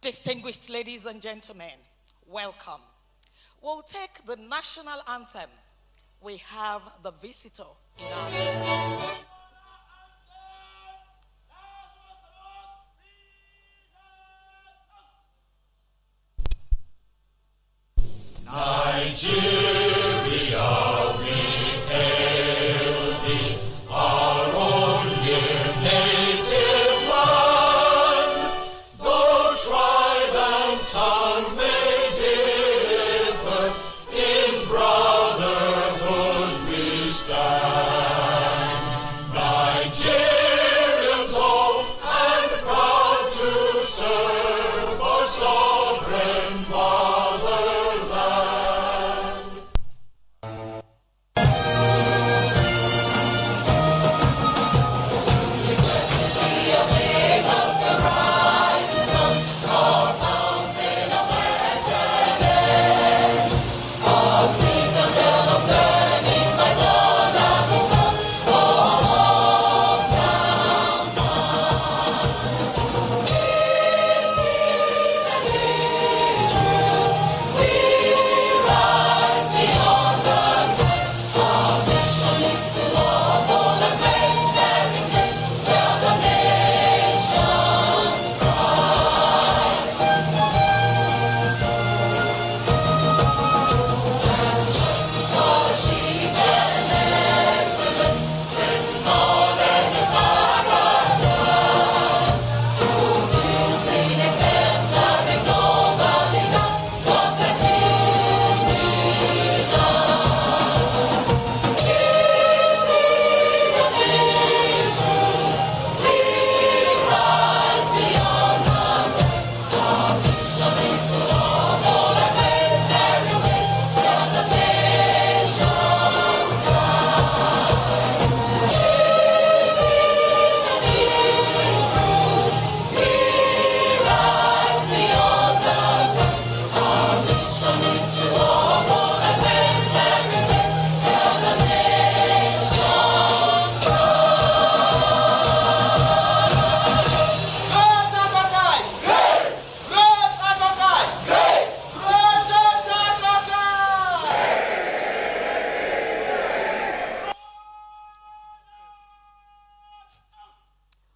Distinguished ladies and gentlemen, welcome. We'll take the national anthem. We have the visitor in our midst. Nigeria, we hail thee, our own dear native land. Though tribe and tongue may differ, in brotherhood we stand. Nigerians old and proud to serve our sovereign motherland.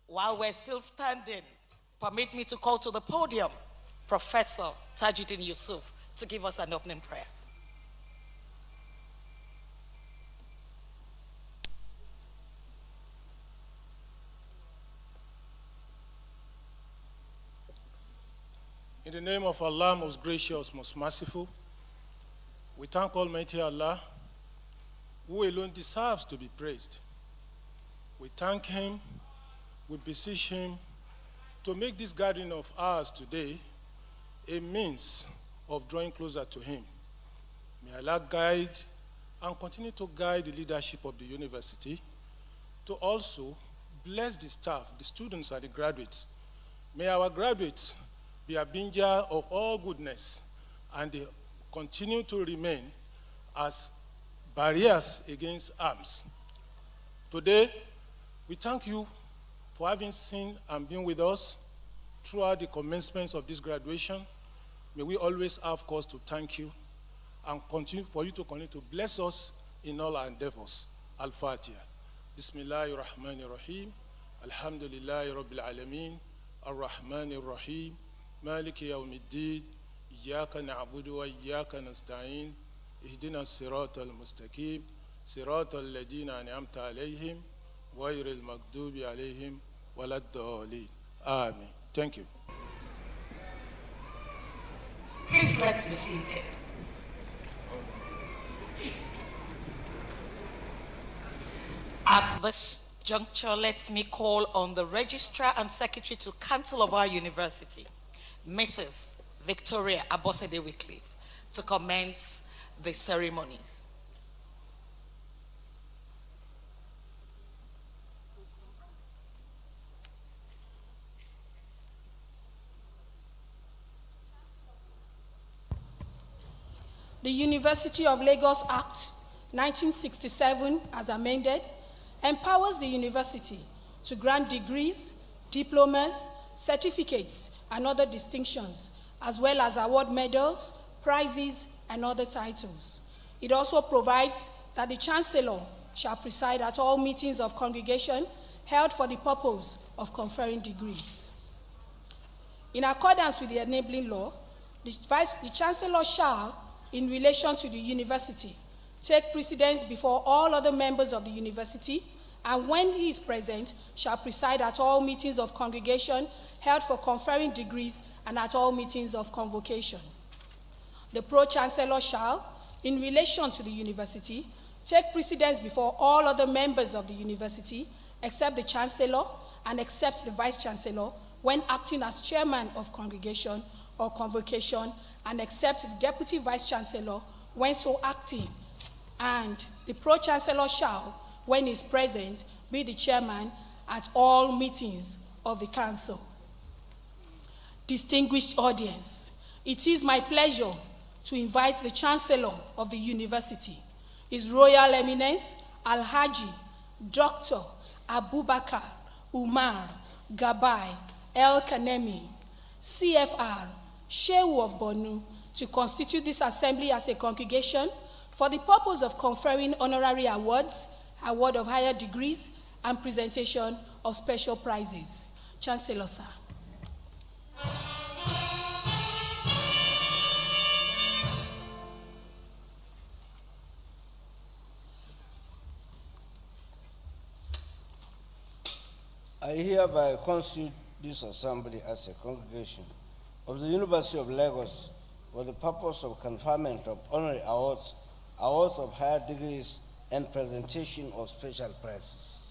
While we're still standing, permit me to call to the podium Professor Tajuddin Yusuf to give us an opening prayer. In the name of Allah, most gracious, most merciful, we thank Almighty Allah, who alone deserves to be praised. We thank Him, we beseech Him to make this gathering of ours today a means of drawing closer to Him. May Allah guide and continue to guide the leadership of the university to also bless the staff, the students and the graduates. May our graduates be a harbinger of all goodness, and they continue to remain as barriers against harms. Today, we thank you for having seen and been with us throughout the commencements of this graduation. May we always have cause to thank you and continue for you to continue to bless us in all our endeavors. Al-Fatiha. Bismillahirrahmanirrahim. Alhamdulillahi Rabbil Alameen. Ar-Rahmanir-Rahim. Maliki Yawmiddin. Iyyaka na'budu wa iyyaka nasta'in. Ihdina as-siratal mustaqim. Siratal ladina an'amta alayhim. Ghayril maghdubi alayhim waladdallin. Amen. Thank you. Please let's be seated. At this juncture, let me call on the Registrar and Secretary to Council of our University, Mrs. Victoria Abosede Wycliffe, to commence the ceremonies. The University of Lagos Act 1967, as amended, empowers the university to grant degrees, diplomas, certificates, and other distinctions, as well as award medals, prizes, and other titles. It also provides that the Chancellor shall preside at all meetings of congregation held for the purpose of conferring degrees. In accordance with the enabling law, the Chancellor shall, in relation to the university, take precedence before all other members of the university, and when he is present, shall preside at all meetings of congregation held for conferring degrees and at all meetings of convocation. The Pro-Chancellor shall, in relation to the university, take precedence before all other members of the university, except the Chancellor and except the Vice-Chancellor, when acting as chairman of congregation or convocation, and except the Deputy Vice-Chancellor when so acting, and the Pro-Chancellor shall, when he is present, be the chairman at all meetings of the council. Distinguished audience, it is my pleasure to invite the Chancellor of the University, His Royal Eminence, Alhaji Dr. Abubakar Umar Gabai El-Kanemi, CFR, Shehu of Borno, to constitute this assembly as a congregation for the purpose of conferring honorary awards, award of higher degrees, and presentation of special prizes. Chancellor, sir. I hereby constitute this assembly as a congregation of the University of Lagos for the purpose of conferment of honorary awards, awards of higher degrees, and presentation of special prizes.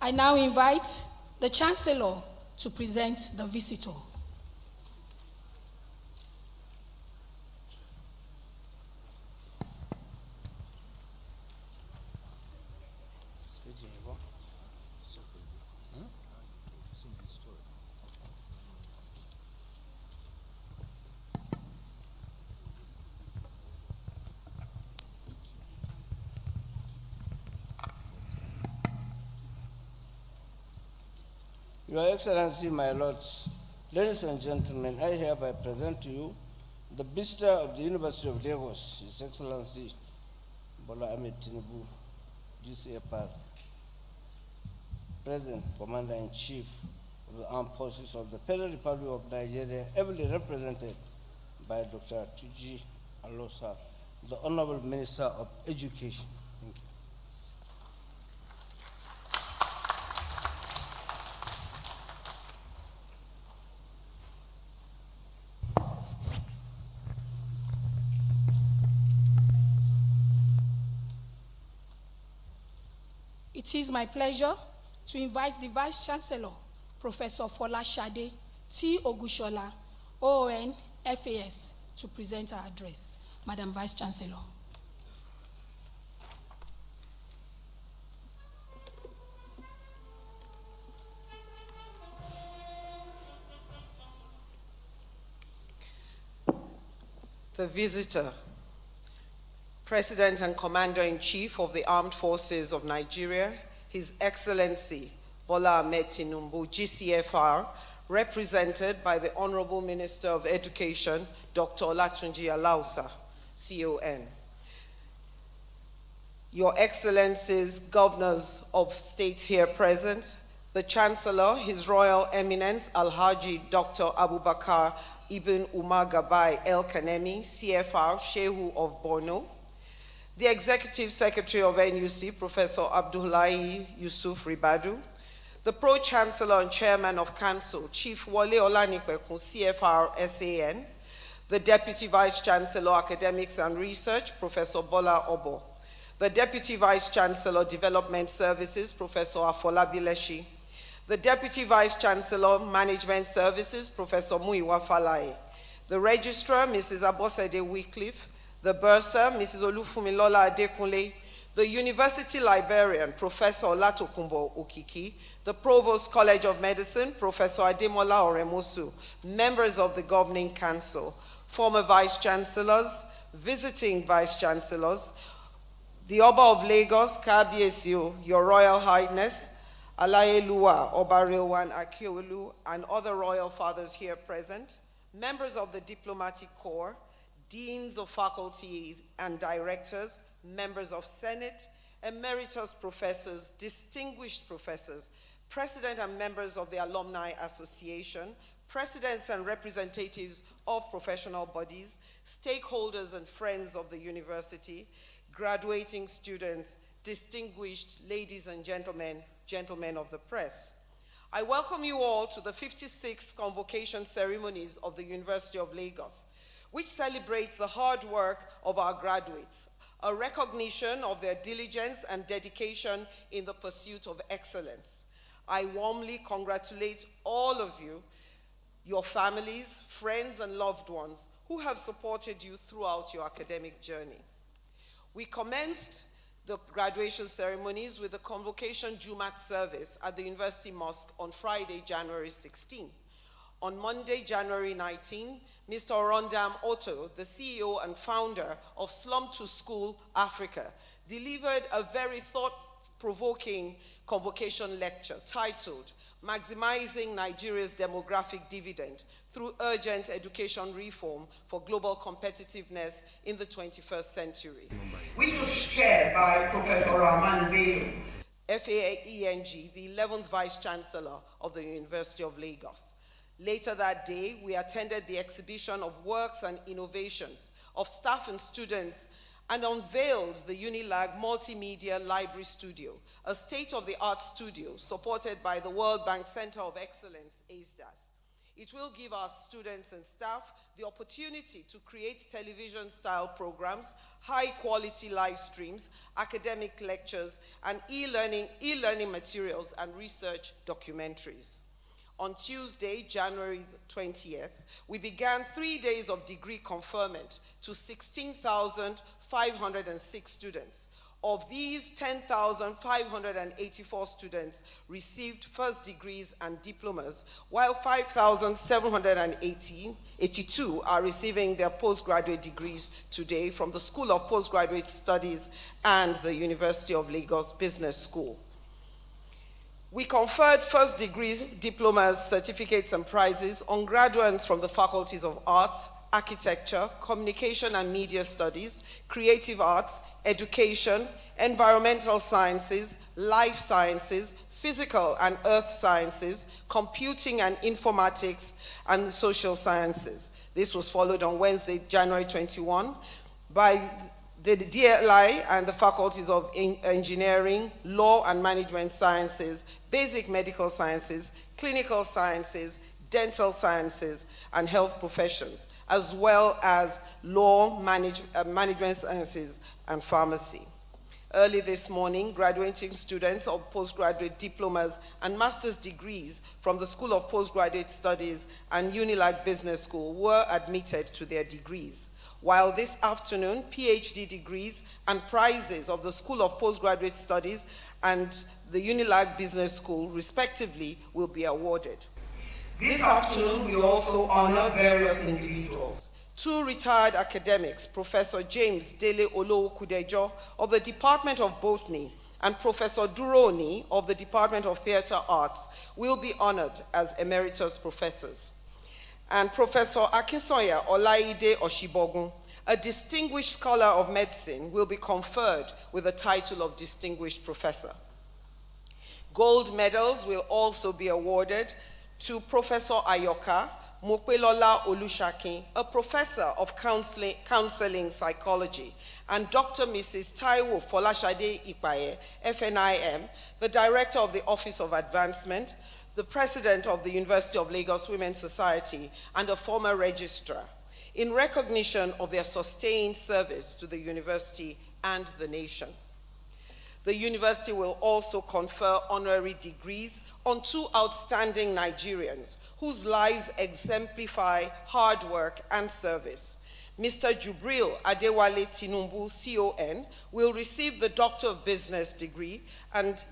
I now invite the Chancellor to present the visitor. Your Excellency, my lords, ladies and gentlemen, I hereby present to you the visitor of the University of Lagos, His Excellency Bola Ahmed Tinubu, GCFR, President, Commander-in-Chief of the Armed Forces of the Federal Republic of Nigeria, ably represented by Dr. Tuji Alosa, the Honorable Minister of Education. Thank you. It is my pleasure to invite the Vice-Chancellor, Professor Folashade T. Ogushola, OON, FAS, to present our address. Madam Vice-Chancellor. The visitor, President and Commander-in-Chief of the Armed Forces of Nigeria, His Excellency Bola Ahmed Tinubu, GCFR, represented by the Honorable Minister of Education, Dr. Olatunji Alausa, CON. Your Excellencies, Governors of states here present, the Chancellor, His Royal Eminence, Alhaji Dr. Abubakar Ibn Umar Gabai El-Kanemi, CFR, Shehu of Borno, the Executive Secretary of NUC, Professor Abdullahi Yusuf Ribadu, the Pro-Chancellor and Chairman of Council, Chief Wale Olanipekun, CFR SAN, the Deputy Vice-Chancellor, Academics and Research, Professor Bola Obo, the Deputy Vice-Chancellor, Development Services, Professor Afolabi Leshi, the Deputy Vice-Chancellor, Management Services, Professor Muyiwa Falaye, the Registrar, Mrs. Abosede Wycliffe, the Bursar, Mrs. Olufumilola Adekunle, the University Librarian, Professor Olatokunbo Okiki, the Provost College of Medicine, Professor Ademola Oremosu, members of the Governing Council, former Vice Chancellors, visiting Vice Chancellors, the Oba of Lagos, Kabiesio, Your Royal Highness, Alayeluwa, Oba Rilwan Akiolu, and other royal fathers here present, members of the Diplomatic Corps, deans of faculties and directors, members of Senate, emeritus professors, distinguished professors, president and members of the Alumni Association, presidents and representatives of professional bodies, stakeholders and friends of the university, graduating students, distinguished ladies and gentlemen, gentlemen of the press. I welcome you all to the 56th Convocation Ceremonies of the University of Lagos, which celebrates the hard work of our graduates, a recognition of their diligence and dedication in the pursuit of excellence. I warmly congratulate all of you, your families, friends, and loved ones who have supported you throughout your academic journey. We commenced the graduation ceremonies with the Convocation Jumat service at the University Mosque on Friday, January 16. On Monday, January 19, Mr. Orondam Otto, the CEO and founder of Slum to School Africa, delivered a very thought-provoking convocation lecture titled Maximizing Nigeria's Demographic Dividend Through Urgent Education Reform for Global Competitiveness in the 21st Century, which was chaired by Professor Rahman Bello, FAENG, the 11th Vice Chancellor of the University of Lagos. Later that day, we attended the exhibition of works and innovations of staff and students and unveiled the UNILAG Multimedia Library Studio, a state-of-the-art studio supported by the World Bank Center of Excellence, ASDAS. It will give our students and staff the opportunity to create television-style programs, high-quality live streams, academic lectures, and e-learning materials and research documentaries. On Tuesday, January 20th, we began 3 days of degree conferment to 16,506 students. Of these, 10,584 students received first degrees and diplomas, while 5,782 are receiving their postgraduate degrees today from the School of Postgraduate Studies and the University of Lagos Business School. We conferred first degree diplomas, certificates, and prizes on graduates from the faculties of Arts, Architecture, Communication and Media Studies, Creative Arts, Education, Environmental Sciences, Life Sciences, Physical and Earth Sciences, Computing and Informatics, and Social Sciences. This was followed on Wednesday, January 21, by the DLI and the faculties of Engineering, Law and Management Sciences, Basic Medical Sciences, Clinical Sciences, Dental Sciences, and Health Professions, as well as Law, Management Sciences, and Pharmacy. Early this morning, graduating students of postgraduate diplomas and master's degrees from the School of Postgraduate Studies and UNILAG Business School were admitted to their degrees, while this afternoon, Ph.D. degrees and prizes of the School of Postgraduate Studies and the UNILAG Business School, respectively, will be awarded. This afternoon, we also honor various individuals. 2 retired academics, Professor James Dele Olowo-Kudejo of the Department of Botany and Professor Duroni of the Department of Theatre Arts, will be honored as emeritus professors. And Professor Akinsoya Olaide Oshibogun, a distinguished scholar of medicine, will be conferred with the title of Distinguished Professor. Gold medals will also be awarded to Professor Ayoka Mopelola Olushakin, a professor of counseling psychology, and Dr. Mrs. Taiwo Folashade Ipaye, FNIM, the director of the Office of Advancement, the president of the University of Lagos Women's Society, and a former registrar, in recognition of their sustained service to the university and the nation. The university will also confer honorary degrees on 2 outstanding Nigerians whose lives exemplify hard work and service. Mr. Jubril Adewale Tinumbu, CON, will receive the Doctor of Business degree, and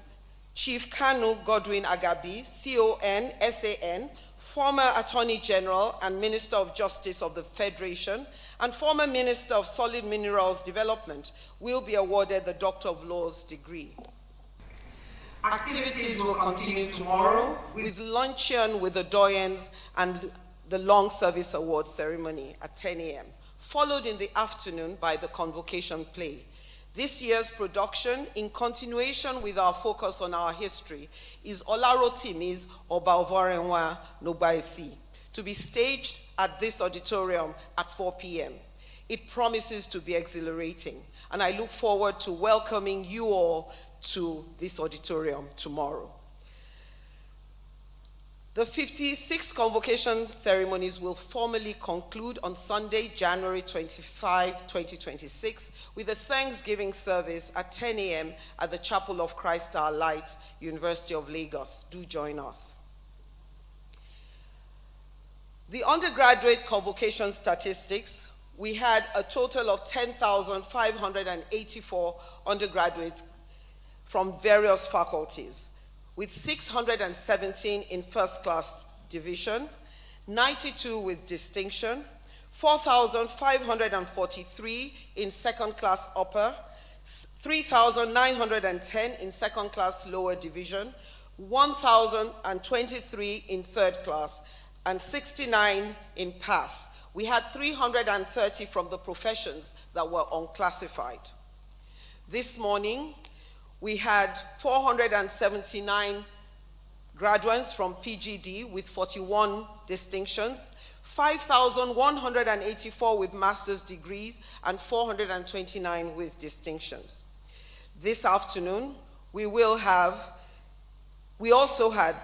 Chief Kanu Godwin Agabi, CON, SAN, former Attorney General and Minister of Justice of the Federation, and former Minister of Solid Minerals Development, will be awarded the Doctor of Laws degree. Activities will continue tomorrow with luncheon with the doyens and the Long Service Award ceremony at 10 a.m., followed in the afternoon by the Convocation play. This year's production, in continuation with our focus on our history, is Olarotimi's Obaovorenwa Nobaisi, to be staged at this auditorium at 4 p.m. It promises to be exhilarating, and I look forward to welcoming you all to this auditorium tomorrow. The 56th Convocation ceremonies will formally conclude on Sunday, January 25, 2026, with a Thanksgiving service at 10 a.m. at the Chapel of Christ Our Light, University of Lagos. Do join us. The undergraduate convocation statistics, we had a total of 10,584 undergraduates from various faculties, with 617 in first class division, 92 with distinction, 4,543 in second class upper, 3,910 in second class lower division, 1,023 in third class, and 69 in pass. We had 330 from the professions that were unclassified. This morning, we had 479 graduates from Ph.D. with 41 distinctions, 5,184 with master's degrees, and 429 with distinctions. This afternoon, we also had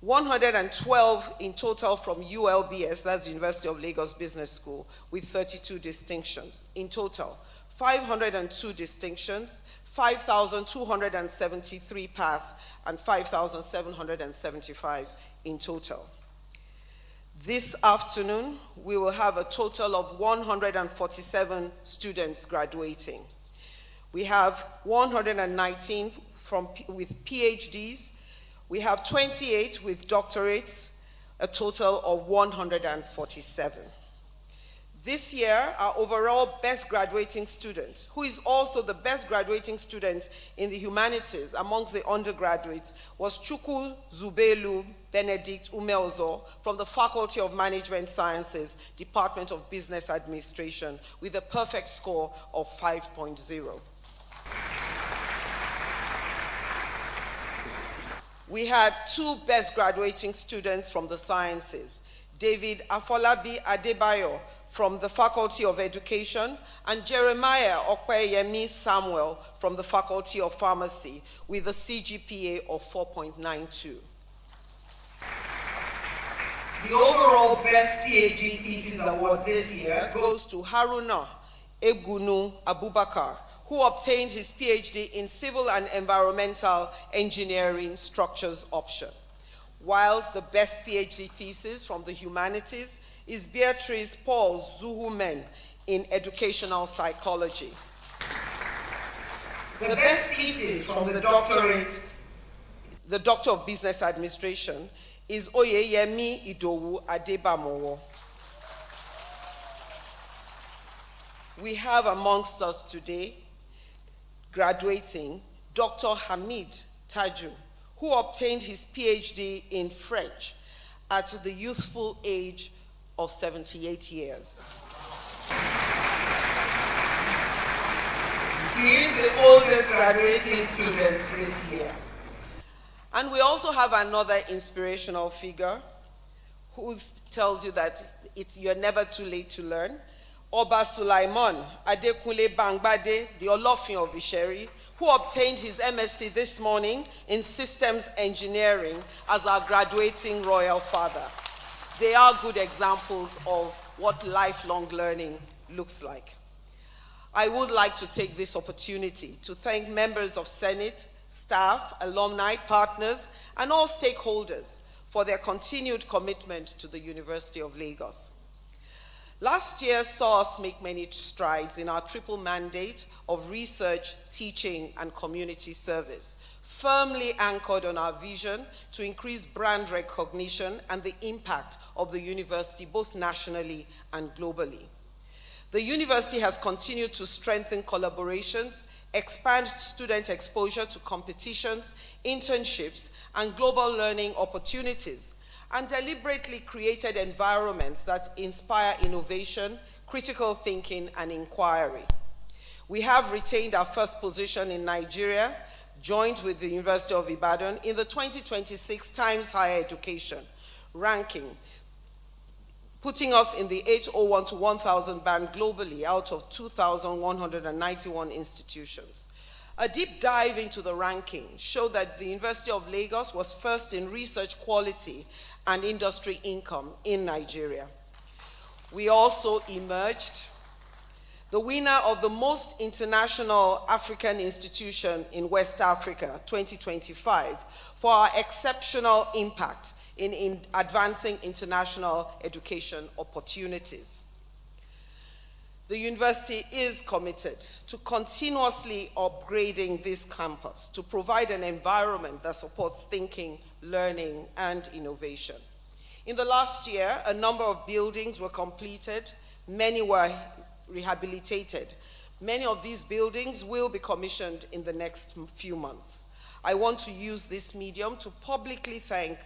112 in total from ULBS, that's University of Lagos Business School, with 32 distinctions. In total, 502 distinctions, 5,273 pass, and 5,775 in total. This afternoon, we will have a total of 147 students graduating. We have 119 with PhDs. We have 28 with doctorates, a total of 147. This year, our overall best graduating student, who is also the best graduating student in the humanities amongst the undergraduates, was Chukwuzubelu Benedict Umeozor from the Faculty of Management Sciences, Department of Business Administration, with a perfect score of 5.0. We had two best graduating students from the sciences, David Afolabi Adebayo from the Faculty of Education, and Jeremiah Okweyemi Samuel from the Faculty of Pharmacy, with a CGPA of 4.92. The overall Best PhD Thesis Award this year goes to Haruna Egunu Abubakar, who obtained his PhD in Civil and Environmental Engineering Structures option, whilst the Best PhD Thesis from the Humanities is Beatrice Paul Zuhumen in Educational Psychology. The Best Thesis from the Doctorate, the Doctor of Business Administration, is Oyeyemi Idowu Adebamowo. We have amongst us today, graduating, Dr. Hamid Taju, who obtained his PhD in French at the youthful age of 78 years. He is the oldest graduating student this year. And we also have another inspirational figure who tells you that you're never too late to learn. Oba Sulaiman Adekunle Bangbade, the Olofin of Isheri, who obtained his MSc this morning in Systems Engineering as our graduating royal father. They are good examples of what lifelong learning looks like. I would like to take this opportunity to thank members of Senate, staff, alumni, partners, and all stakeholders for their continued commitment to the University of Lagos. Last year saw us make many strides in our triple mandate of research, teaching, and community service, firmly anchored on our vision to increase brand recognition and the impact of the university both nationally and globally. The university has continued to strengthen collaborations, expand student exposure to competitions, internships, and global learning opportunities, and deliberately created environments that inspire innovation, critical thinking, and inquiry. We have retained our first position in Nigeria, joined with the University of Ibadan in the 2026 Times Higher Education ranking, putting us in the 801 to 1000 band globally out of 2,191 institutions. A deep dive into the ranking showed that the University of Lagos was first in research quality and industry income in Nigeria. We also emerged the winner of the most international African institution in West Africa 2025 for our exceptional impact in advancing international education opportunities. The university is committed to continuously upgrading this campus to provide an environment that supports thinking, learning, and innovation. In the last year, a number of buildings were completed, many were rehabilitated. Many of these buildings will be commissioned in the next few months. I want to use this medium to publicly thank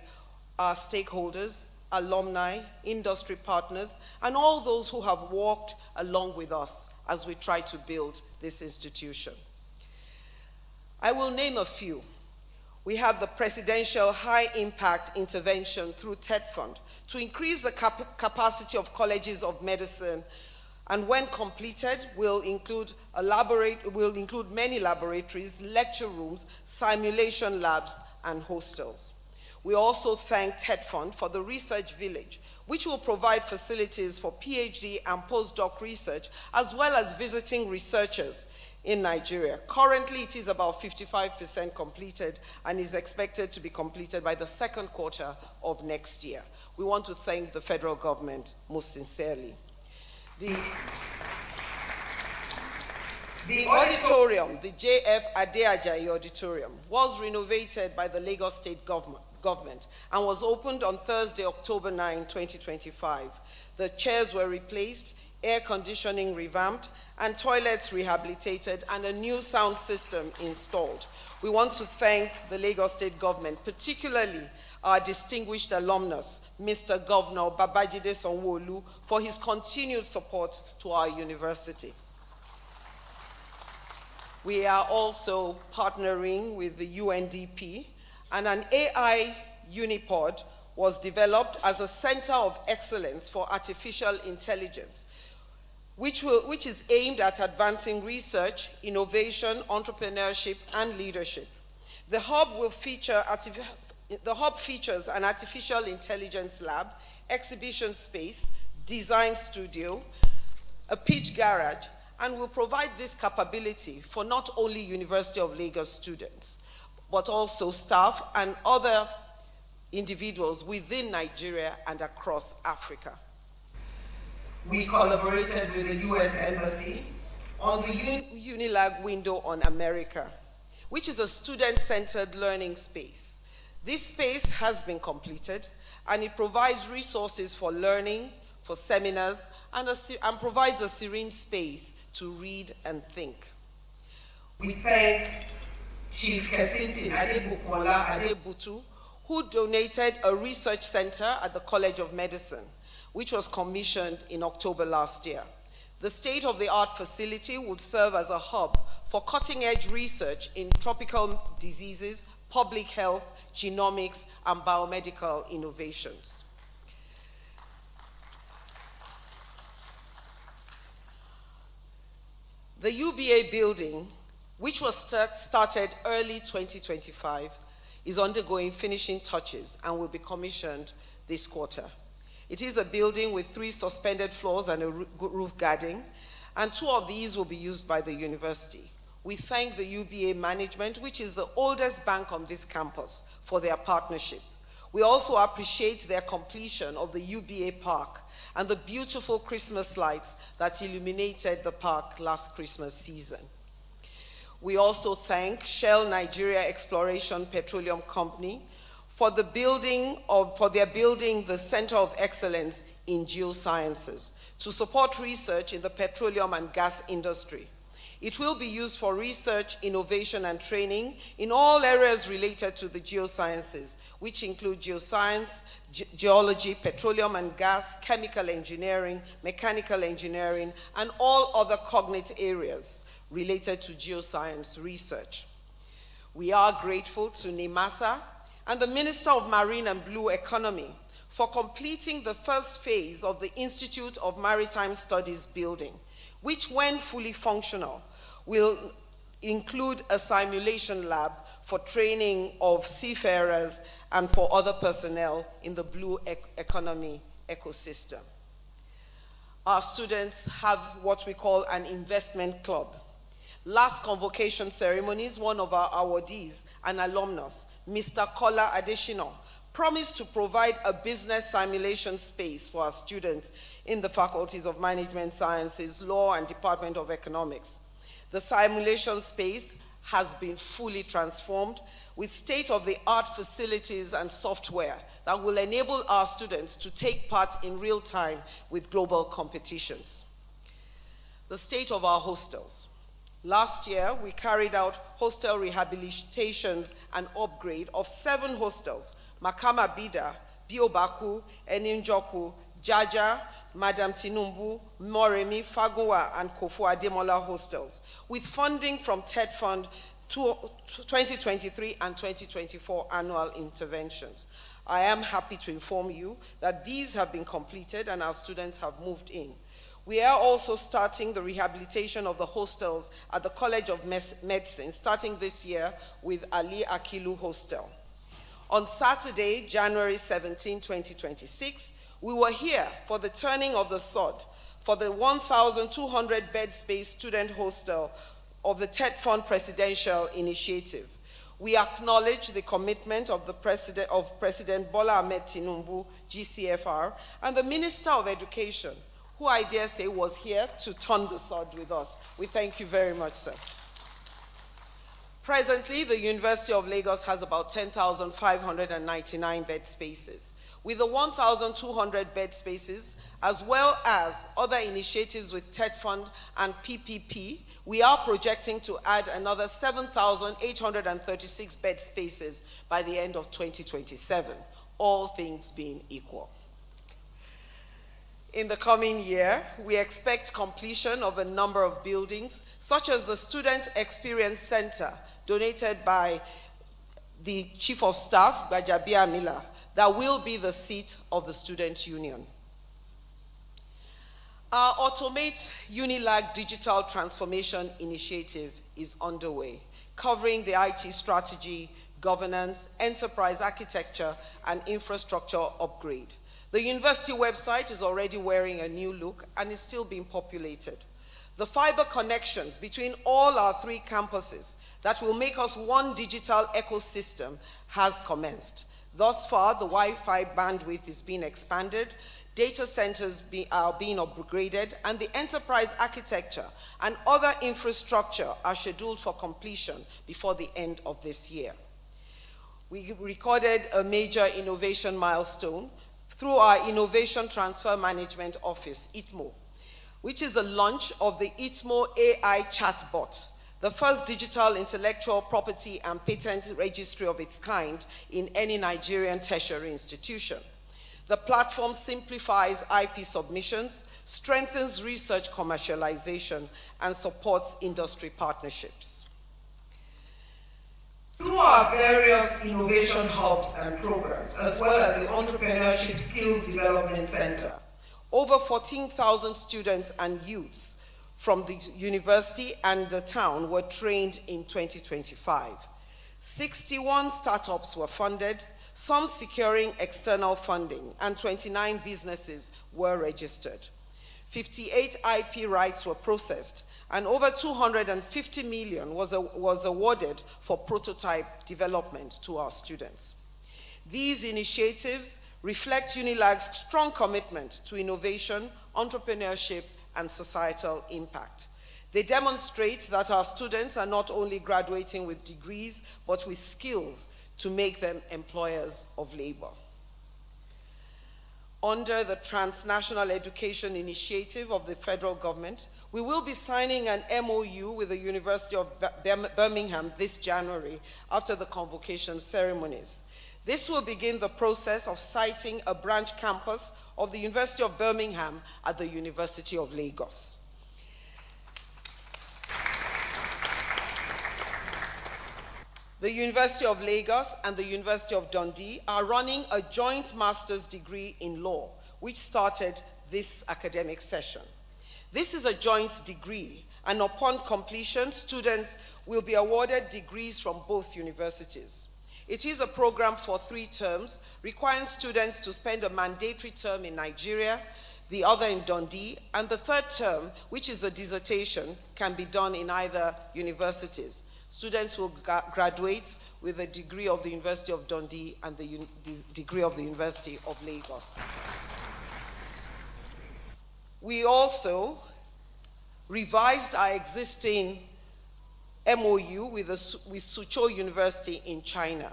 our stakeholders, alumni, industry partners, and all those who have walked along with us as we try to build this institution. I will name a few. We have the Presidential High Impact Intervention through TED Fund to increase the capacity of colleges of medicine, and when completed, will include many laboratories, lecture rooms, simulation labs, and hostels. We also thank TED Fund for the Research Village, which will provide facilities for Ph.D. and postdoc research, as well as visiting researchers in Nigeria. Currently, it is about 55% completed and is expected to be completed by the second quarter of next year. We want to thank the federal government most sincerely. The auditorium, the JF Ade Ajayi Auditorium, was renovated by the Lagos State government and was opened on Thursday, October 9, 2025. The chairs were replaced, air conditioning revamped, and toilets rehabilitated, and a new sound system installed. We want to thank the Lagos State government, particularly our distinguished alumnus, Mr. Governor Babajide Sanwo-Olu, for his continued support to our university. We are also partnering with the UNDP, and an AI Unipod was developed as a center of excellence for artificial intelligence, which is aimed at advancing research, innovation, entrepreneurship, and leadership. The hub features an artificial intelligence lab, exhibition space, design studio, a pitch garage, and will provide this capability for not only University of Lagos students, but also staff and other individuals within Nigeria and across Africa. We collaborated with the US Embassy on the UNILAG Window on America, which is a student-centered learning space. This space has been completed, and it provides resources for learning, for seminars, and provides a serene space to read and think. We thank Chief Kesintin Adebukola Adebutu, who donated a research center at the College of Medicine, which was commissioned in October last year. The state-of-the-art facility would serve as a hub for cutting-edge research in tropical diseases, public health, genomics, and biomedical innovations. The UBA building, which was started early 2025, is undergoing finishing touches and will be commissioned this quarter. It is a building with 3 suspended floors and a roof garden, and 2 of these will be used by the university. We thank the UBA management, which is the oldest bank on this campus, for their partnership. We also appreciate their completion of the UBA Park and the beautiful Christmas lights that illuminated the park last Christmas season. We also thank Shell Nigeria Exploration Petroleum Company for their building the Center of Excellence in Geosciences to support research in the petroleum and gas industry. It will be used for research, innovation, and training in all areas related to the geosciences, which include geoscience, geology, petroleum and gas, chemical engineering, mechanical engineering, and all other cognate areas related to geoscience research. We are grateful to NIMASA and the Minister of Marine and Blue Economy for completing the first phase of the Institute of Maritime Studies building, which, when fully functional, will include a simulation lab for training of seafarers and for other personnel in the blue economy ecosystem. Our students have what we call an investment club. Last convocation ceremonies, one of our awardees, an alumnus, Mr. Kola Adeshino, promised to provide a business simulation space for our students in the faculties of Management Sciences, Law, and Department of Economics. The simulation space has been fully transformed with state-of-the-art facilities and software that will enable our students to take part in real time with global competitions. The state of our hostels. Last year, we carried out hostel rehabilitations and upgrade of 7 hostels: Makama Bida, Biobaku, Eninjoku, Jaja, Madam Tinumbu, Moremi, Fagunwa, and Kofu Ademola hostels, with funding from TED Fund 2023 and 2024 annual interventions. I am happy to inform you that these have been completed and our students have moved in. We are also starting the rehabilitation of the hostels at the College of Medicine, starting this year with Ali Akilu Hostel. On Saturday, January 17, 2026, we were here for the turning of the sod for the 1,200 bed space student hostel of the TED Fund Presidential Initiative. We acknowledge the commitment of President Bola Ahmed Tinubu, GCFR, and the Minister of Education, who I dare say was here to turn the sod with us. We thank you very much, sir. Presently, the University of Lagos has about 10,599 bed spaces. With the 1,200 bed spaces, as well as other initiatives with TED Fund and PPP, we are projecting to add another 7,836 bed spaces by the end of 2027, all things being equal. In the coming year, we expect completion of a number of buildings, such as the Student Experience Center, donated by the Chief of Staff, Gajabia Miller, that will be the seat of the Student Union. Our Automate UNILAG Digital Transformation Initiative is underway, covering the IT strategy, governance, enterprise architecture, and infrastructure upgrade. The university website is already wearing a new look and is still being populated. The fiber connections between all our 3 campuses that will make us one digital ecosystem has commenced. Thus far, the Wi-Fi bandwidth is being expanded, data centers are being upgraded, and the enterprise architecture and other infrastructure are scheduled for completion before the end of this year. We recorded a major innovation milestone through our Innovation Transfer Management Office, ITMO, which is the launch of the ITMO AI chatbot, the first digital intellectual property and patent registry of its kind in any Nigerian tertiary institution. The platform simplifies IP submissions, strengthens research commercialization, and supports industry partnerships. Through our various innovation hubs and programs, as well as the Entrepreneurship Skills Development Center, over 14,000 students and youths from the university and the town were trained in 2025. 61 startups were funded, some securing external funding, and 29 businesses were registered. 58 IP rights were processed, and over 250 million was awarded for prototype development to our students. These initiatives reflect UNILAG's strong commitment to innovation, entrepreneurship, and societal impact. They demonstrate that our students are not only graduating with degrees, but with skills to make them employers of labor. Under the Transnational Education Initiative of the federal government, we will be signing an MOU with the University of Birmingham this January after the convocation ceremonies. This will begin the process of siting a branch campus of the University of Birmingham at the University of Lagos. The University of Lagos and the University of Dundee are running a joint master's degree in law, which started this academic session. This is a joint degree, and upon completion, students will be awarded degrees from both universities. It is a program for 3 terms, requiring students to spend a mandatory term in Nigeria, the other in Dundee, and the 3rd term, which is a dissertation, can be done in either universities. Students will graduate with a degree of the University of Dundee and the degree of the University of Lagos. We also revised our existing MOU with Suzhou University in China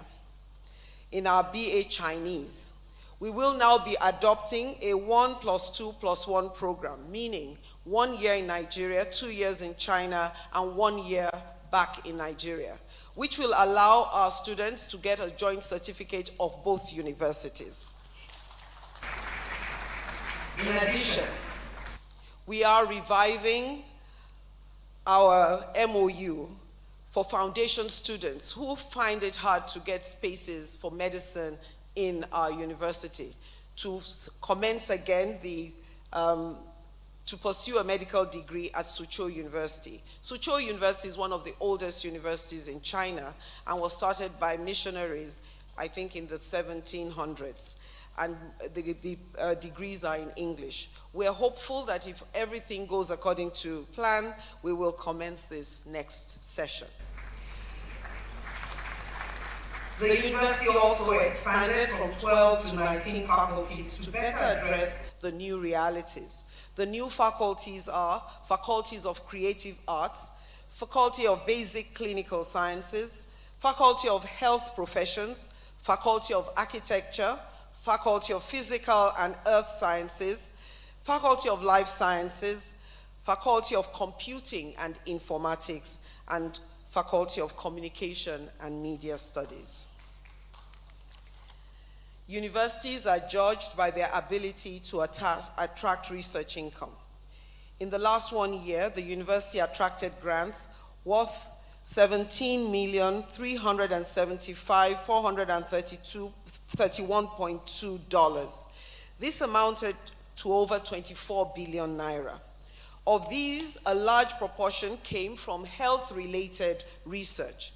in our BA Chinese. We will now be adopting a 1+2+1 program, meaning 1 year in Nigeria, 2 years in China, and 1 year back in Nigeria, which will allow our students to get a joint certificate of both universities. In addition, we are reviving our MOU for foundation students who find it hard to get spaces for medicine in our university to commence again to pursue a medical degree at Suzhou University. Suzhou University is one of the oldest universities in China and was started by missionaries, I think, in the 1700s. And the degrees are in English. We're hopeful that if everything goes according to plan, we will commence this next session. The university also expanded from 12 to 19 faculties to better address the new realities. The new faculties are faculties of creative arts, faculty of basic clinical sciences, faculty of health professions, faculty of architecture, faculty of physical and earth sciences, faculty of life sciences, faculty of computing and informatics, and faculty of communication and media studies. Universities are judged by their ability to attract research income. In the last 1 year, the university attracted grants worth $17,375,431.2. This amounted to over 24 billion naira. Of these, a large proportion came from health-related research.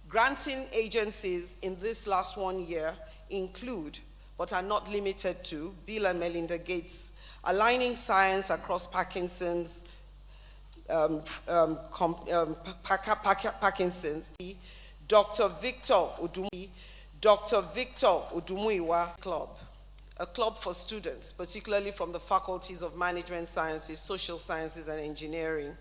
Granting agencies in this last 1 year include, but are not limited to, Bill and Melinda Gates, aligning science across Parkinson's, Dr. Victor Udumuyiwa Club, a club for students, particularly from the faculties of management sciences, social sciences, and engineering,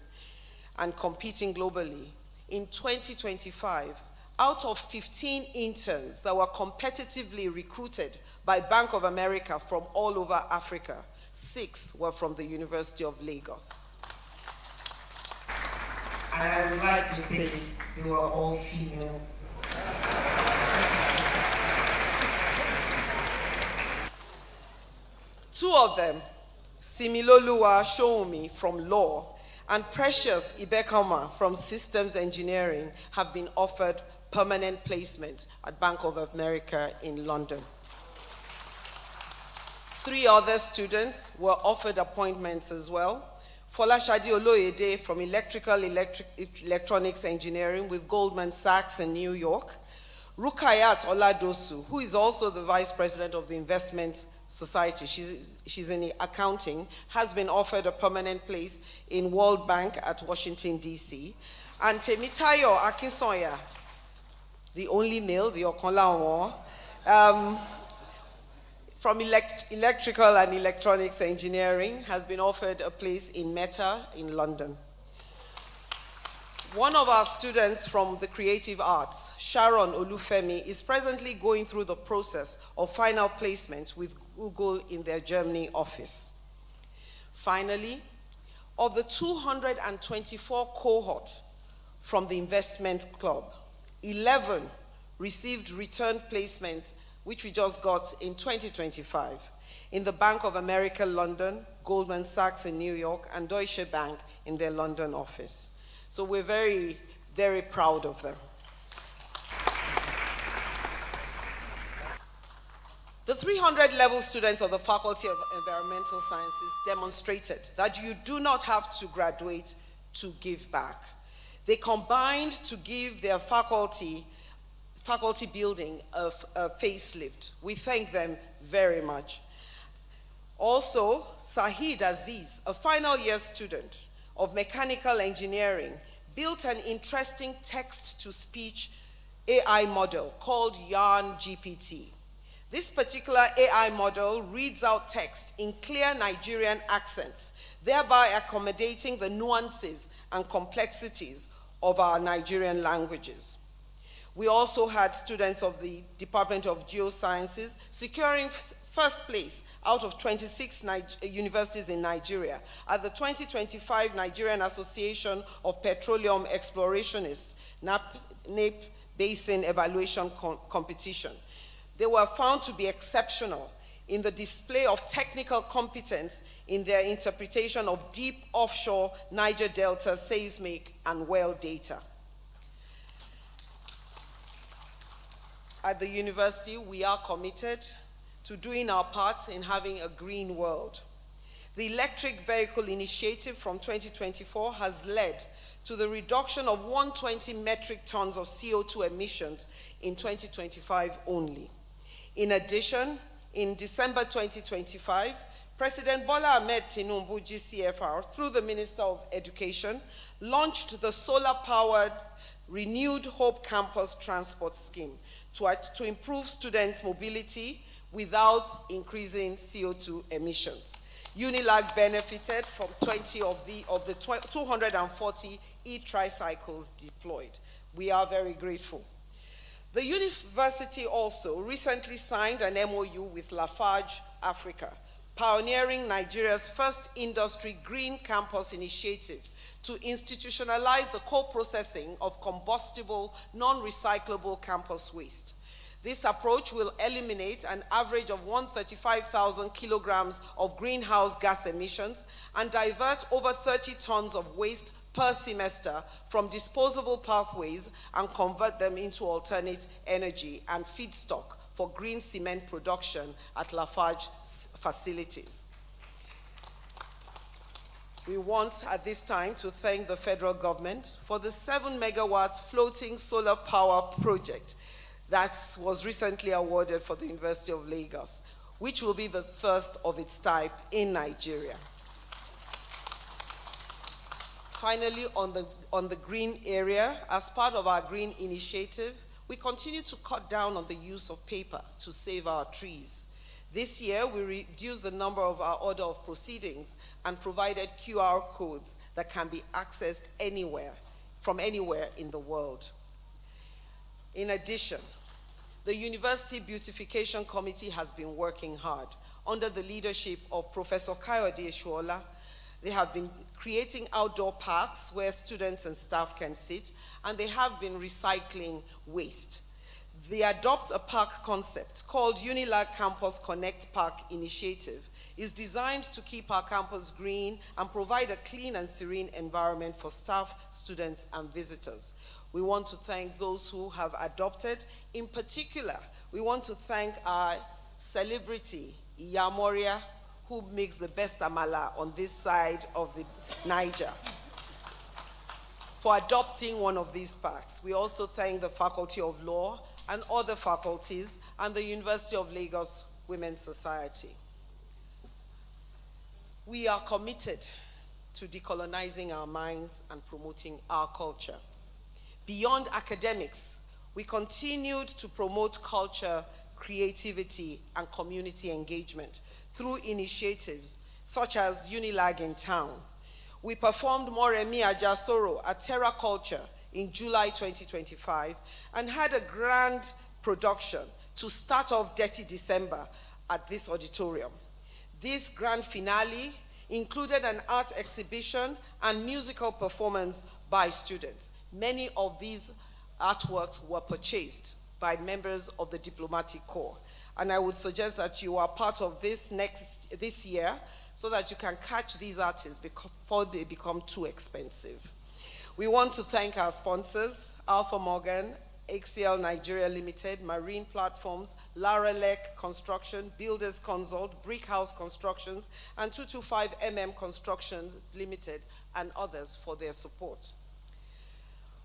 and competing globally. In 2025, out of 15 interns that were competitively recruited by Bank of America from all over Africa, 6 were from the University of Lagos. And I would like to say they were all female. Two of them, Similoluwa Shoumi from law and Precious Ibekama from systems engineering, have been offered permanent placement at Bank of America in London. 3 other students were offered appointments as well. Folashade Oloyede from electronics engineering with Goldman Sachs in New York. Rukayat Oladosu, who is also the vice president of the Investment Society, she's in accounting, has been offered a permanent place in World Bank at Washington, D.C. And Temitayo Akinsoya, the only male, the Okonlawo, From electrical and electronics engineering has been offered a place in Meta in London. One of our students from the creative arts, Sharon Olufemi, is presently going through the process of final placement with Google in their Germany office. Finally, of the 224 cohort from the investment club, 11 received return placement, which we just got in 2025, in the Bank of America, London, Goldman Sachs in New York, and Deutsche Bank in their London office. So we're very, very proud of them. The 300 level students of the Faculty of Environmental Sciences demonstrated that you do not have to graduate to give back. They combined to give their faculty building a facelift. We thank them very much. Also, Sahid Aziz, a final year student of mechanical engineering, built an interesting text-to-speech AI model called Yarn GPT. This particular AI model reads out text in clear Nigerian accents, thereby accommodating the nuances and complexities of our Nigerian languages. We also had students of the Department of Geosciences securing first place out of 26 universities in Nigeria at the 2025 Nigerian Association of Petroleum Explorationists, NAPE Basin Evaluation Competition. They were found to be exceptional in the display of technical competence in their interpretation of deep offshore Niger Delta seismic and well data. At the university, we are committed to doing our part in having a green world. The electric vehicle initiative from 2024 has led to the reduction of 120 metric tons of CO2 emissions in 2025 only. In addition, in December 2025, President Bola Ahmed Tinubu, GCFR, through the Minister of Education, launched the solar-powered Renewed Hope Campus Transport Scheme to improve students' mobility without increasing CO2 emissions. UNILAG benefited from 20 of the 240 e-tricycles deployed. We are very grateful. The university also recently signed an MOU with Lafarge Africa, pioneering Nigeria's first industry green campus initiative to institutionalize the co-processing of combustible, non-recyclable campus waste. This approach will eliminate an average of 135,000 kilograms of greenhouse gas emissions and divert over 30 tons of waste per semester from disposable pathways and convert them into alternate energy and feedstock for green cement production at Lafarge facilities. We want at this time to thank the federal government for the 7 megawatts floating solar power project that was recently awarded for the University of Lagos, which will be the first of its type in Nigeria. Finally, on the green area, as part of our green initiative, we continue to cut down on the use of paper to save our trees. This year, we reduced the number of our order of proceedings and provided QR codes that can be accessed anywhere, from anywhere in the world. In addition, the University Beautification Committee has been working hard. Under the leadership of Professor Ade Ajayi, they have been creating outdoor parks where students and staff can sit, and they have been recycling waste. The Adopt a Park concept, called UNILAG Campus Connect Park Initiative, is designed to keep our campus green and provide a clean and serene environment for staff, students, and visitors. We want to thank those who have adopted. In particular, we want to thank our celebrity, Iyamoria, who makes the best amala on this side of the Niger, for adopting one of these parks. We also thank the Faculty of Law and other faculties and the University of Lagos Women's Society. We are committed to decolonizing our minds and promoting our culture. Beyond academics, we continued to promote culture, creativity, and community engagement through initiatives such as UNILAG in town. We performed Moremi Ajasoro at Terra Culture in July 2025 and had a grand production to start off Dirty December at this auditorium. This grand finale included an art exhibition and musical performance by students. Many of these artworks were purchased by members of the diplomatic corps. And I would suggest that you are part of this year so that you can catch these artists before they become too expensive. We want to thank our sponsors, Alpha Morgan, HCL Nigeria Limited, Marine Platforms, Laralek Construction, Builders Consult, Brick House Constructions, and 225mm Constructions Limited, and others for their support.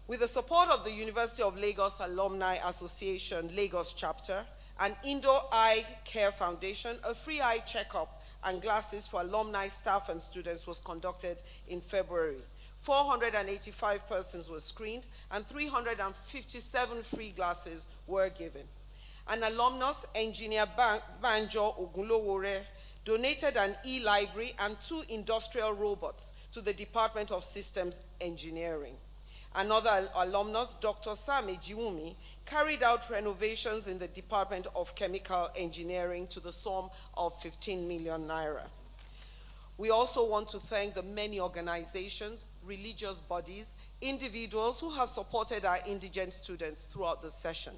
With the support of the University of Lagos Alumni Association, Lagos Chapter, and Indo Eye Care Foundation, a free eye checkup and glasses for alumni, staff, and students was conducted in February. 485 persons were screened, and 357 free glasses were given. An alumnus, Engineer Banjo Ogunlowore, donated an e-library and 2 industrial robots to the Department of Systems Engineering. Another alumnus, Dr. Sam Ejiwumi, carried out renovations in the Department of Chemical Engineering to the sum of 15 million naira. We also want to thank the many organizations, religious bodies, individuals who have supported our indigent students throughout the session.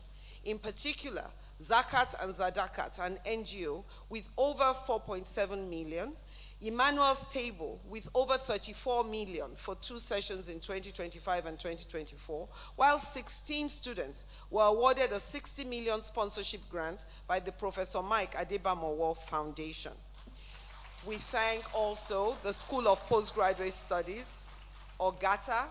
In particular, Zakat and Zadakat, an NGO with over 4.7 million, Emmanuel's Table with over 34 million for 2 sessions in 2025 and 2024, while 16 students were awarded a 60 million sponsorship grant by the Professor Mike Adebamowo Foundation. We thank also the School of Postgraduate Studies, Ogata,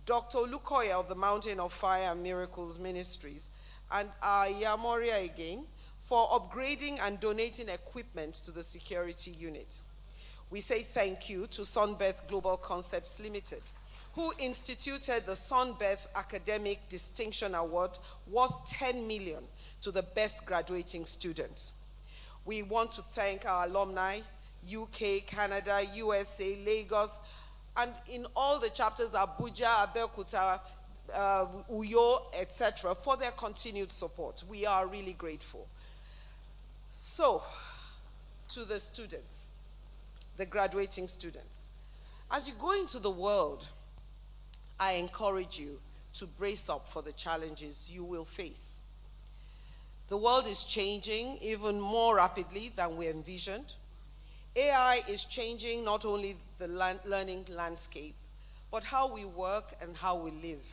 Dr. Olukoya of the Mountain of Fire and Miracles Ministries, and Yamoria again for upgrading and donating equipment to the security unit. We say thank you to Sunbirth Global Concepts Limited, who instituted the Sunbirth Academic Distinction Award worth 10 million to the best graduating student. We want to thank our alumni, UK, Canada, USA, Lagos, and in all the chapters, Abuja, Abeokuta, Uyo, etc., for their continued support. We are really grateful. So, to the students, the graduating students, as you go into the world, I encourage you to brace up for the challenges you will face. The world is changing even more rapidly than we envisioned. AI is changing not only the learning landscape, but how we work and how we live.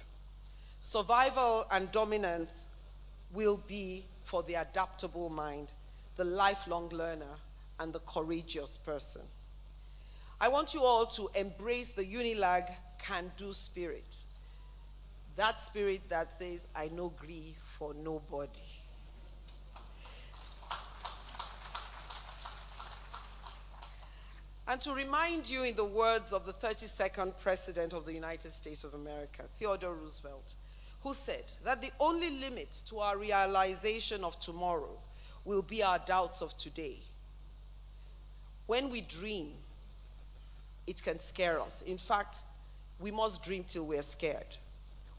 Survival and dominance will be for the adaptable mind, the lifelong learner, and the courageous person. I want you all to embrace the UNILAG can-do spirit. That spirit that says, I no gree for nobody. And to remind you in the words of the 32nd President of the United States of America, Theodore Roosevelt, who said that the only limit to our realization of tomorrow will be our doubts of today. When we dream, it can scare us. In fact, we must dream till we're scared.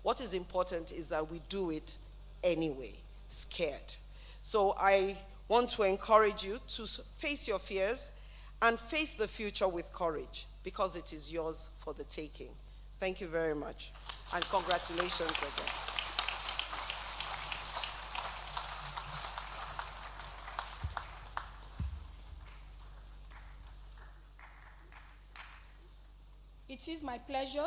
What is important is that we do it anyway, scared. So I want to encourage you to face your fears and face the future with courage, because it is yours for the taking. Thank you very much, and congratulations again. It is my pleasure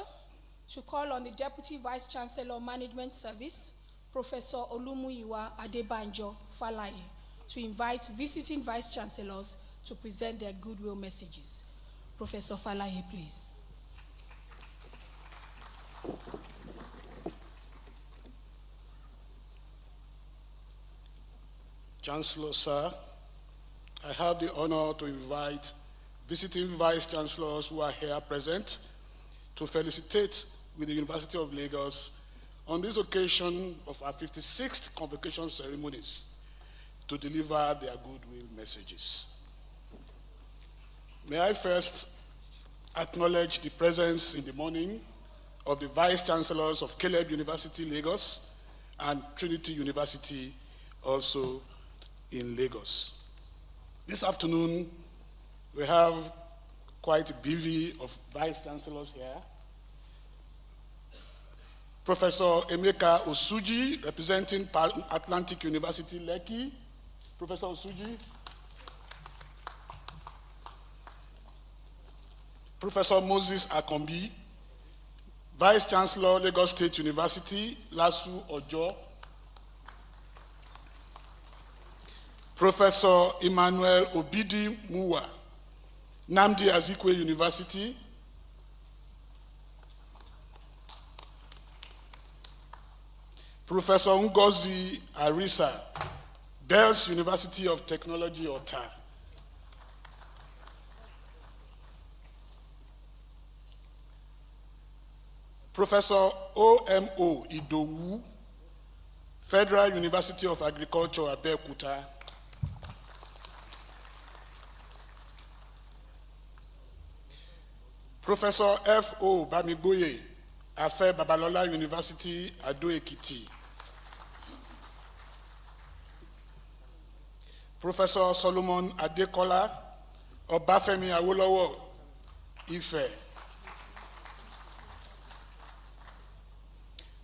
to call on the Deputy Vice Chancellor Management Service, Professor Olumuyiwa Adebanjo Falaye, to invite visiting Vice Chancellors to present their goodwill messages. Professor Falaye, please. Chancellor, sir, I have the honor to invite visiting Vice Chancellors who are here present to felicitate with the University of Lagos on this occasion of our 56th Convocation Ceremonies. to deliver their goodwill messages. May I first acknowledge the presence in the morning of the Vice Chancellors of Caleb University, Lagos, and Trinity University, also in Lagos. This afternoon, we have quite a bevy of Vice Chancellors here. Professor Emeka Osuji, representing Atlantic University, Lekki. Professor Osuji. Professor Moses Akombi, Vice Chancellor, Lagos State University, Lasu Ojo. Professor Emmanuel Obidi Muwa, Nnamdi Azikiwe University. Professor Ngozi Arisa, Bells University of Technology, Ota. Professor O.M.O. Idowu, Federal University of Agriculture, Abeokuta. Professor F.O. Bamigboye, Afe Babalola University, Ado-Ekiti. Professor Solomon Adekola, Obafemi Awolowo, Ife.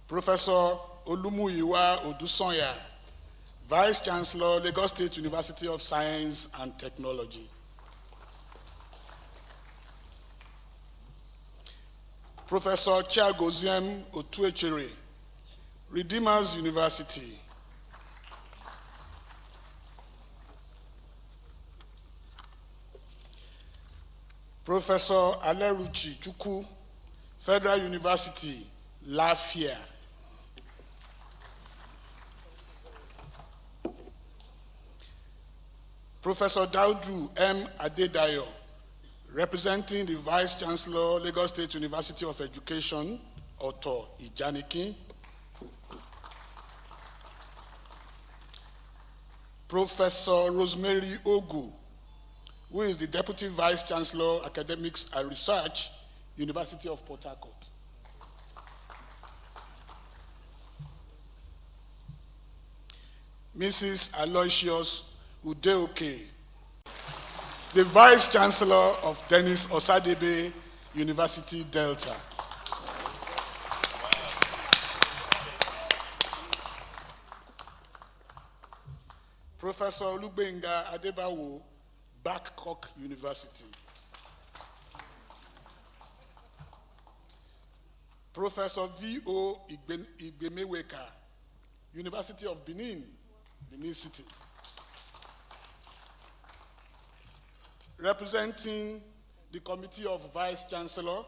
Professor Olumuyiwa Odusanya, Vice Chancellor, Lagos State University of Science and Technology. Professor Chiagoziem Otuechere, Redeemers University. Professor Aleruchi Chukwu, Federal University, Lafia. Professor Daudu M. Adedayo, representing the Vice Chancellor, Lagos State University of Education, Oto Ijaniki. Professor Rosemary Ogu, who is the Deputy Vice Chancellor, Academics and Research, University of Port Harcourt. Mrs. Aloysius Udeoke, the Vice Chancellor of Dennis Osadebe University, Delta. Professor Olubenga Adebawo, Babcock University. Professor V.O. Igbemeweka, University of Benin, Benin City. Representing the Committee of Vice Chancellor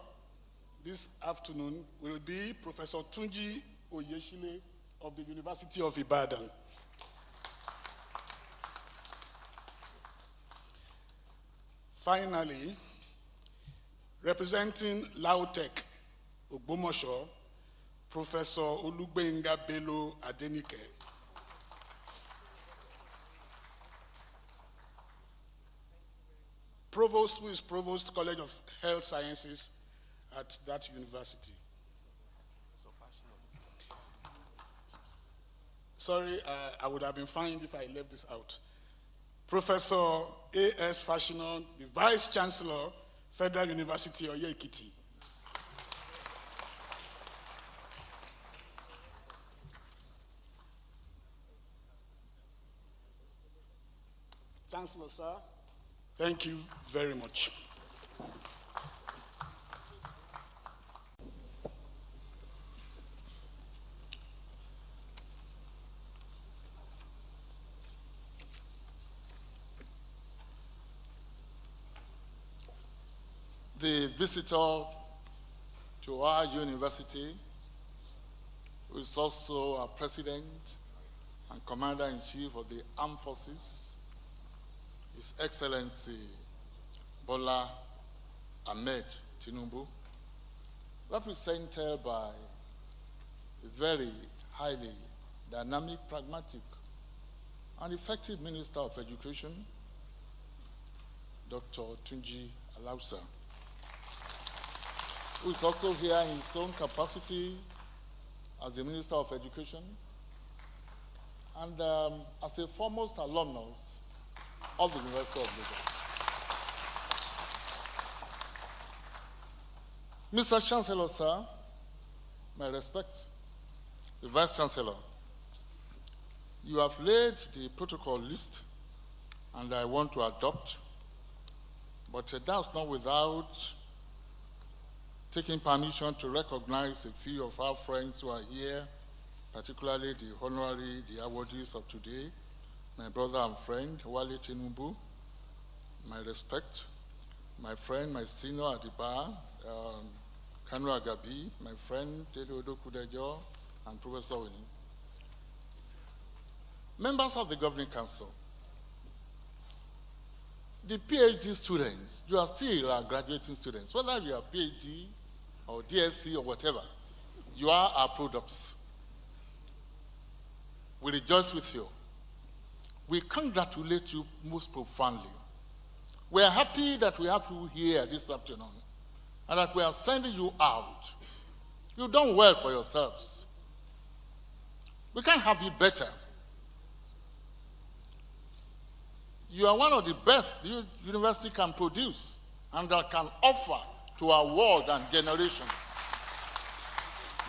this afternoon will be Professor Tunji Oyeshile of the University of Ibadan. Finally, representing Lautech, Ogbomosho, Professor Olugbenga Bello Adenike. Provost, who is Provost College of Health Sciences at that university. Sorry, I would have been fined if I left this out. Professor A.S. Fashion, the Vice Chancellor, Federal University of Oyo-Ekiti. Chancellor, sir, thank you very much. The visitor to our university, who is also our president and commander-in-chief of the armed forces, His Excellency Bola Ahmed Tinubu, represented by a very highly dynamic, pragmatic, and effective Minister of Education, Dr. Tunji Alausa, who is also here in his own capacity as the Minister of Education and as a foremost alumnus of the University of Lagos. Mr. Chancellor, sir, my respect, the Vice Chancellor, you have laid the protocol list and I want to adopt, but that's not without taking permission to recognize a few of our friends who are here, particularly the honorary, the awardees of today, my brother and friend, Wale Tinubu, my respect, my friend, my senior at the bar, Kanu Agabi, my friend, Dele Odokudejo, and Professor Winnie. Members of the Governing Council, the Ph.D. students, you are still graduating students, whether you are Ph.D. or DSc or whatever, you are our products. We rejoice with you. We congratulate you most profoundly. We are happy that we have you here this afternoon and that we are sending you out. You've done well for yourselves. We can't have you better. You are one of the best the university can produce and that can offer to our world and generation.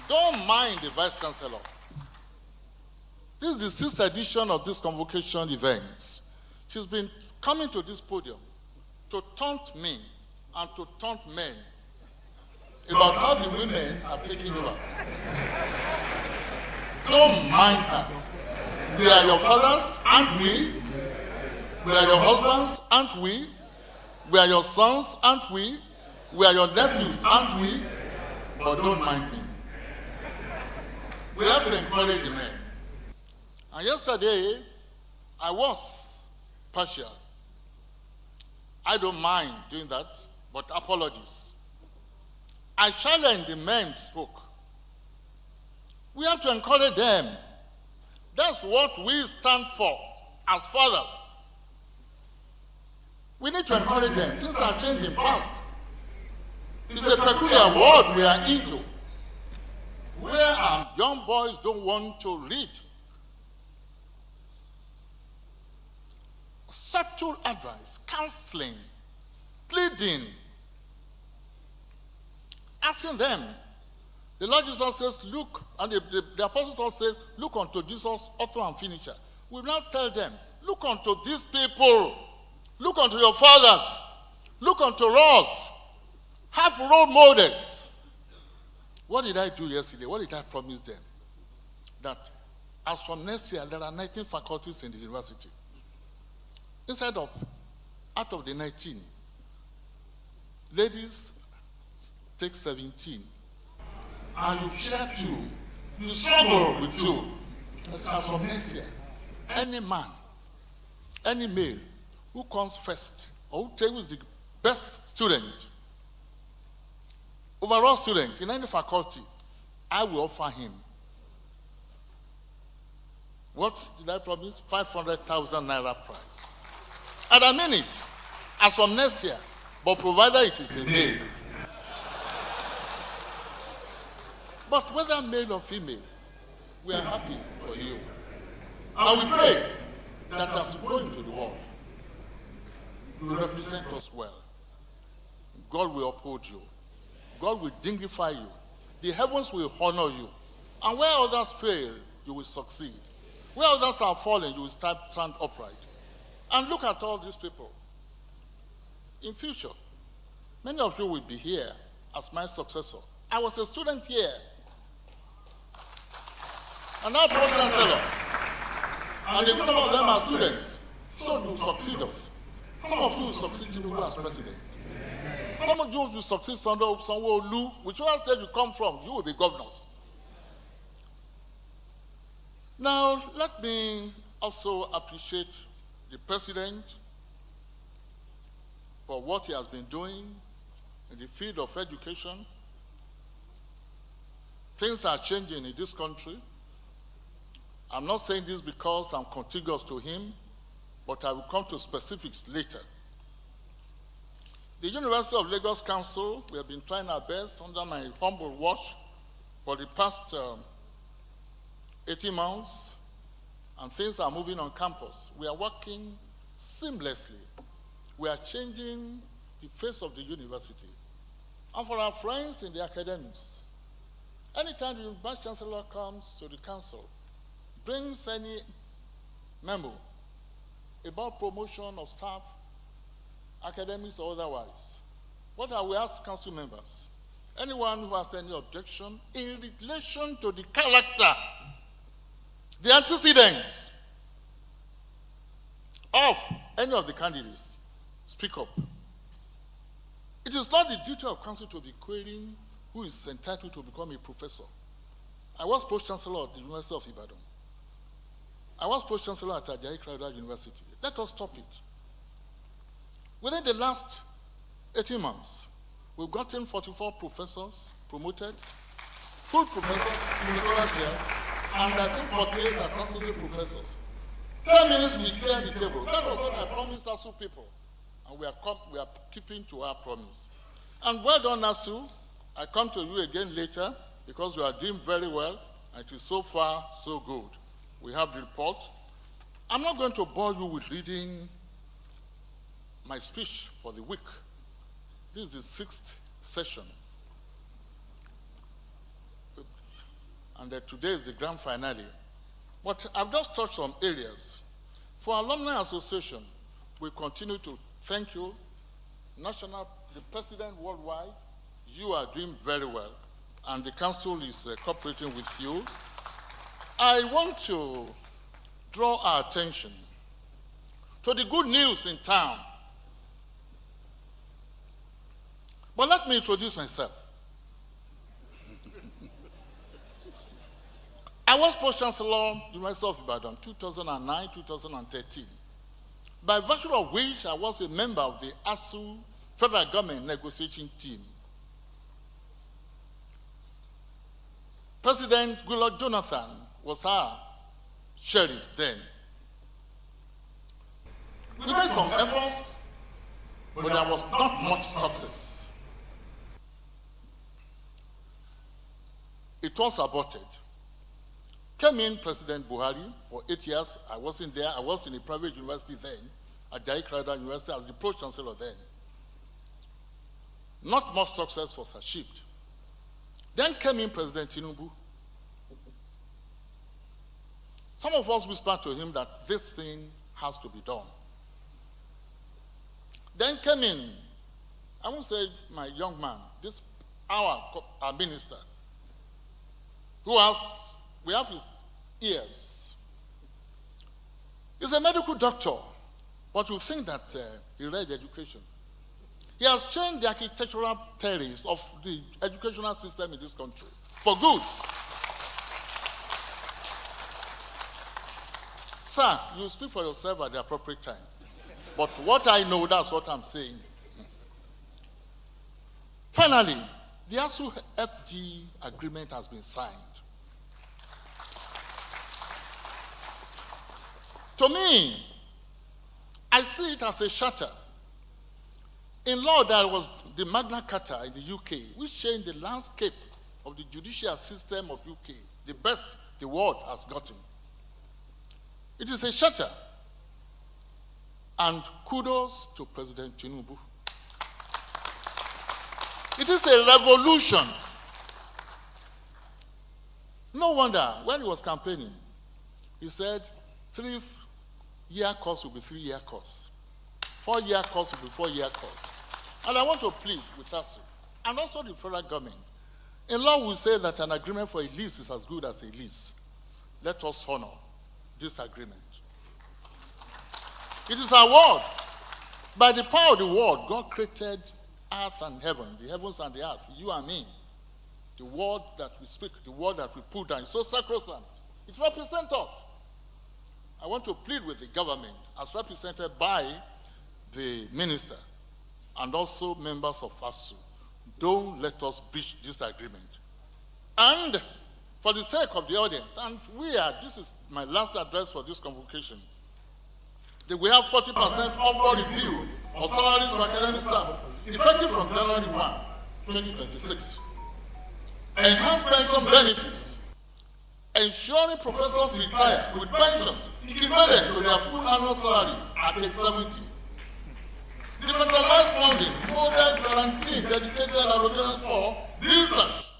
Don't mind the Vice Chancellor. This is the 6th edition of this convocation events. She's been coming to this podium to taunt me and to taunt men about how the women are taking over. Don't mind her. We are your fathers, aren't we? We are your husbands, aren't we? We are your sons, aren't we? We are your nephews, aren't we? But don't mind me. We have to encourage the men. And yesterday, I was partial. I don't mind doing that, but apologies. I challenge the men spoke. We have to encourage them. That's what we stand for as fathers. We need to encourage them. Things are changing fast. It's a peculiar world we are into, where our young boys don't want to read. Subtle advice, counseling, pleading, asking them. The Lord Jesus says, look, and the Apostle also says, look unto Jesus, author and finisher. We will now tell them, look unto these people, look unto your fathers, look unto us, have role models. What did I do yesterday? What did I promise them? That as from next year, there are 19 faculties in the university. Out of the 19, ladies take 17. And you chair 2. You struggle with 2. As from next year, any man, any male who comes first, or who is the best student, overall student in any faculty, I will offer him. What did I promise? 500,000 naira prize. And I mean it, as from next year, but provided it is a male. But whether male or female, we are happy for you. And we pray that as you go into the world, you will represent us well. God will uphold you. God will dignify you. The heavens will honor you. And where others fail, you will succeed. Where others are falling, you will stand upright. And look at all these people. In future, many of you will be here as my successor. I was a student here. And now Pro-Chancellor. And a good number of them are students. So you succeed us. Some of you will succeed Tinubu as president. Some of you will succeed Sanwo-Olu. Whichever state you come from, you will be governors. Now, let me also appreciate the president for what he has been doing in the field of education. Things are changing in this country. I'm not saying this because I'm contiguous to him, but I will come to specifics later. The University of Lagos Council, we have been trying our best under my humble watch for the past 18 months, and things are moving on campus. We are working seamlessly. We are changing the face of the university. And for our friends in the academics, anytime the Vice Chancellor comes to the council, brings any memo about promotion of staff, academics or otherwise, what I will ask council members, anyone who has any objection in relation to the character, the antecedents of any of the candidates, speak up. It is not the duty of council to be querying who is entitled to become a professor. I was Pro-Chancellor of the University of Ibadan. I was Pro-Chancellor at Ade Ajayi University. Let us stop it. Within the last 18 months, we've gotten 44 professors promoted, full professors, professorial chairs, and I think 48 as associate professors. 10 minutes we clear the table. That was what I promised ASU people. And we are keeping to our promise. And well done, ASU. I come to you again later because you are doing very well, and it is so far so good. We have the report. I'm not going to bore you with reading my speech for the week. This is the 6th session. And today is the grand finale. But I've just touched some areas. For Alumni Association, we continue to thank you. The President worldwide, you are doing very well, and the council is cooperating with you. I want to draw our attention to the good news in town. But let me introduce myself. I was Pro-Chancellor, University of Ibadan, 2009-2013, by virtue of which I was a member of the ASU federal government negotiating team. President Goodluck Jonathan was our sheriff then. We made some efforts, but there was not much success. It was aborted. Came in President Buhari for 8 years. I wasn't there. I was in a private university then, at Ajayi University as the Pro-Chancellor then. Not much success was achieved. Then came in President Tinubu. Some of us whispered to him that this thing has to be done. Then came in, I won't say my young man, our minister, we have his ears. He's a medical doctor, but you think that he read education. He has changed the architectural terrace of the educational system in this country for good. Sir, you speak for yourself at the appropriate time. But what I know, that's what I'm saying. Finally, the ASU FD agreement has been signed. To me, I see it as a charter. In law, there was the Magna Carta in the UK, which changed the landscape of the judicial system of UK, the best the world has gotten. It is a charter. And kudos to President Tinubu. It is a revolution. No wonder, when he was campaigning, he said 3-year course will be 3-year course. 4-year course will be 4-year course. And I want to plead with us, and also the federal government. In law, we say that an agreement for a lease is as good as a lease. Let us honor this agreement. It is our word. By the power of the word, God created earth and heaven, the heavens and the earth, you and me. The word that we speak, the word that we put down, it's so sacrosanct. It represents us. I want to plead with the government, as represented by the minister and also members of ASU. Don't let us breach this agreement. And for the sake of the audience, and this is my last address for this convocation, that we have 40% upward review of salaries for academic staff, effective from January 1, 2026. Enhanced pension benefits, ensuring professors retire with pensions equivalent to their full annual salary at age 70. Decentralized funding, model guarantee dedicated allocation for research,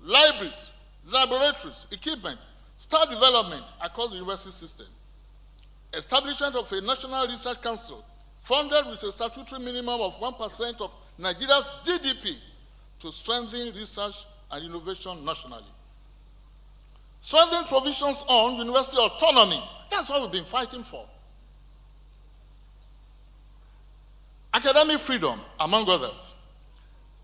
libraries, laboratories, equipment, staff development across the university system. Establishment of a national research council funded with a statutory minimum of 1% of Nigeria's GDP to strengthen research and innovation nationally. Strengthen provisions on university autonomy. That's what we've been fighting for. Academic freedom, among others.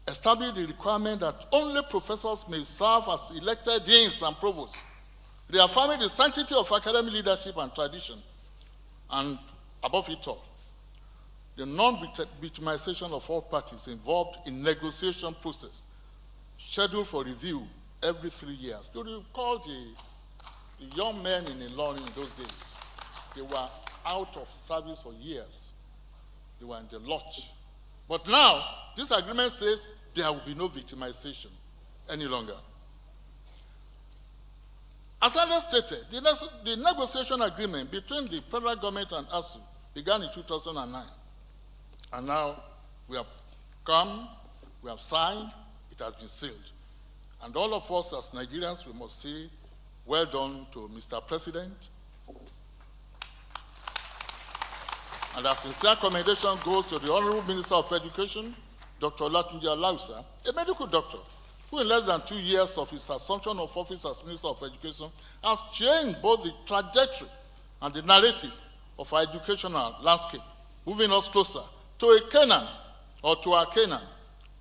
Establish the requirement that only professors may serve as elected deans and provosts, reaffirming the sanctity of academic leadership and tradition. And above it all, the non-victimization of all parties involved in negotiation process, scheduled for review every 3 years. Do you recall the young men in Ilorin in those days? They were out of service for years. They were in the lodge. But now, this agreement says there will be no victimization any longer. As I stated, the negotiation agreement between the federal government and ASU began in 2009. And now we have come, we have signed, it has been sealed. And all of us as Nigerians, we must say, well done to Mr. President. And a sincere commendation goes to the Honorable Minister of Education, Dr. Olatunji Alausa, a medical doctor, who in less than 2 years of his assumption of office as Minister of Education has changed both the trajectory and the narrative of our educational landscape, moving us closer to a Canaan, or to our Canaan,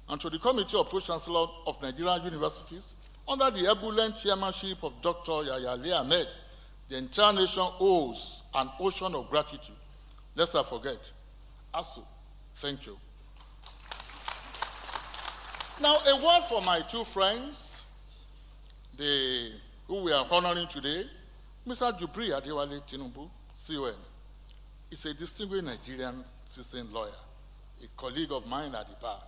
and to the Committee of Pro-Chancellor of Nigerian Universities, under the ebullient chairmanship of Dr. Yahya Ali Ahmed. The entire nation owes an ocean of gratitude. Let's not forget. ASU, thank you. Now, a word for my two friends, who we are honoring today. Mr. Jubri Adewale Tinubu, CON, is a distinguished Nigerian citizen lawyer, a colleague of mine at the bar,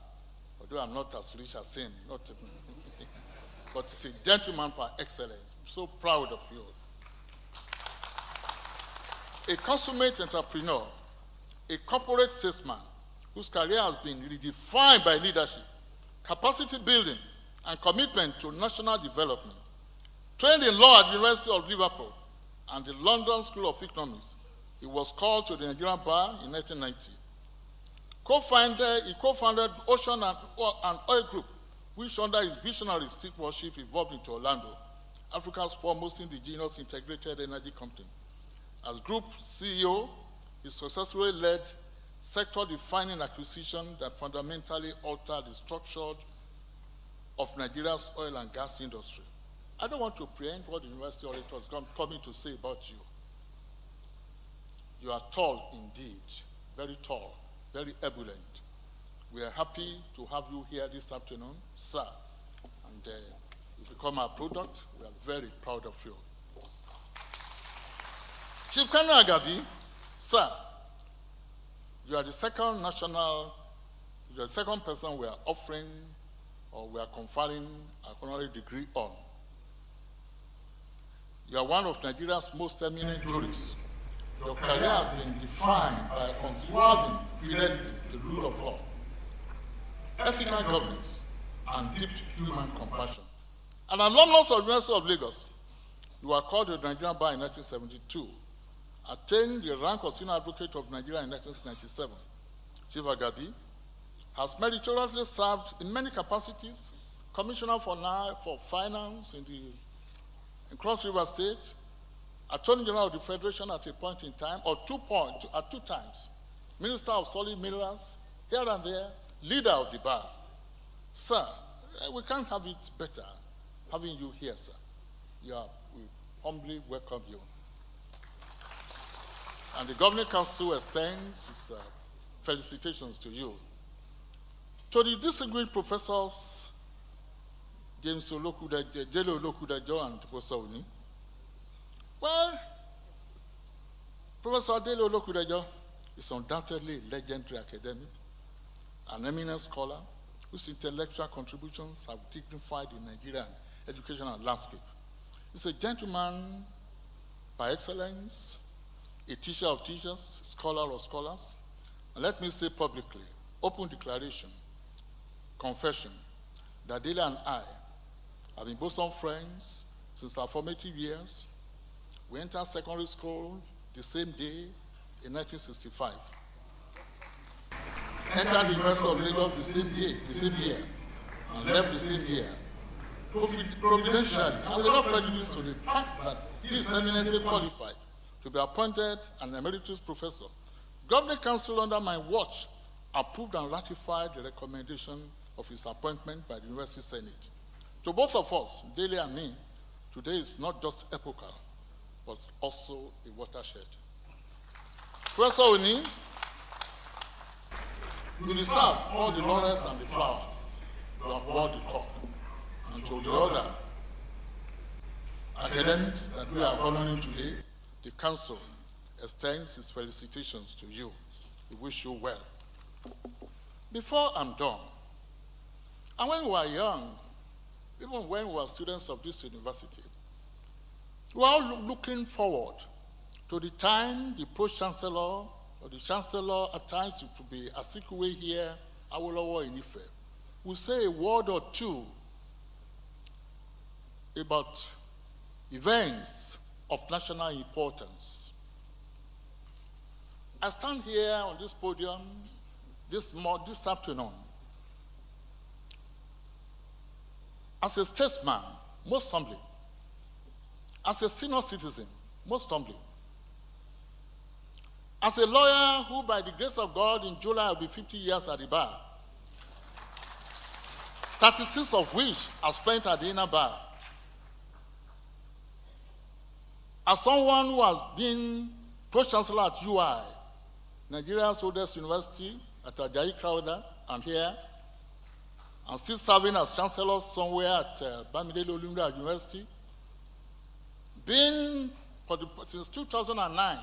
although I'm not as rich as him, but he's a gentleman par excellence. I'm so proud of you. A consummate entrepreneur, a corporate salesman, whose career has been redefined by leadership, capacity building, and commitment to national development. Trained in law at the University of Liverpool and the London School of Economics, he was called to the Nigerian Bar in 1990. He co-founded Ocean and Oil Group, which under his visionary stewardship evolved into Orlando, Africa's foremost indigenous integrated energy company. As group CEO, he successfully led sector-defining acquisition that fundamentally altered the structure of Nigeria's oil and gas industry. I don't want to preempt what the university orator is coming to say about you. You are tall indeed, very tall, very ebullient. We are happy to have you here this afternoon, sir. And you become our product. We are very proud of you. Chief Colonel Agadi, sir, you are the second person we are offering or we are conferring an honorary degree on. You are one of Nigeria's most eminent jurists. Your career has been defined by unswerving fidelity to the rule of law, ethical governance, and deep human compassion. An alumnus of the University of Lagos, you were called to the Nigerian Bar in 1972, attained the rank of Senior Advocate of Nigeria in 1997. Chief Agadi has meritoriously served in many capacities, Commissioner for Finance in Cross River State, Attorney General of the Federation at a point in time, at two times, Minister of Solid Minerals, here and there, leader of the bar. Sir, we can't have it better having you here, sir. We humbly welcome you. And the Governing Council extends its felicitations to you. To the distinguished professors, James Jelo Olokudajo and Professor Oni. Well, Professor Ade Olokudajo is undoubtedly a legendary academic, an eminent scholar whose intellectual contributions have dignified the Nigerian educational landscape. He's a gentleman by excellence, a teacher of teachers, a scholar of scholars, and let me say publicly, open declaration, confession, that Ade and I have been bosom friends since our formative years. We entered secondary school the same day in 1965. Entered the University of Lagos the same year, and left the same year. Providentially, and without prejudice to the fact that he is eminently qualified to be appointed an emeritus professor, Governing Council under my watch approved and ratified the recommendation of his appointment by the University Senate. To both of us, Dele and me, today is not just epochal, but also a watershed. Professor Oni, you deserve all the laurels and the flowers. You have won the talk. And to the other academics that we are honoring today, the Council extends its felicitations to you. We wish you well. Before I'm done, and when we were young, even when we were students of this university, we were all looking forward to the time the Pro-Chancellor or the Chancellor, at times it could be Azikiwe here, Awolowo in Ife, will say a word or two about events of national importance. I stand here on this podium this afternoon as a statesman, most humbly, as a senior citizen, most humbly, as a lawyer who, by the grace of God, in July will be 50 years at the bar, 36 of which are spent at the inner bar. As someone who has been Pro-Chancellor at UI, Nigeria's oldest university, at Ajayi Crowther, and here, and still serving as Chancellor somewhere at Bamidele Olumide University, been since 2009,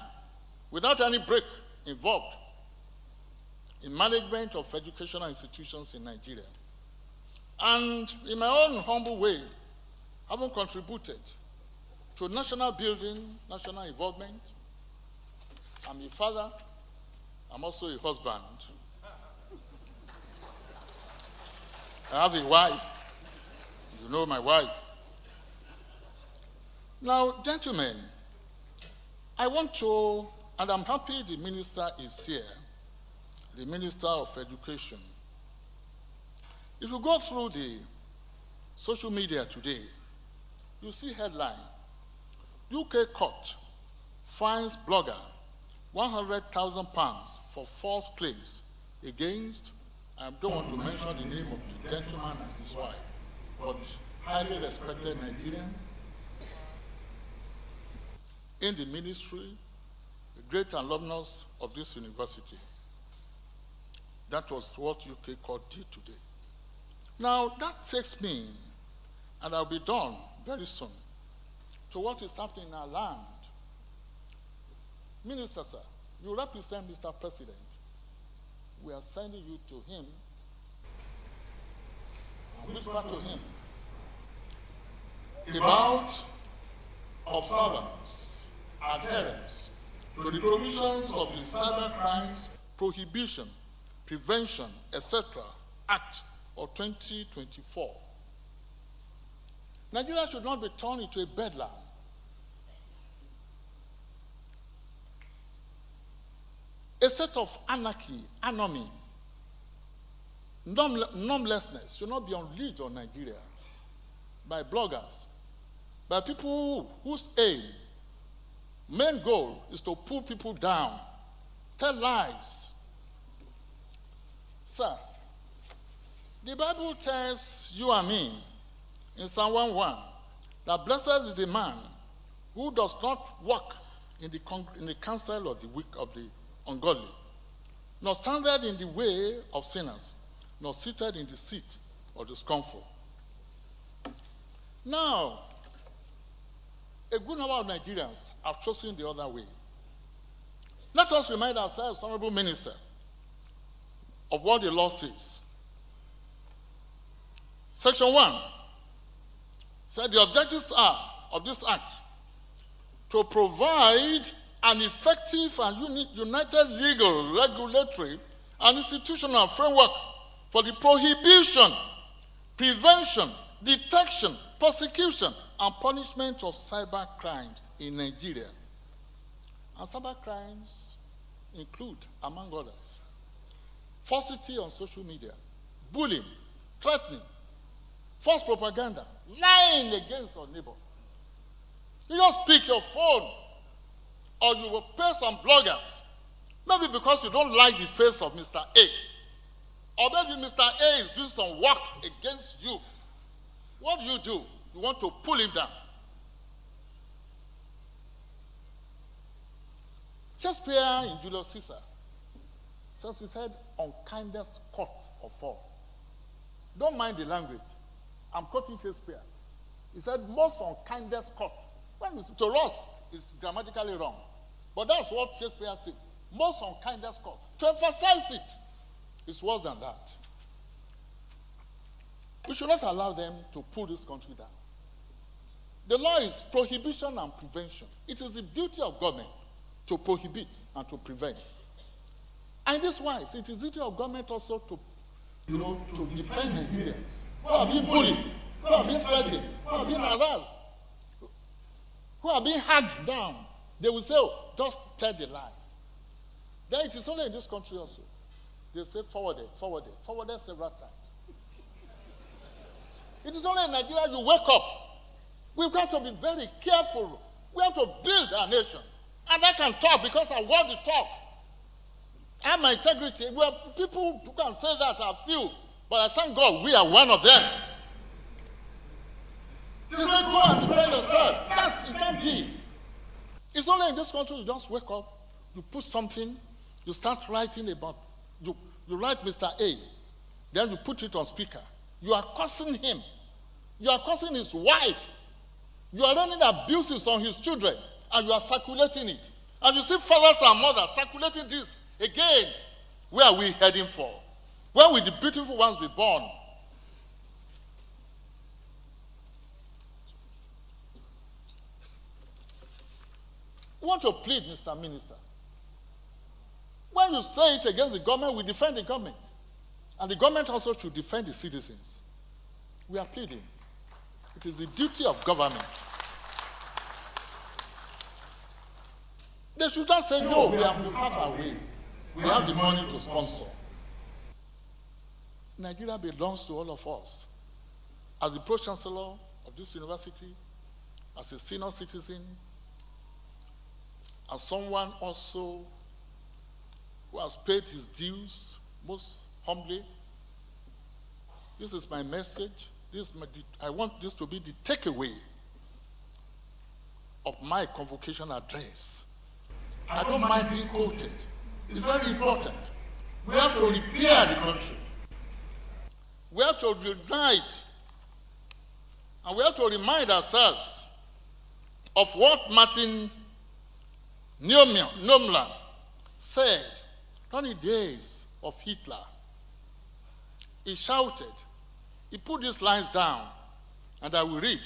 without any break, involved in management of educational institutions in Nigeria. And in my own humble way, having contributed to national building, national involvement. I'm a father, I'm also a husband. I have a wife, you know my wife. Now, gentlemen, I want to, and I'm happy the minister is here, the Minister of Education. If you go through the social media today, you see headline, UK court fines blogger £100,000 for false claims against, I don't want to mention the name of the gentleman and his wife, but highly respected Nigerian in the ministry, the great alumnus of this university. That was what UK court did today. Now, that takes me, and I'll be done very soon, to what is happening in our land. Minister, sir, you represent Mr. President. We are sending you to him and whisper to him about observance, adherence to the provisions of the Cyber Crimes Prohibition, Prevention, etc. Act of 2024. Nigeria should not be turned into a bedlam. A state of anarchy, anomie, normlessness should not be unleashed on Nigeria by bloggers, by people whose main goal is to pull people down, tell lies. Sir, the Bible tells you and me in Psalm 1:1 that blessed is the man who does not walk in the counsel of the weak, of the ungodly, nor standeth in the way of sinners, nor seated in the seat of the scornful. Now, a good number of Nigerians have chosen the other way. Let us remind ourselves, Honorable Minister, of what the law says. Section 1 said the objectives are of this act to provide an effective and united legal, regulatory, and institutional framework for the prohibition, prevention, detection, prosecution, and punishment of cyber crimes in Nigeria. And cyber crimes include, among others, falsity on social media, bullying, threatening, false propaganda, lying against your neighbor. You just pick your phone, or you will pay some bloggers, maybe because you don't like the face of Mr. A, or maybe Mr. A is doing some work against you. What do? You want to pull him down. Shakespeare in Julius Caesar says, he said, unkindest court of all. Don't mind the language. I'm quoting Shakespeare. He said, most unkindest court. Well, to us, it's grammatically wrong. But that's what Shakespeare says. Most unkindest court. To emphasize it, it's worse than that. We should not allow them to pull this country down. The law is prohibition and prevention. It is the duty of government to prohibit and to prevent. And in this wise, it is the duty of government also to, to defend Nigerians who are being bullied, who are being threatened, who are being harassed, who are being hacked down. They will say, oh, just tell the lies. Then it is only in this country also. They say forwarded several times. It is only in Nigeria you wake up. We've got to be very careful. We have to build our nation. And I can talk because I want to talk. I have my integrity. Well, people who can say that are few, but I thank God we are one of them. They say, go and defend yourself. It can't be. It's only in this country you just wake up, you put something, you start writing about, you write Mr. A, then you put it on speaker. You are cursing him. You are cursing his wife. You are running abuses on his children, and you are circulating it. And you see fathers and mothers circulating this. Again, where are we heading for? Where will the beautiful ones be born? We want to plead, Mr. Minister. When you say it against the government, we defend the government. And the government also should defend the citizens. We are pleading. It is the duty of government. They should not say, no, we have our way. We have the money to sponsor. Nigeria belongs to all of us. As the Pro-Chancellor of this university, as a senior citizen, as someone also who has paid his dues most humbly, this is my message. I want this to be the takeaway of my convocation address. I don't mind being quoted. It's very important. We have to repair the country. We have to unite. And we have to remind ourselves of what Martin Niemöller said during the days of Hitler. He shouted, he put these lines down, and I will read.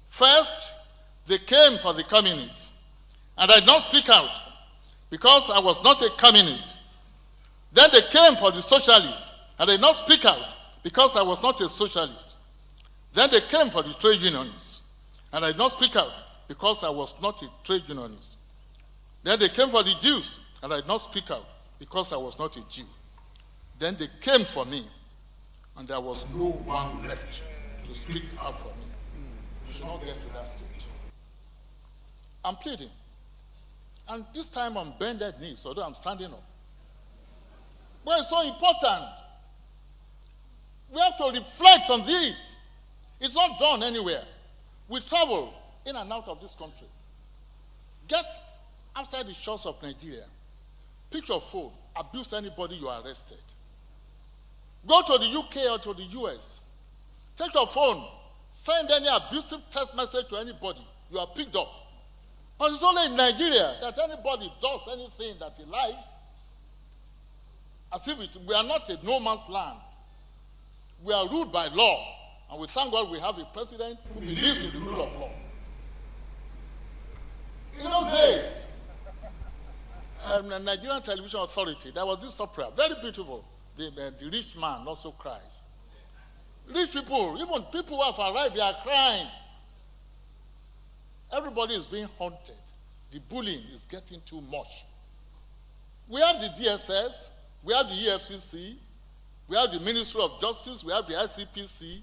First, they came for the communists, and I did not speak out because I was not a communist. Then they came for the socialists, and I did not speak out because I was not a socialist. Then they came for the trade unionists, and I did not speak out because I was not a trade unionist. Then they came for the Jews, and I did not speak out because I was not a Jew. Then they came for me, and there was no one left to speak out for me. We should not get to that stage. I'm pleading. And this time on bended knees, although I'm standing up. But it's so important. We have to reflect on this. It's not done anywhere. We travel in and out of this country. Get outside the shores of Nigeria. Pick your phone. Abuse anybody, you are arrested. Go to the UK or to the US. Take your phone. send any abusive text message to anybody, you are picked up. But it's only in Nigeria that anybody does anything that he likes, as if we are not a no man's land. We are ruled by law, and we thank God we have a president who believes in the rule of law. In those days, the Nigerian Television Authority, there was this opera, very beautiful. The rich man also cries. Rich people, even people who have arrived, they are crying. Everybody is being haunted. The bullying is getting too much. We have the DSS, we have the EFCC, we have the Ministry of Justice, we have the ICPC.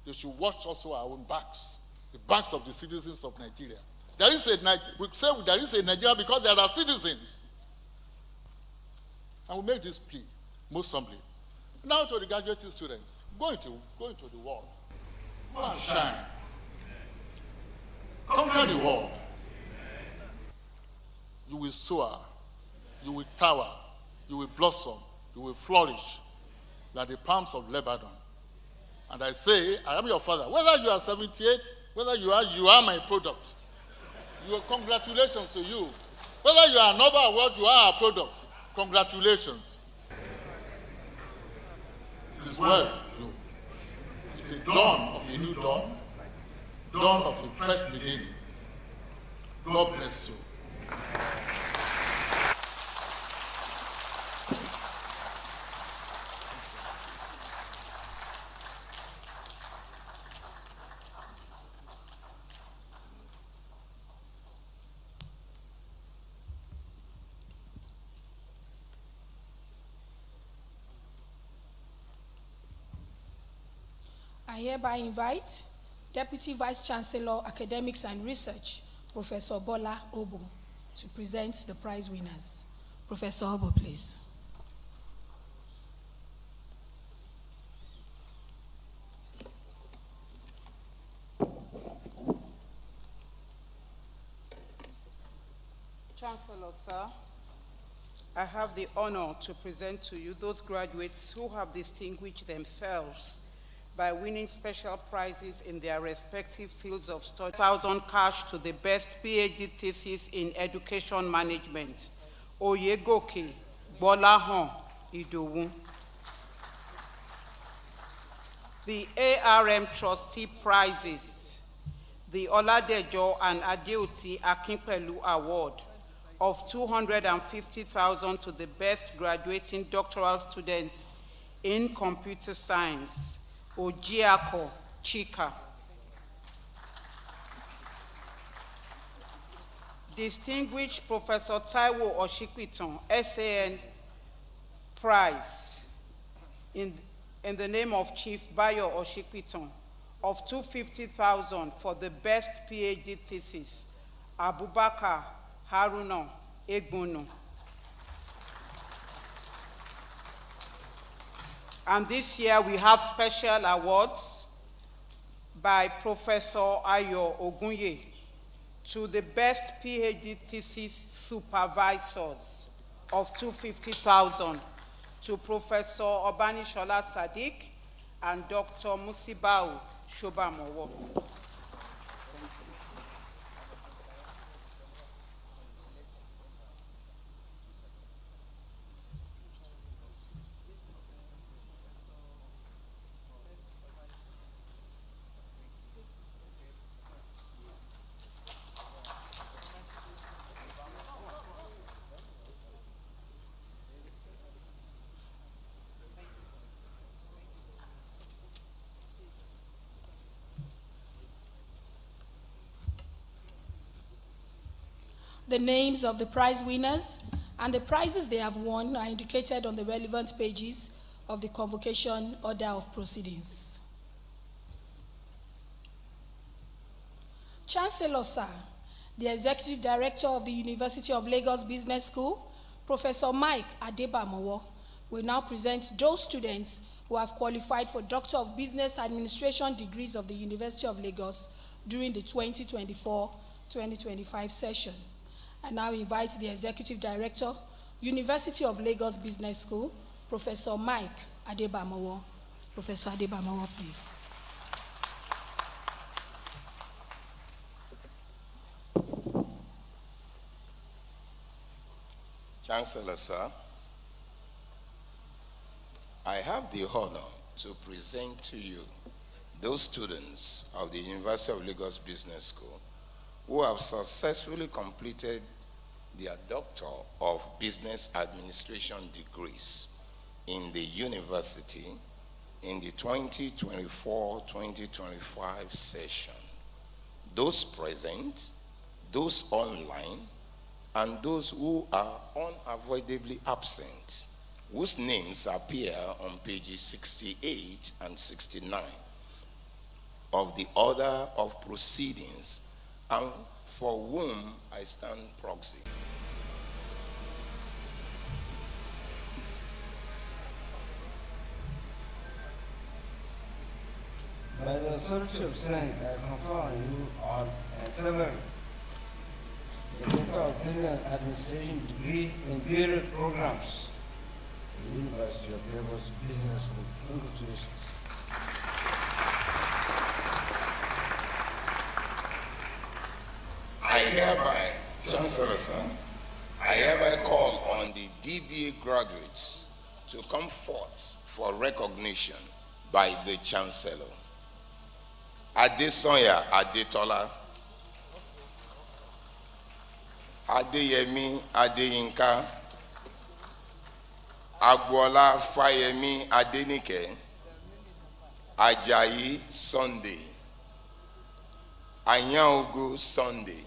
They should watch also our own backs, the backs of the citizens of Nigeria. We say there is a Nigeria because there are citizens. And we make this plea, most humbly. Now to the graduating students, go into the world. Go and shine. Conquer the world. You will soar, you will tower, you will blossom, you will flourish like the palms of Lebanon. And I say, I am your father. Whether you are 78, whether you are my product. Congratulations to you. Whether you are a Nobel Award, you are our product. Congratulations. It is well, you. It's a dawn of a new dawn of a fresh beginning. God bless you. I hereby invite Deputy Vice Chancellor, Academics and Research, Professor Bola Obo, to present the prize winners. Professor Obo, please. Chancellor, sir, I have the honor to present to you those graduates who have distinguished themselves by winning special prizes in their respective fields of study. 1,000 cash to the best Ph.D. thesis in education management. Oyegoke Bolahon Idowu. The ARM trustee prizes. The Oladejo and Adeoti Akinpelu Award of 250,000 to the best graduating doctoral students in computer science. Ojiako Chika. Distinguished Professor Taiwo Oshikwiton, SAN Prize, in the name of Chief Bayo Oshikwiton, of 250,000 for the best PhD thesis, Abubakar Haruna Egbunu. And this year we have special awards by Professor Ayo Ogunye to the best PhD thesis supervisors of 250,000 to Professor Obanishola Sadiq and Dr. Musibau Shobamowo. The names of the prize winners and the prizes they have won are indicated on the relevant pages of the convocation order of proceedings. Chancellor, sir, the Executive Director of the University of Lagos Business School, Professor Mike Adebamowo, will now present those students who have qualified for Doctor of Business Administration degrees of the University of Lagos during the 2024-2025 session. I now invite the Executive Director, University of Lagos Business School, Professor Mike Adebamowo. Professor Adebamowo, please. Chancellor, sir, I have the honor to present to you those students of the University of Lagos Business School who have successfully completed their Doctor of Business Administration degrees in the university in the 2024-2025 session. Those present, those online, and those who are unavoidably absent, whose names appear on pages 68 and 69 of the order of proceedings, and for whom I stand proxy. By the authority of Senate, I confer on you all and several the Doctor of Business Administration degree in various programs at the University of Lagos Business School. Congratulations. I hereby, Chancellor, sir, I hereby call on the DBA graduates to come forth for recognition by the Chancellor. Adesoya Adetola, Adeyemi Adeyinka, Agbola Fayemi Adenike, Ajayi Sunday, Anyaogu Sunday,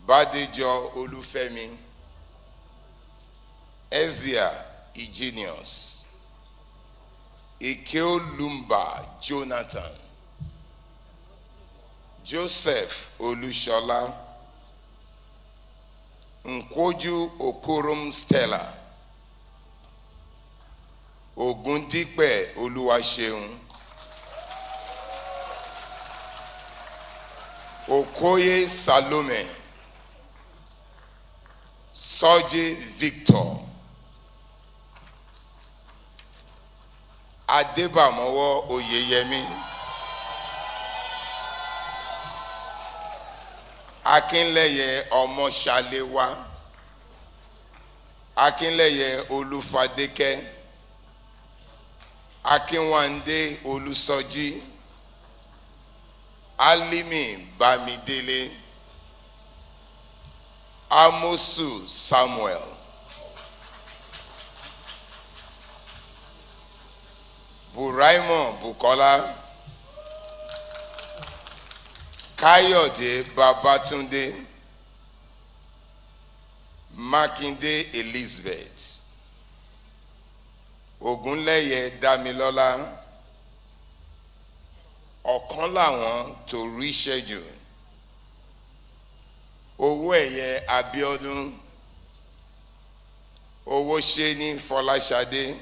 Badejo Olufemi, Ezia Igenius, Ikeolumba Jonathan, Joseph Olushola, Nkwoju Okorum Stella, Ogundipe Oluwaseun, Okoye Salome, Soji Victor, Adebamowo Oyeyemi, Akinleye Omoshalewa, Akinleye Olufadeke, Akinwande Olusoji, Alimi Bamidele, Amosu Samuel, Buraimon Bukola, Kayode Babatunde, Makinde Elizabeth, Ogunleye Damilola, Okanlawon to reschedule, Owóẹ̀yẹ Abiodun, Owóṣeni Fọláṣadé,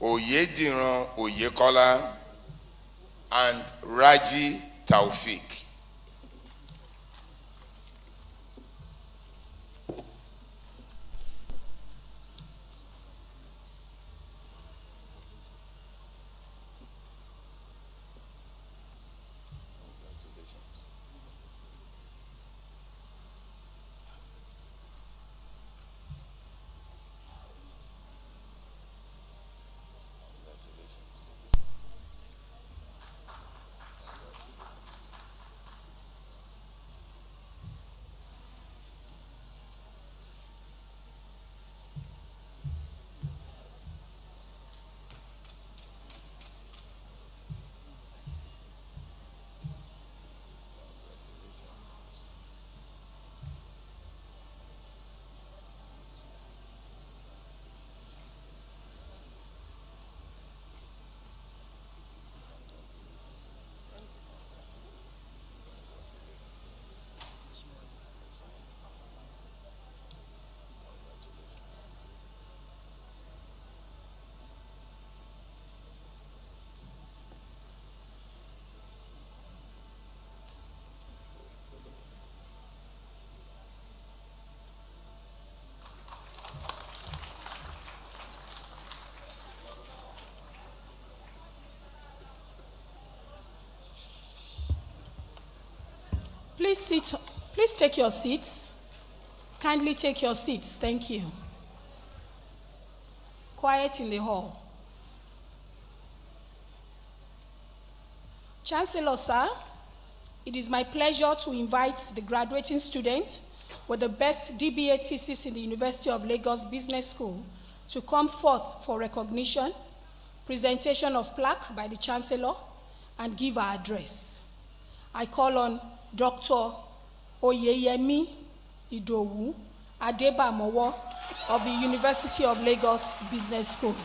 Oyediran Oyekola, and Raji Taufik. Please take your seats. Kindly take your seats. Thank you. Quiet in the hall. Chancellor, sir, it is my pleasure to invite the graduating student with the best DBA thesis in the University of Lagos Business School to come forth for recognition, presentation of plaque by the Chancellor, and give our address. I call on Dr. Oyeyemi Idowu Adebamowo of the University of Lagos Business School.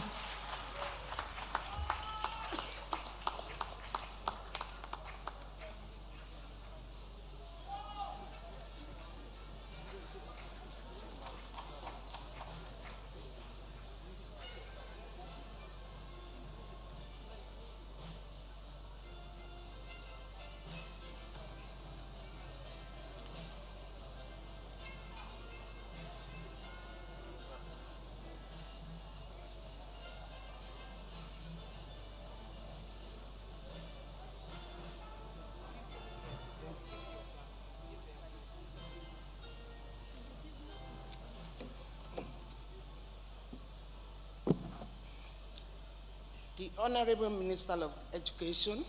The Honorable Minister of Education,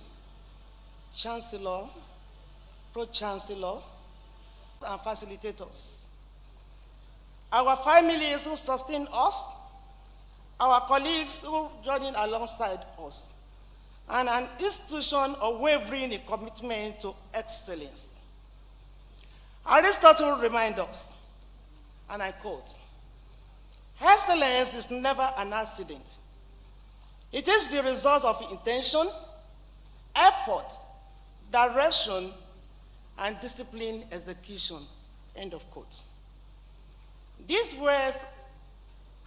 Chancellor, Pro-Chancellor, and facilitators, our families who sustain us, our colleagues who join alongside us, and an institution unwavering in commitment to excellence. Aristotle reminds us, and I quote, "Excellence is never an accident. It is the result of intention, effort, direction, and disciplined execution." End of quote. These words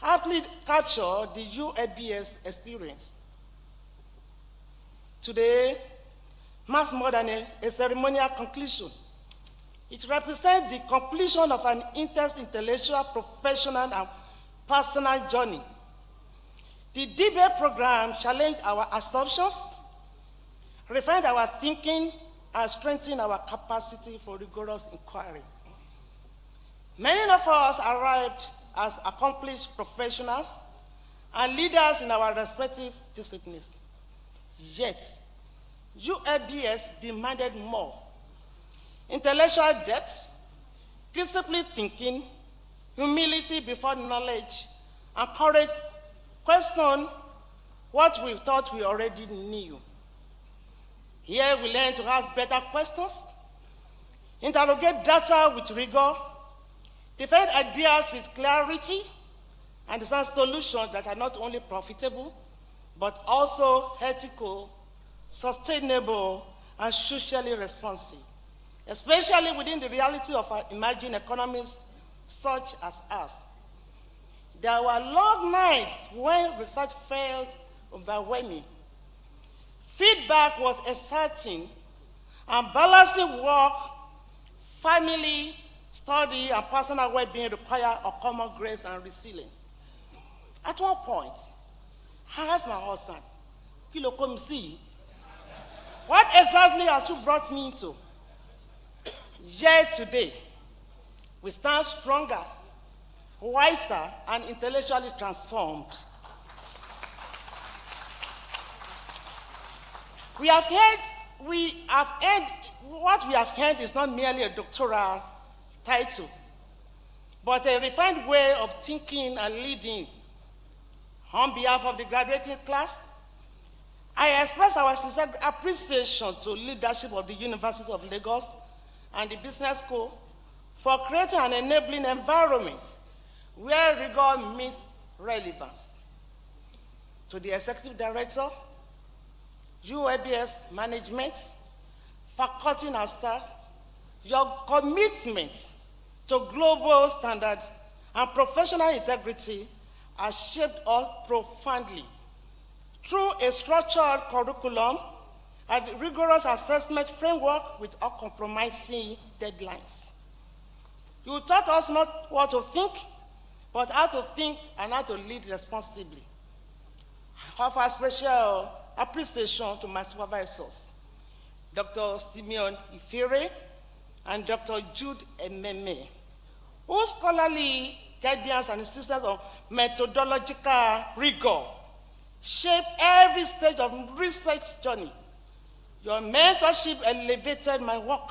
aptly capture the UABS experience. Today marks more than a ceremonial conclusion. It represents the completion of an intense intellectual, professional, and personal journey. The DBA program challenged our assumptions, refined our thinking, and strengthened our capacity for rigorous inquiry. Many of us arrived as accomplished professionals and leaders in our respective disciplines. Yet, UABS demanded more: intellectual depth, disciplined thinking, humility before knowledge, and courage to question what we thought we already knew. Here we learn to ask better questions, interrogate data with rigor, defend ideas with clarity, and design solutions that are not only profitable, but also ethical, sustainable, and socially responsive, especially within the reality of our emerging economies such as ours. There were long nights when research felt overwhelming. Feedback was exciting, and balancing work, family, study, and personal well-being required a common grace and resilience. At one point, I asked my husband, "Kilo come see, what exactly has you brought me into?" Yet today, we stand stronger, wiser, and intellectually transformed. What we have earned is not merely a doctoral title, but a refined way of thinking and leading. On behalf of the graduating class, I express our sincere appreciation to leadership of the University of Lagos and the Business School for creating an enabling environment where rigor meets relevance. To the Executive Director, UABS management, faculty and staff, your commitment to global standard and professional integrity has shaped us profoundly. Through a structured curriculum and rigorous assessment framework with uncompromising deadlines. You taught us not what to think, but how to think and how to lead responsibly. I offer special appreciation to my supervisors, Dr. Simeon Ifere and Dr. Jude Ememe, whose scholarly guidance and insistence on methodological rigor shape every stage of research journey. Your mentorship elevated my work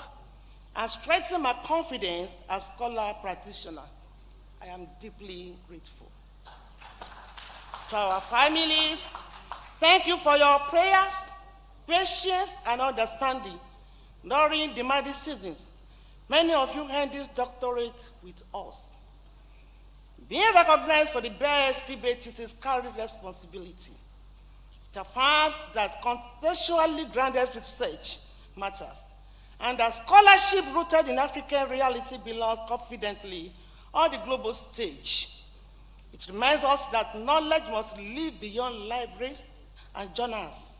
and strengthened my confidence as scholar practitioner. I am deeply grateful. To our families, thank you for your prayers, patience, and understanding during demanding seasons. Many of you earned this doctorate with us. Being recognized for the best debate thesis carries responsibility. It affirms that contextually grounded research matters, and that scholarship rooted in African reality belongs confidently on the global stage. It reminds us that knowledge must live beyond libraries and journals,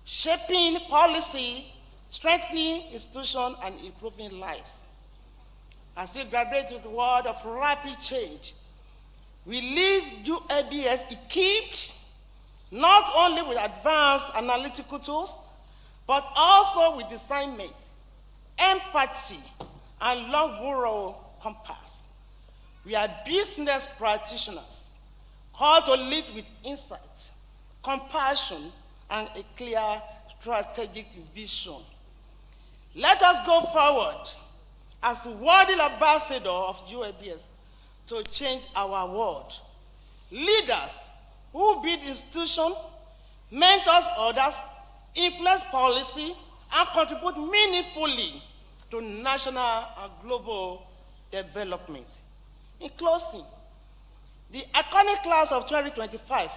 shaping policy, strengthening institutions, and improving lives. As we graduate with the world of rapid change, we leave UABS equipped not only with advanced analytical tools, but also with discernment, empathy, and long moral compass. We are business practitioners called to lead with insight, compassion, and a clear strategic vision. Let us go forward as worthy ambassador of UABS to change our world. Leaders who build institutions, mentors others, influence policy, and contribute meaningfully to national and global development. In closing, the iconic class of 2025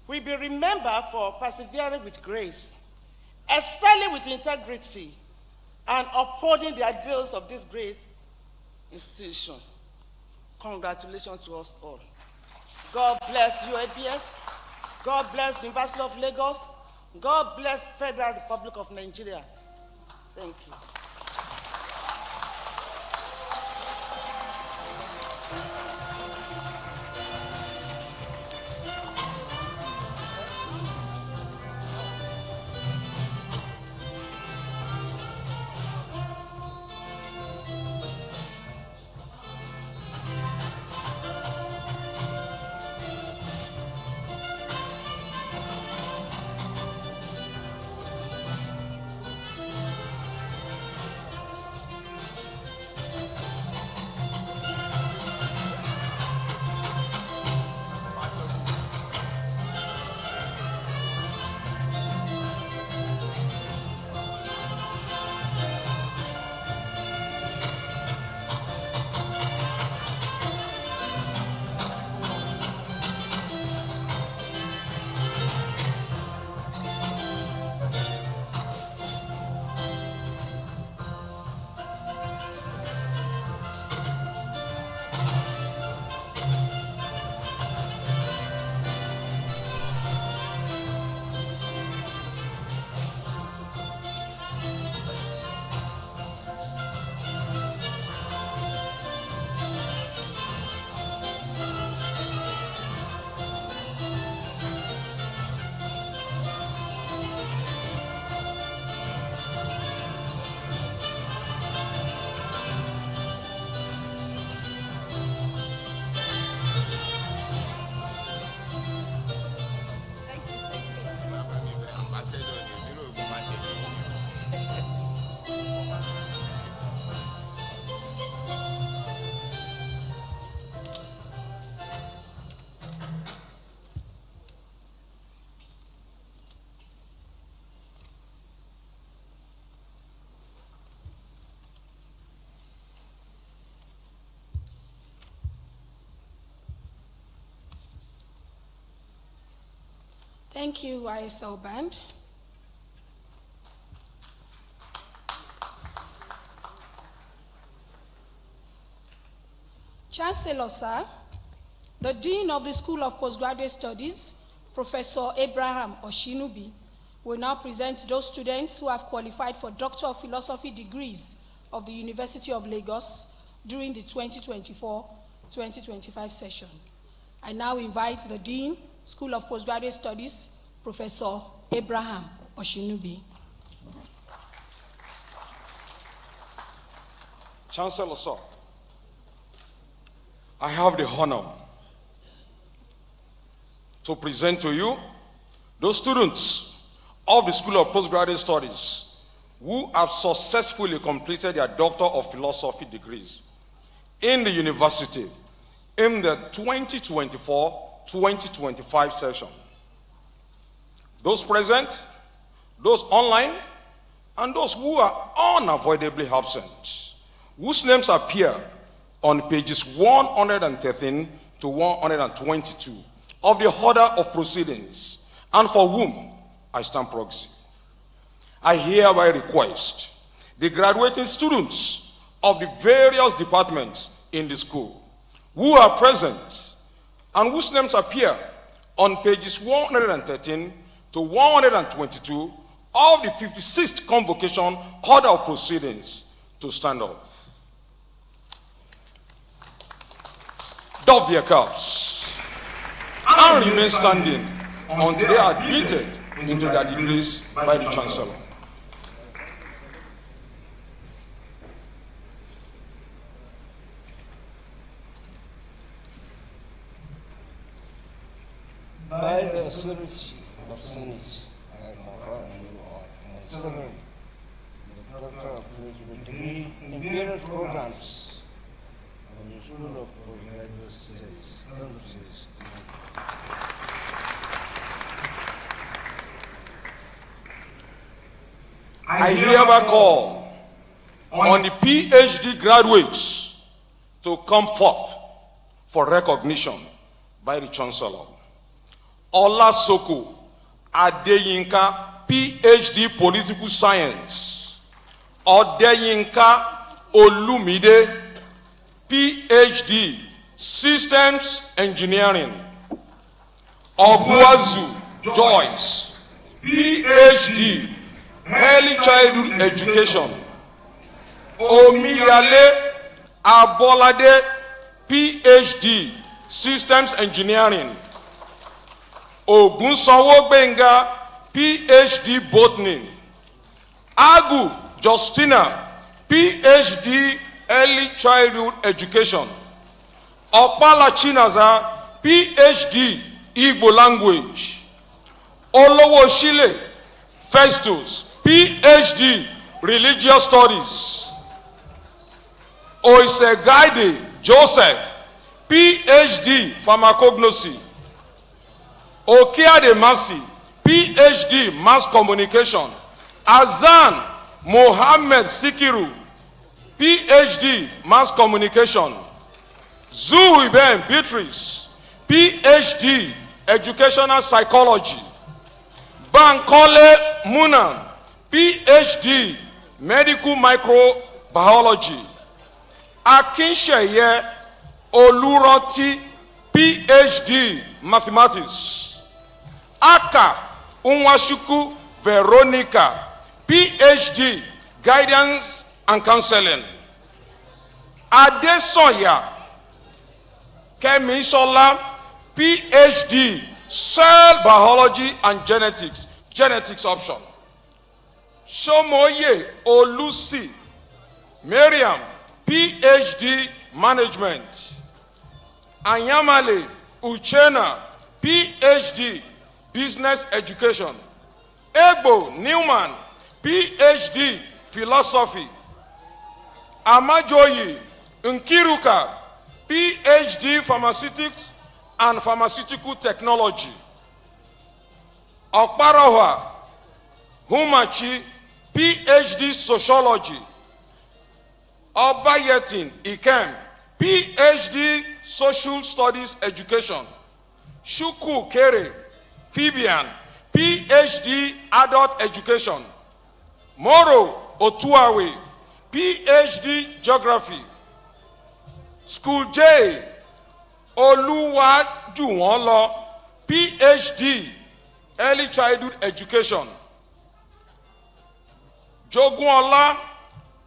will be remembered for persevering with grace, excelling with integrity, and upholding the ideals of this great institution. Congratulations to us all. God bless UABS. God bless the University of Lagos. God bless Federal Republic of Nigeria. Thank you. Thank you, ISL Band. Chancellor, sir, the Dean of the School of Postgraduate Studies, Professor Abraham Oshinubi, will now present those students who have qualified for Doctor of Philosophy degrees of the University of Lagos during the 2024-2025 session. I now invite the Dean, School of Postgraduate Studies, Professor Abraham Oshinubi. Chancellor, sir, I have the honor to present to you those students of the School of Postgraduate Studies who have successfully completed their Doctor of Philosophy degrees in the university in the 2024-2025 session. Those present, those online, and those who are unavoidably absent, whose names appear on pages 113 to 122 of the order of proceedings, and for whom I stand proxy. I hereby request the graduating students of the various departments in the school who are present and whose names appear on pages 113 to 122 of the 56th Convocation order of proceedings to stand up. Doff their caps and remain standing until they are admitted into their degrees by the Chancellor. By the authority of Senate, I confer on you all my ceremony, the Doctor of Philosophy degree in various programs of the School of Postgraduate Studies. Congratulations. I hereby call on the Ph.D. graduates to come forth for recognition by the Chancellor. Olasoko Adeyinka, Ph.D. Political Science. Odeyinka Olumide, Ph.D. Systems Engineering. Obuazu Joyce, Ph.D. Early Childhood Education. Omiyale Abolade, Ph.D. Systems Engineering. Ogunsanwo Gbenga, Ph.D. Botany. Agu Justina, Ph.D. Early Childhood Education. Opala Chinaza, Ph.D. Igbo Language. Olowo Shile Festus, Ph.D. Religious Studies. Oisegaide Joseph, Ph.D. Pharmacognosy. Okiade Masi, Ph.D. Mass Communication. Azan Mohammed Sikiru, Ph.D. Mass Communication. Zuiben Beatrice, Ph.D. Educational Psychology. Bankole Muna, Ph.D. Medical Microbiology. Akinsheye Oluroti, Ph.D. Mathematics. Aka Unwashuku Veronica, Ph.D. Guidance and Counseling. Adesoya Kemisola, Ph.D. Cell Biology and Genetics option. Shomoye Olusi Miriam, Ph.D. Management. Anyamale Uchena, Ph.D. Business Education. Ebo Newman, Ph.D. Philosophy. Amajoyi Nkiruka, Ph.D. Pharmaceutics and Pharmaceutical Technology. Okparawa Humachi, Ph.D. Sociology. Obayetin Ikem, Ph.D. Social Studies Education. Shuku Kere Fibian, Ph.D. Adult Education. Moro Otuawe, Ph.D. Geography. School J Oluwajuwonlo, Ph.D. Early Childhood Education. Jogunola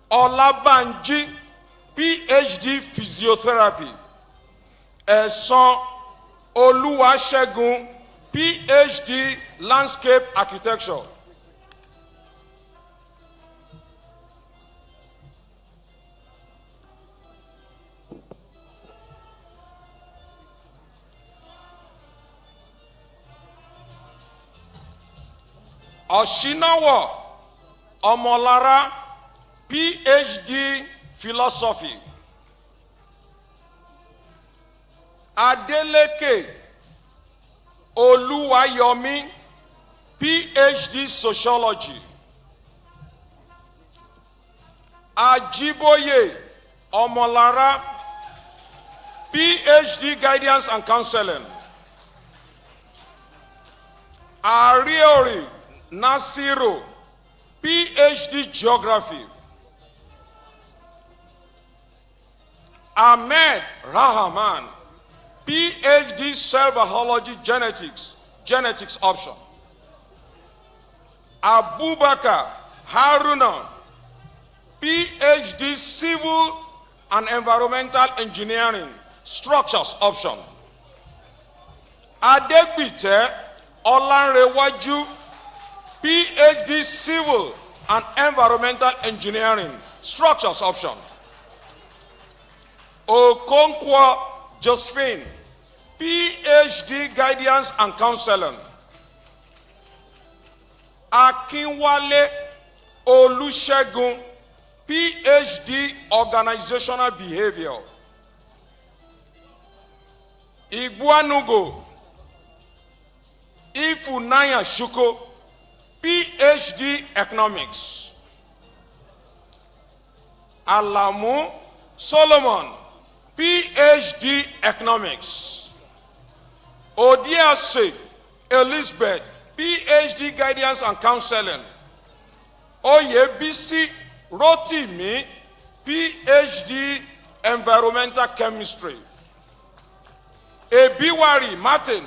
Olabanji, Ph.D. Physiotherapy. Ẹ̀san Oluwasegun, Ph.D. Landscape Architecture. Oshinawa Omolara, Ph.D. Philosophy. Adeleke Oluwayomi, Ph.D. Sociology. Ajiboye Omolara, Ph.D. Guidance and Counseling. Ariori Nasiru, Ph.D. Geography. Ahmed Rahman, Ph.D. Cell Biology Genetics option. Abubakar Haruna, Ph.D. Civil and Environmental Engineering Structures option. Adegbite Olanrewaju, Ph.D. Civil and Environmental Engineering Structures option. Okonkwo Josephine, Ph.D. Guidance and Counseling. Akinwale Olusegun, Ph.D. Organizational Behavior. Igwanugo Ifunanya Shuko, Ph.D. Economics. Alamu Solomon, Ph.D. Economics. Odiase Elizabeth, Ph.D. Guidance and Counseling. Oyebisi Rotimi, Ph.D. Environmental Chemistry. Ebiwari Martin,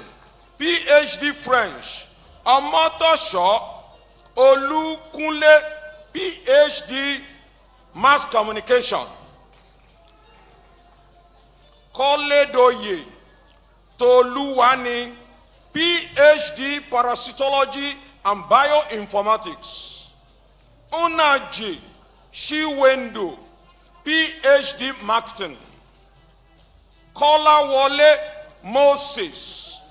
Ph.D. French. Omotosho Olukunle, Ph.D. Mass Communication. Koledoye Toluwani, Ph.D. Parasitology and Bioinformatics. Unaji Shiwendo, Ph.D. Marketing. Kolawole Moses,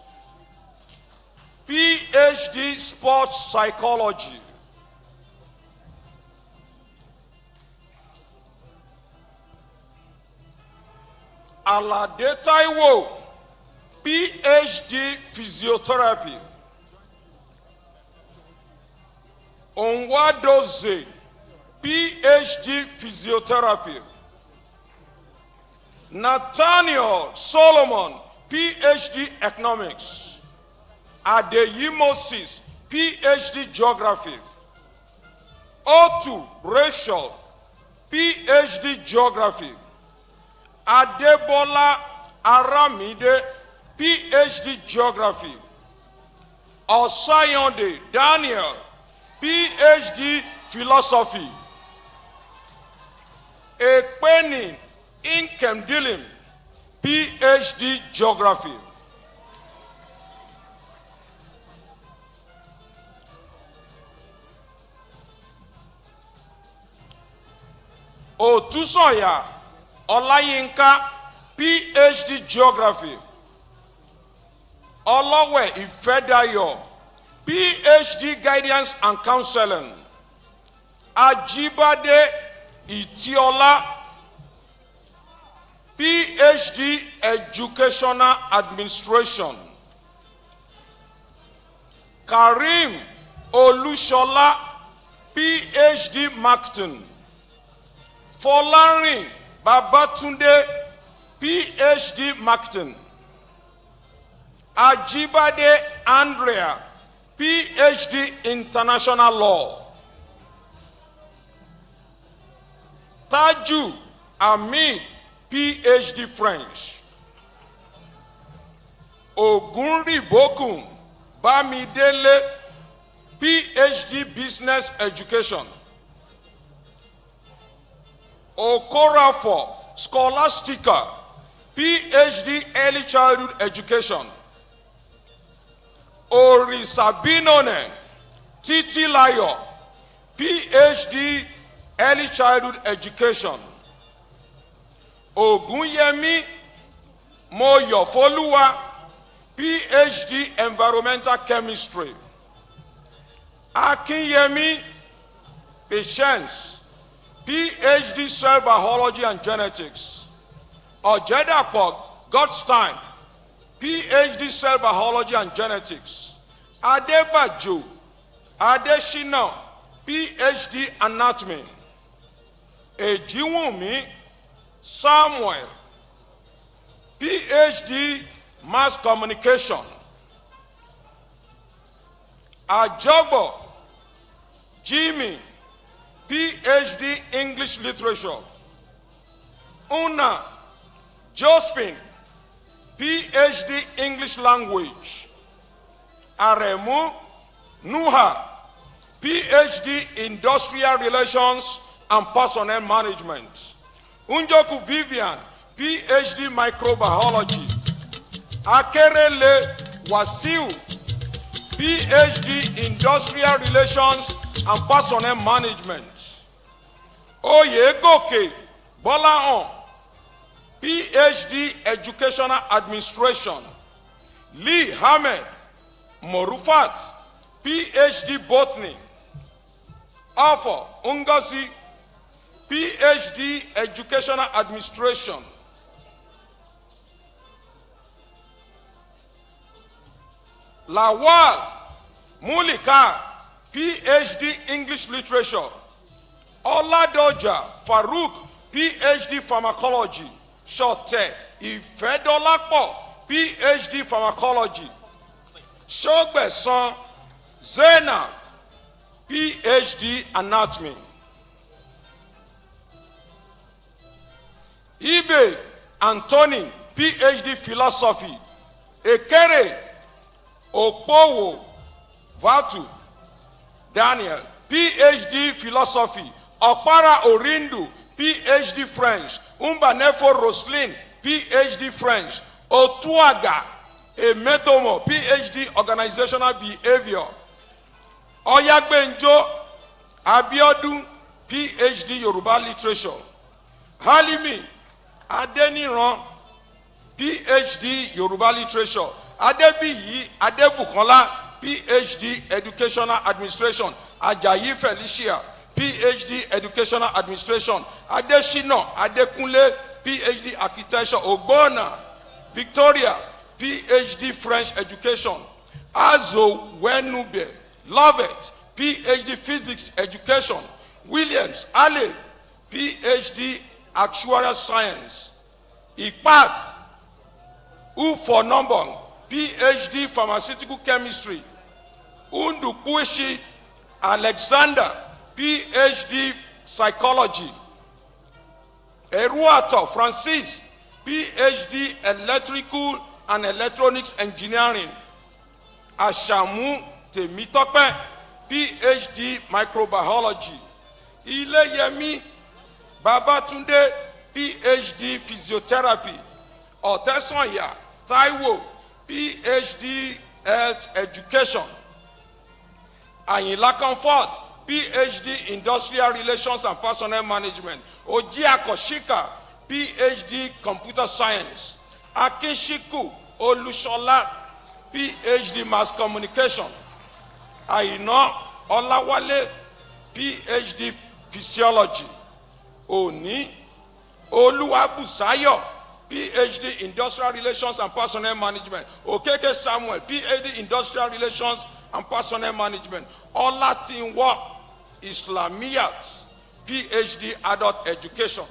Ph.D. Sports Psychology. Alade Taiwo, Ph.D. Physiotherapy. Onwadoze, Ph.D. Physiotherapy. Nathaniel Solomon, Ph.D. Economics. Adeyi Moses, Ph.D. Geography. Otu Rachel, Ph.D. Geography. Adebola Aramide, Ph.D. Geography. Osayonde Daniel, Ph.D. Philosophy. Ekpeni Inkemdilim, Ph.D. Geography. Otusoya Olayinka, Ph.D. Geography. Olowe Ifedayo, Ph.D. Guidance and Counseling. Ajibade Itiola, Ph.D. Educational Administration. Karim Olushola, Ph.D. Marketing. Folarin Babatunde, Ph.D. Marketing. Ajibade Andrea, Ph.D. International Law. Taju Ami, Ph.D. French. Ogunribokun Bamidele, Ph.D. Business Education. Okorafo Scholastica, Ph.D. Early Childhood Education. Orisabinone Titilayo, Ph.D. Early Childhood Education. Ogunyemi Moyofoluwa, Ph.D. Environmental Chemistry. Akinyemi Patience, Ph.D. Cell Biology and Genetics. Ojedapo Godstein, Ph.D. Cell Biology and Genetics. Adebajo Adeshina, Ph.D. Anatomy. Ejiwumi Samuel, Ph.D. Mass Communication. Ajobo Jimmy, Ph.D. English Literature. Una Josephine, Ph.D. English Language. Aremu Nuha, Ph.D. Industrial Relations and Personnel Management. Unjoku Vivian, Ph.D. Microbiology. Akerele Wasiu, Ph.D. Industrial Relations and Personnel Management. Oyegoke Bolaon, Ph.D. Educational Administration. Lee Hamed Morufat, Ph.D. Botany. Afo Ungozi, Ph.D. Educational Administration. Lawal Mulika, Ph.D. English Literature. Oladoja Farouk, Ph.D. Pharmacology. Shote Ifedolapo, Ph.D. Pharmacology. Shogbeson Zena, Ph.D. Anatomy. Ibe Anthony, Ph.D. Philosophy. Ekere Okpowo Vatu Daniel, Ph.D. Philosophy. Okpara Orindu, Ph.D. French. Umbanefo Roslin, Ph.D. French. Otuaga Emetomo, Ph.D. Organizational Behavior. Oyagbenjo Abiodun, Ph.D. Yoruba Literature. Halimi Adeniran, Ph.D. Yoruba Literature. Adebiyi Adebukola, Ph.D. Educational Administration. Ajayi Felicia, Ph.D. Educational Administration. Adeshino Adekunle, Ph.D. Architecture. Ogbona Victoria, Ph.D. French Education. Azo Wenube Lovett, Ph.D. Physics Education. Williams Ale, Ph.D. Actuarial Science. Ikpat Ufonombong, Ph.D. Pharmaceutical Chemistry. Undukuishi Alexander, Ph.D. Psychology. Eruato Francis, Ph.D. Electrical and Electronics Engineering. Ashamu Temitope, Ph.D. Microbiology. Ileyemi Babatunde, Ph.D. Physiotherapy. Otesonya Taiwo, Ph.D. Health Education. Ayinla Comfort, Ph.D. Industrial Relations and Personnel Management. Ojiako Shika, Ph.D. Computer Science. Akinshiku Olushola, Ph.D. Mass Communication. Aina Olawale, Ph.D. Physiology. Oni Oluwabusayo, Ph.D. Industrial Relations and Personnel Management. Okeke Samuel, Ph.D. Industrial Relations and Personnel Management. Olatinwa Islamiyat, Ph.D. Adult Education.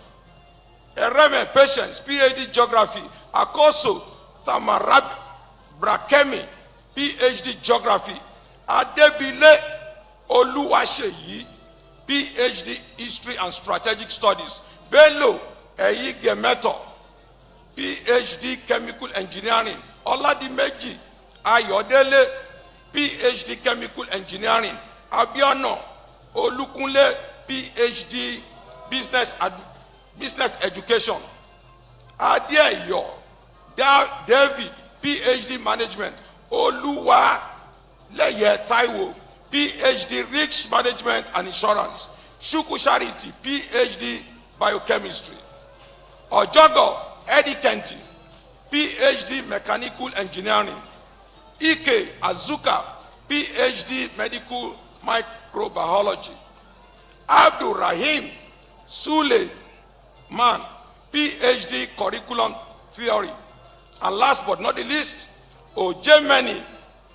Ereme Patience, Ph.D. Geography. Akoso Tamarab Brakemi, Ph.D. Geography. Adebile Oluwaseyi, Ph.D. History and Strategic Studies. Bello Eyigemeto, Ph.D. Chemical Engineering. Oladimeji Ayodele, Ph.D. Chemical Engineering. Abiono Olukunle, Ph.D. Business Education. Adeyo David, Ph.D. Management. Oluwa Leye Taiwo, Ph.D. Risk Management and Insurance. Shuku Charity, Ph.D. Biochemistry. Ojogo Eddie Kenti, Ph.D. Mechanical Engineering. Ike Azuka, Ph.D. Medical Microbiology. Abdul Rahim Sule Man, Ph.D. Curriculum Theory. And last but not the least, Ojemeni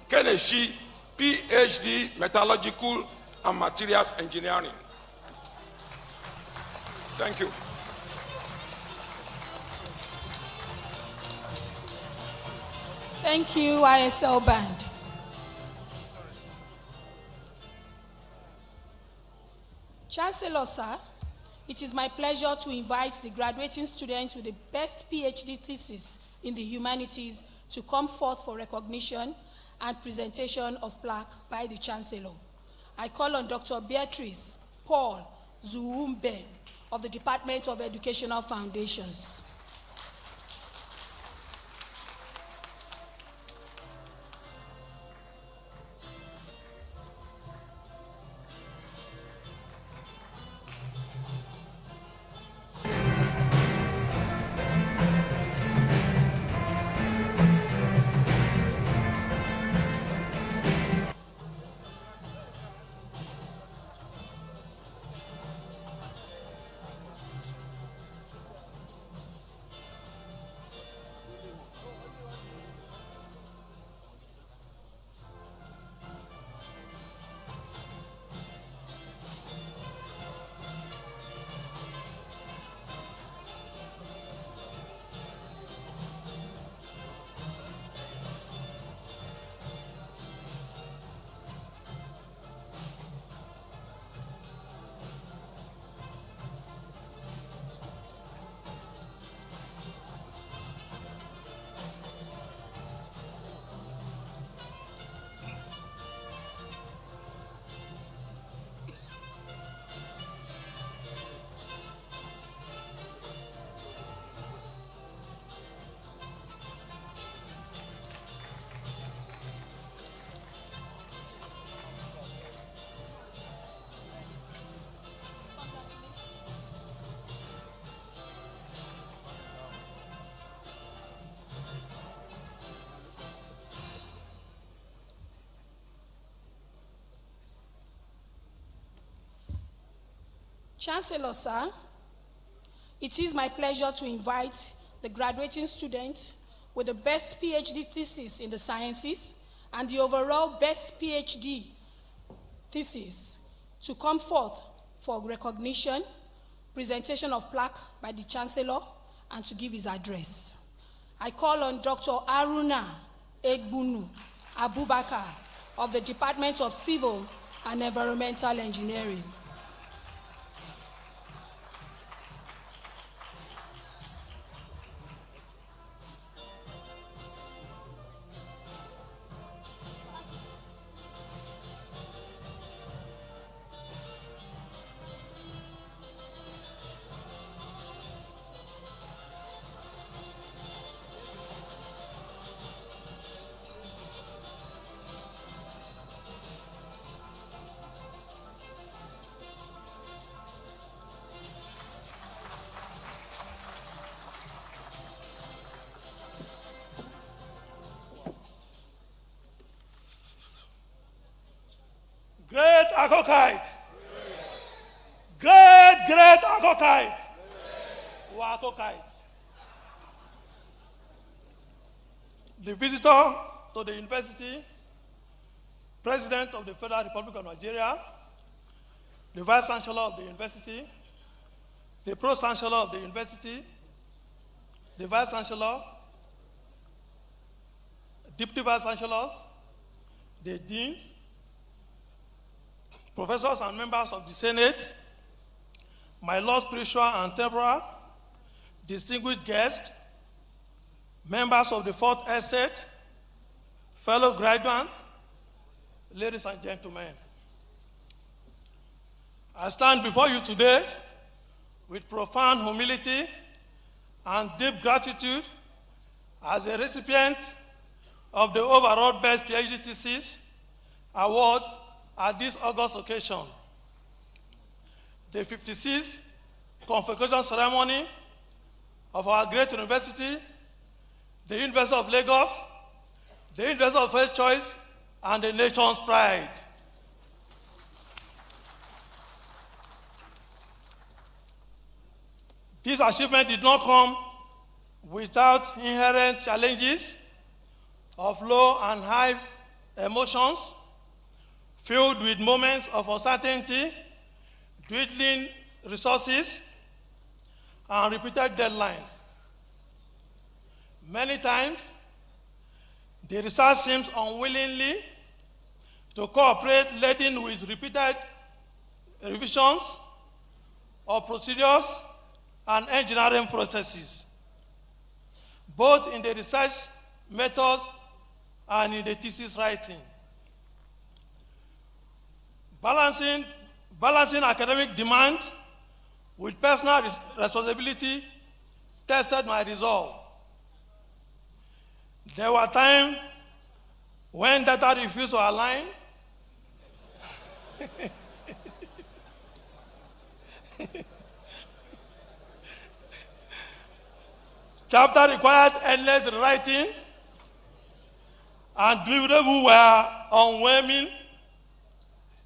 Keneshi, Ph.D. Metallurgical and Materials Engineering. Thank you. Thank you, ISL Band. Chancellor, sir, it is my pleasure to invite the graduating students with the best PhD thesis in the humanities to come forth for recognition and presentation of plaque by the Chancellor. I call on Dr. Beatrice Paul Zuumbe of the Department of Educational Foundations. Chancellor, sir, it is my pleasure to invite the graduating students with the best PhD thesis in the sciences and the overall best PhD thesis to come forth for recognition, presentation of plaque by the Chancellor, and to give his address. I call on Dr. Aruna Egbunu Abubakar of the Department of Civil and Environmental Engineering. Great Akokite. Great Akokite. Akokite. The visitor to the university, President of the Federal Republic of Nigeria, the Vice Chancellor of the university, the Pro Chancellor of the university, the Vice Chancellor, Deputy Vice Chancellors, the Deans, professors and members of the Senate, my Lord spiritual and temporal, distinguished guests, members of the Fourth Estate, fellow graduates, ladies and gentlemen. I stand before you today with profound humility and deep gratitude as a recipient of the overall Best PhD Thesis Award at this August occasion. The 56th Convocation Ceremony of our great university, the University of Lagos, the University of First Choice, and the nation's pride. This achievement did not come without inherent challenges of low and high emotions, filled with moments of uncertainty, dwindling resources, and repeated deadlines. Many times, the research seems unwillingly to cooperate, leading with repeated revisions of procedures and engineering processes, both in the research methods and in the thesis writing. Balancing academic demand with personal responsibility tested my resolve. There were times when data refused to align, chapter required endless writing, and deliverables were overwhelming.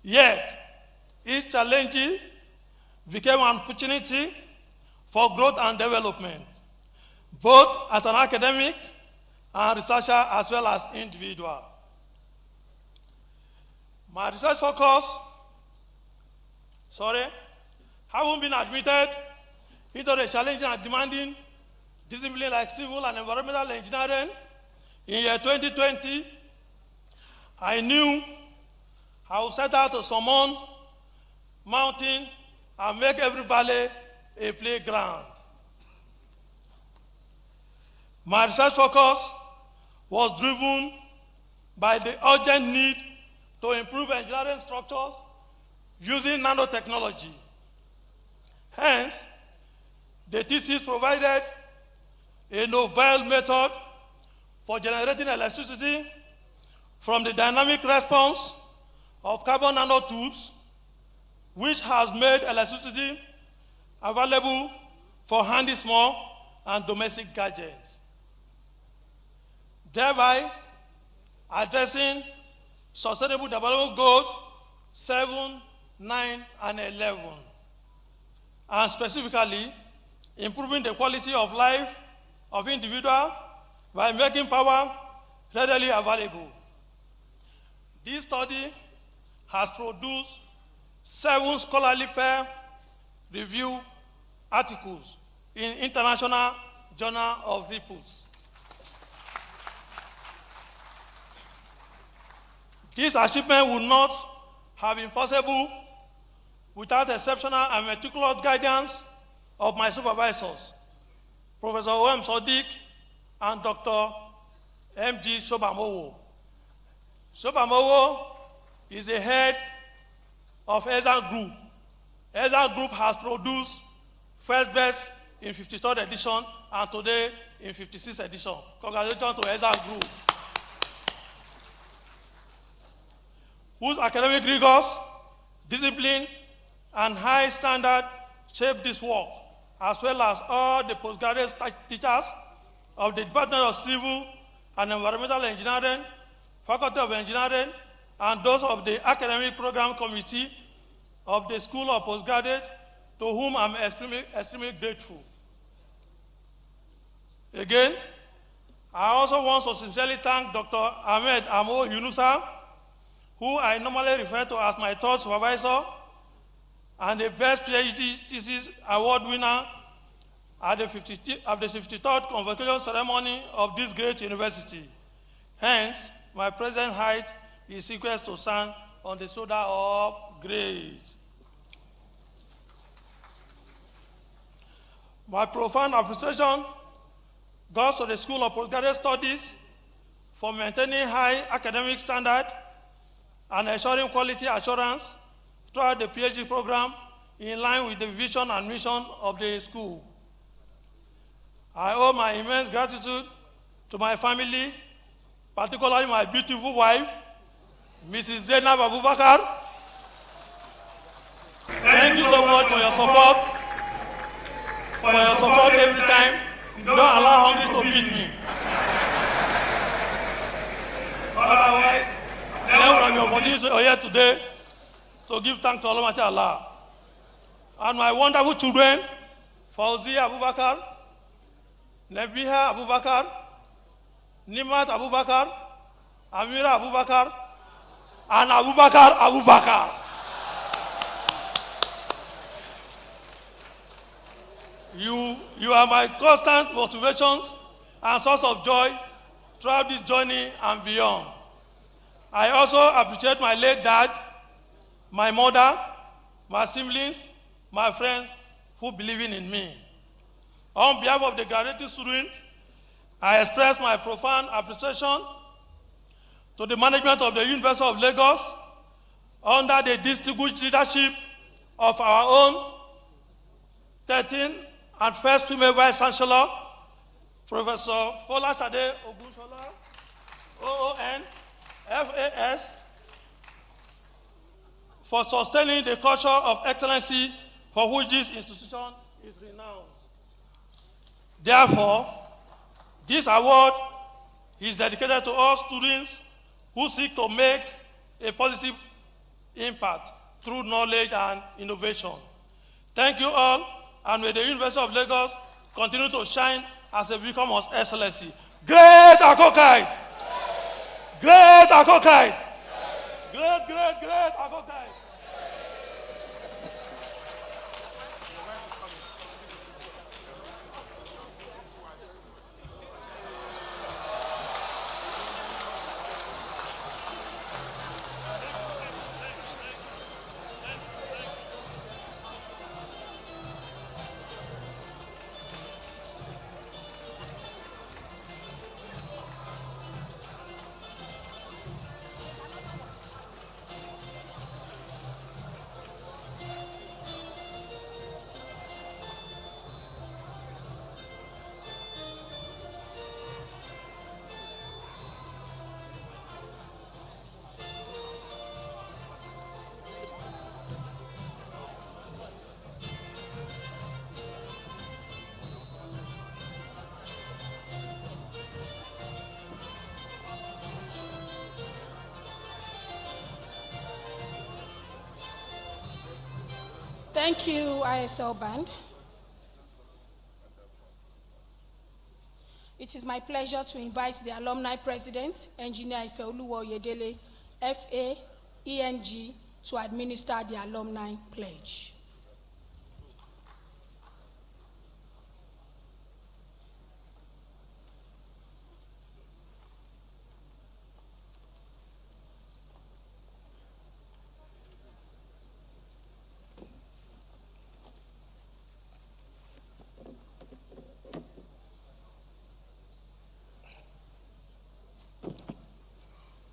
Yet, each challenge became an opportunity for growth and development, both as an academic and researcher as well as individual. My research focus, having been admitted into the challenging and demanding discipline like civil and environmental engineering in year 2020, I knew I would set out to summon mountain and make every valley a playground. My research focus was driven by the urgent need to improve engineering structures using nanotechnology. Hence, the thesis provided a novel method for generating electricity from the dynamic response of carbon nanotubes, which has made electricity available for handy small and domestic gadgets, thereby addressing Sustainable Development Goals 7, 9, and 11, and specifically improving the quality of life of individuals by making power readily available. This study has produced 7 scholarly peer-reviewed articles in International Journal of Reports. This achievement would not have been possible without exceptional and meticulous guidance of my supervisors, Professor O.M. Sodiq and Dr. M.G. Sobamowo. Sobamowo is the head of EZA Group. EZA Group has produced first best in 53rd edition and today in 56th edition. Congratulations to EZA Group, whose academic rigors, discipline, and high standard shape this work, as well as all the postgraduate teachers of the Department of Civil and Environmental Engineering, Faculty of Engineering, and those of the Academic Program Committee of the School of Postgraduate, to whom I'm extremely grateful. Again, I also want to sincerely thank Dr. Ahmed Amo Yunusa, who I normally refer to as my third supervisor and the best Ph.D. Thesis Award winner at the 53rd Convocation Ceremony of this great university. Hence, my present height is equal to stand on the shoulder of great. My profound appreciation goes to the School of Postgraduate Studies for maintaining high academic standards and ensuring quality assurance throughout the Ph.D. program in line with the vision and mission of the school. I owe my immense gratitude to my family, particularly my beautiful wife, Mrs. Zainab Abubakar. Thank you so much for your support. Every time. Don't allow hungry to beat me. Otherwise, I would have the opportunity here today to give thanks to Almighty Allah. And my wonderful children, Fauzia Abubakar, Nebiha Abubakar, Nimat Abubakar, Amira Abubakar, and Abubakar. You are my constant motivations and source of joy throughout this journey and beyond. I also appreciate my late dad, my mother, my siblings, my friends who believe in me. On behalf of the graduating students, I express my profound appreciation to the management of the University of Lagos under the distinguished leadership of our own 13th and first female Vice Chancellor, Professor Folashade Ogunshola, OON, FAS, for sustaining the culture of excellency for which this institution is renowned. Therefore, this award is dedicated to all students who seek to make a positive impact through knowledge and innovation. Thank you all, and may the University of Lagos continue to shine as a beacon of excellency. Great Akokite! Great Akokite! Great Akokite! Thank you, ISL Band. It is my pleasure to invite the Alumni President, Engineer Ifeoluwa Oyedele, FA, ENG, to administer the Alumni Pledge.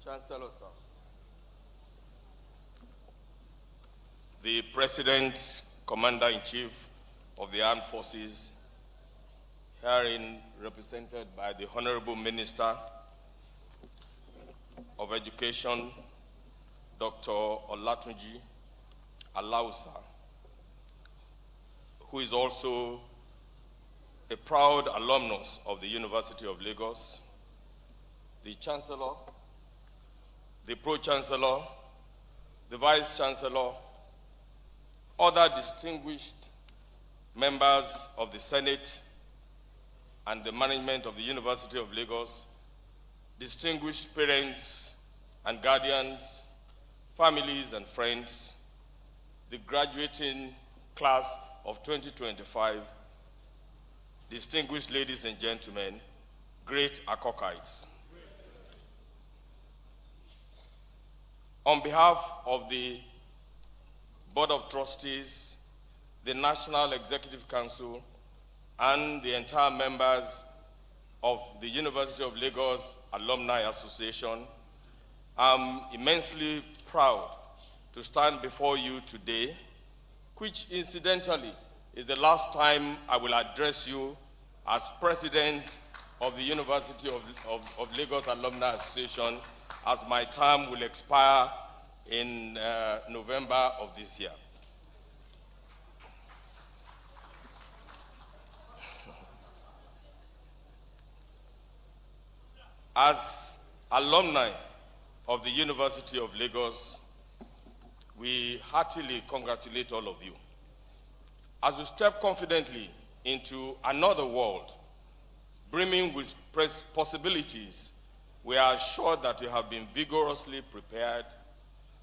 Chancellor, sir. The President, Commander-in-Chief of the Armed Forces, herein represented by the Honorable Minister of Education, Dr. Olatunji Alausa, who is also a proud alumnus of the University of Lagos, the Chancellor, the Pro-Chancellor, the Vice-Chancellor, other distinguished members of the Senate and the management of the University of Lagos, distinguished parents and guardians, families and friends, the graduating class of 2025, distinguished ladies and gentlemen, great Akokites. On behalf of the Board of Trustees, the National Executive Council, and the entire members of the University of Lagos Alumni Association, I'm immensely proud to stand before you today, which incidentally is the last time I will address you as President of the University of Lagos Alumni Association, as my term will expire in November of this year. As alumni of the University of Lagos, we heartily congratulate all of you. As you step confidently into another world, brimming with possibilities, we are assured that we have been vigorously prepared,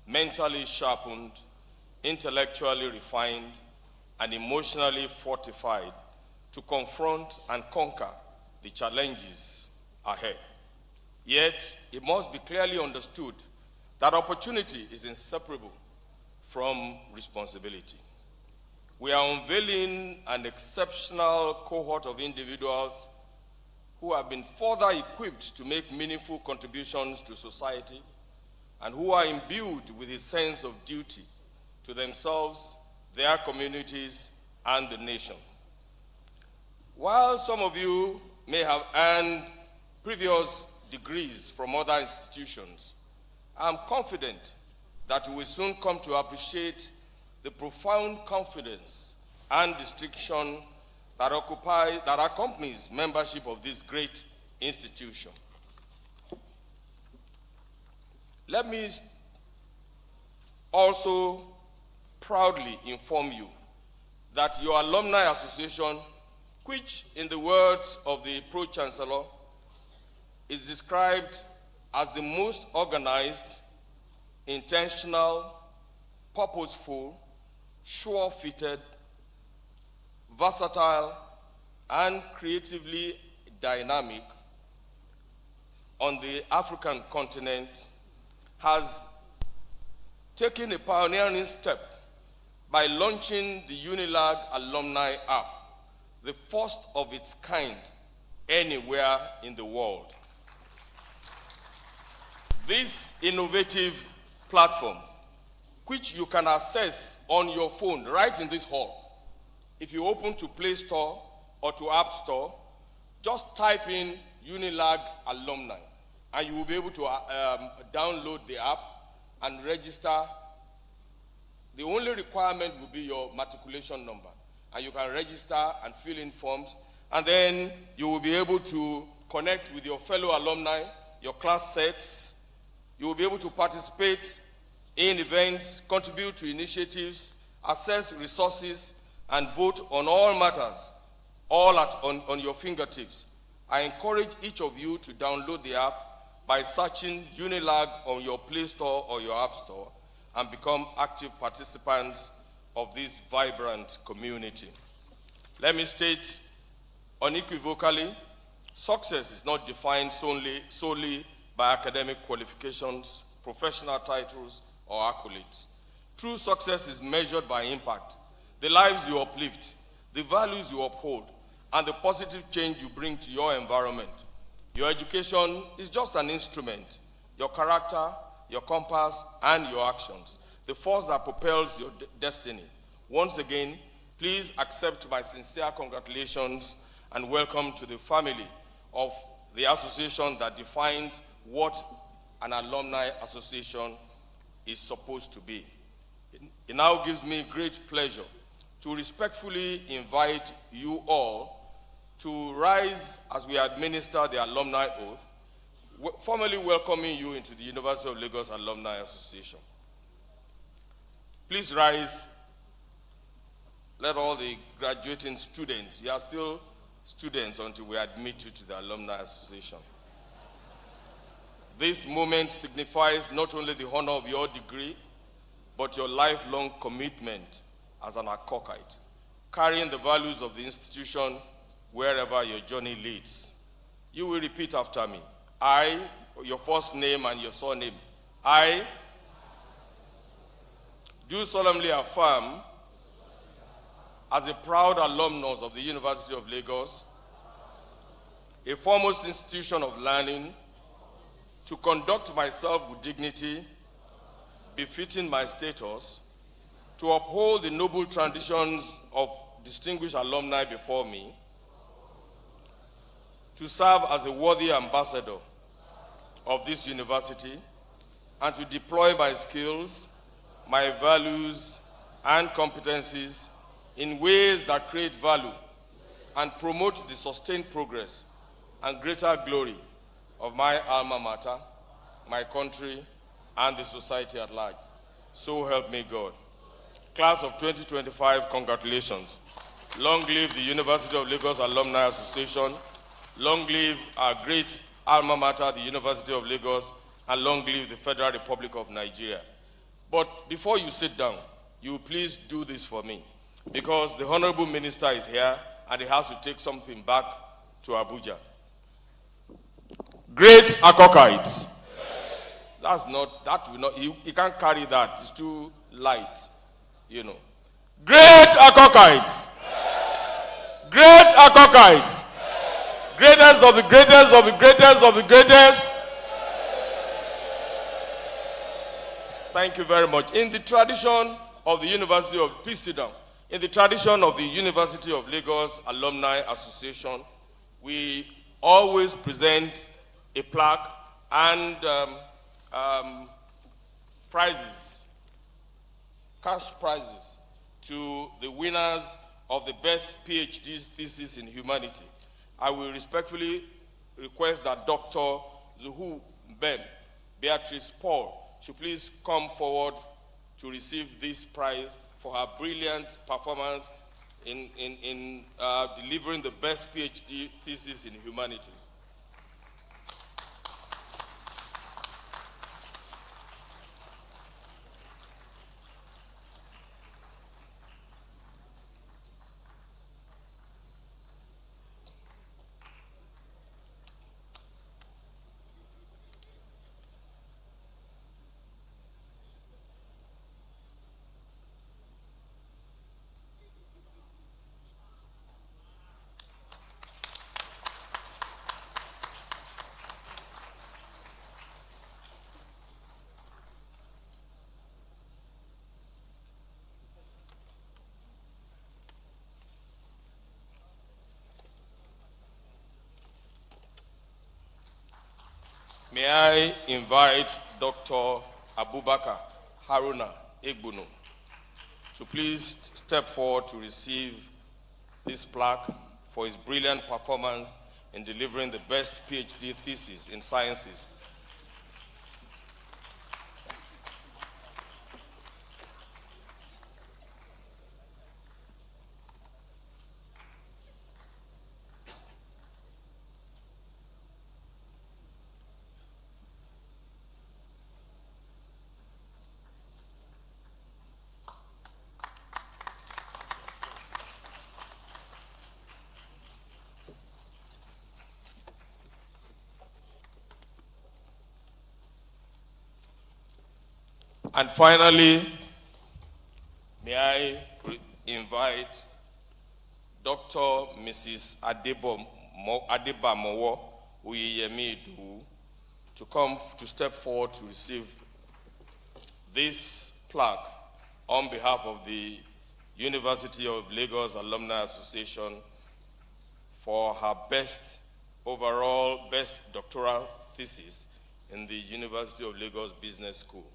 mentally sharpened, intellectually refined, and emotionally fortified to confront and conquer the challenges ahead. Yet, it must be clearly understood that opportunity is inseparable from responsibility. We are unveiling an exceptional cohort of individuals who have been further equipped to make meaningful contributions to society and who are imbued with a sense of duty to themselves, their communities, and the nation. While some of you may have earned previous degrees from other institutions, I'm confident that you will soon come to appreciate the profound confidence and distinction that accompanies membership of this great institution. Let me also proudly inform you that your alumni association, which in the words of the Pro-Chancellor is described as the most organized, intentional, purposeful, sure-footed, versatile, and creatively dynamic on the African continent, has taken a pioneering step by launching the UNILAG Alumni App, the first of its kind anywhere in the world. This innovative platform, which you can access on your phone right in this hall, if you open to Play Store or to App Store, just type in UNILAG Alumni, and you will be able to download the app and register. The only requirement will be your matriculation number, and you can register and fill in forms, and then you will be able to connect with your fellow alumni, your class sets. You will be able to participate in events, contribute to initiatives, access resources, and vote on all matters, all on your fingertips. I encourage each of you to download the app by searching UNILAG on your Play Store or your App Store and become active participants of this vibrant community. Let me state unequivocally, success is not defined solely by academic qualifications, professional titles, or accolades. True success is measured by impact, the lives you uplift, the values you uphold, and the positive change you bring to your environment. Your education is just an instrument. Your character, your compass, and your actions, the force that propels your destiny. Once again, please accept my sincere congratulations and welcome to the family of the association that defines what an alumni association is supposed to be. It now gives me great pleasure to respectfully invite you all to rise as we administer the alumni oath, formally welcoming you into the University of Lagos Alumni Association. Please rise. Let all the graduating students, you are still students until we admit you to the Alumni Association. This moment signifies not only the honor of your degree, but your lifelong commitment as an Akokite, carrying the values of the institution wherever your journey leads. You will repeat after me. I, your first name and your surname. I do solemnly affirm, as a proud alumnus of the University of Lagos, a foremost institution of learning, to conduct myself with dignity, befitting my status, to uphold the noble traditions of distinguished alumni before me, to serve as a worthy ambassador of this university, and to deploy my skills, my values, and competencies in ways that create value and promote the sustained progress and greater glory of my alma mater, my country, and the society at large. So help me God. Class of 2025, congratulations. Long live the University of Lagos Alumni Association. Long live our great alma mater, the University of Lagos, and long live the Federal Republic of Nigeria. But before you sit down, you please do this for me, because the Honorable Minister is here and he has to take something back to Abuja. Great Akokites. He can't carry that. It's too light, you know. Great Akokites. Great Akokites. Greatest of the greatest of the greatest of the greatest. Thank you very much. In the tradition of the University of, please sit down. In the tradition of the University of Lagos Alumni Association, we always present a plaque and prizes, cash prizes, to the winners of the best Ph.D. thesis in humanity. I will respectfully request that Dr. Zuhu Ben Beatrice Paul should please come forward to receive this prize for her brilliant performance in delivering the best PhD thesis in humanities. May I invite Dr. Abubakar Haruna Egbunu to please step forward to receive this plaque for his brilliant performance in delivering the best PhD thesis in sciences. And finally, may I invite Dr. Mrs. Adebamowo Uyeyemidu to come to step forward to receive this plaque on behalf of the University of Lagos Alumni Association for her best doctoral thesis in the University of Lagos Business School.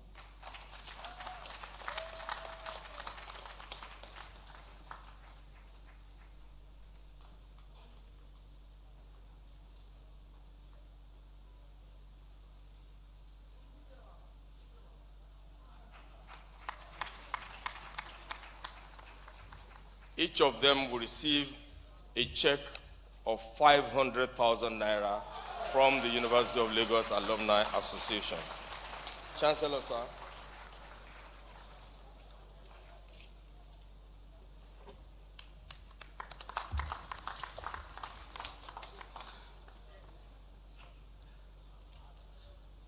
Each of them will receive a check of 500,000 naira from the University of Lagos Alumni Association. Chancellor, sir.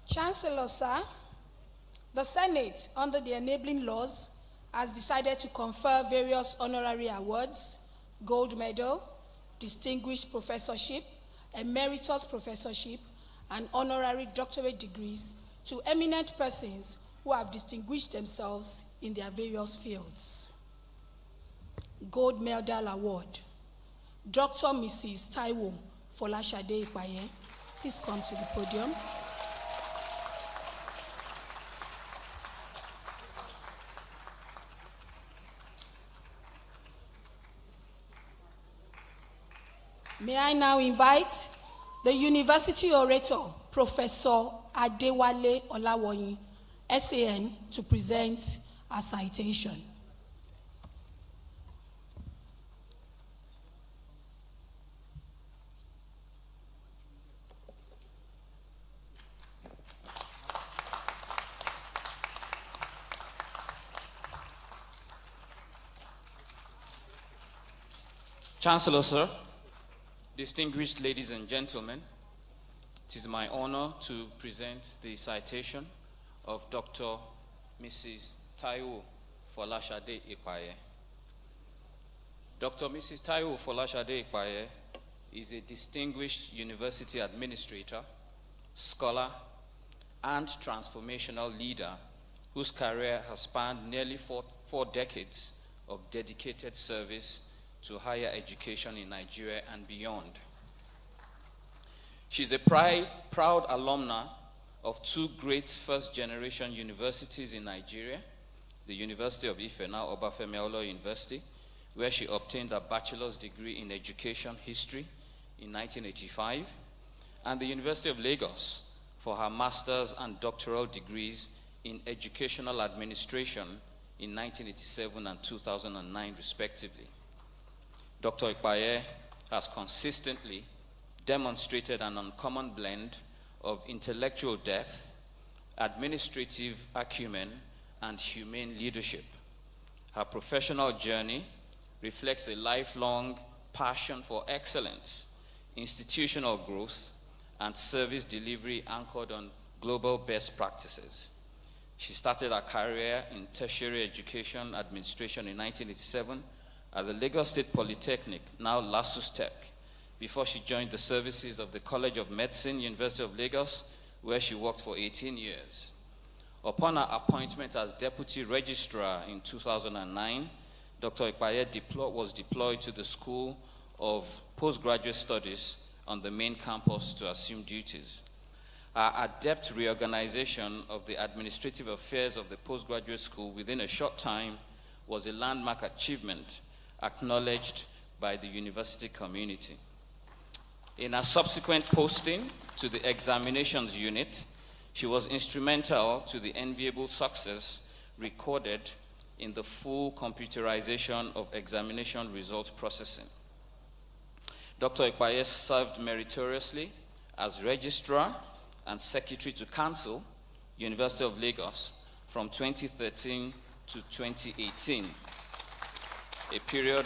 Chancellor, sir, the Senate, under the enabling laws, has decided to confer various honorary awards, gold medal, distinguished professorship, emeritus professorship, and honorary doctorate degrees to eminent persons who have distinguished themselves in their various fields. Gold Medal Award, Dr. Mrs. Taiwo Folashade Ipaye, please come to the podium. May I now invite the University Orator, Professor Adewale Olawoyin, SAN, to present a citation. Chancellor, sir, distinguished ladies and gentlemen, it is my honor to present the citation of Dr. Mrs. Taiwo Folashade Ikpaye. Dr. Mrs. Taiwo Folashade Ikpaye is a distinguished university administrator, scholar, and transformational leader whose career has spanned nearly four decades of dedicated service to higher education in Nigeria and beyond. She's a proud alumna of two great first-generation universities in Nigeria, the University of Ife, now Obafemi Awolowo University, where she obtained a bachelor's degree in education history in 1985, and the University of Lagos for her master's and doctoral degrees in educational administration in 1987 and 2009, respectively. Dr. Ikpaye has consistently demonstrated an uncommon blend of intellectual depth, administrative acumen, and humane leadership. Her professional journey reflects a lifelong passion for excellence, institutional growth, and service delivery anchored on global best practices. She started her career in tertiary education administration in 1987 at the Lagos State Polytechnic, now Lasus Tech, before she joined the services of the College of Medicine, University of Lagos, where she worked for 18 years. Upon her appointment as Deputy Registrar in 2009, Dr. Ikpaye was deployed to the School of Postgraduate Studies on the main campus to assume duties. Her adept reorganization of the administrative affairs of the postgraduate school within a short time was a landmark achievement acknowledged by the university community. In her subsequent posting to the examinations unit, she was instrumental to the enviable success recorded in the full computerization of examination result processing. Dr. Ikpaye served meritoriously as Registrar and Secretary to Council, University of Lagos, from 2013 to 2018, a period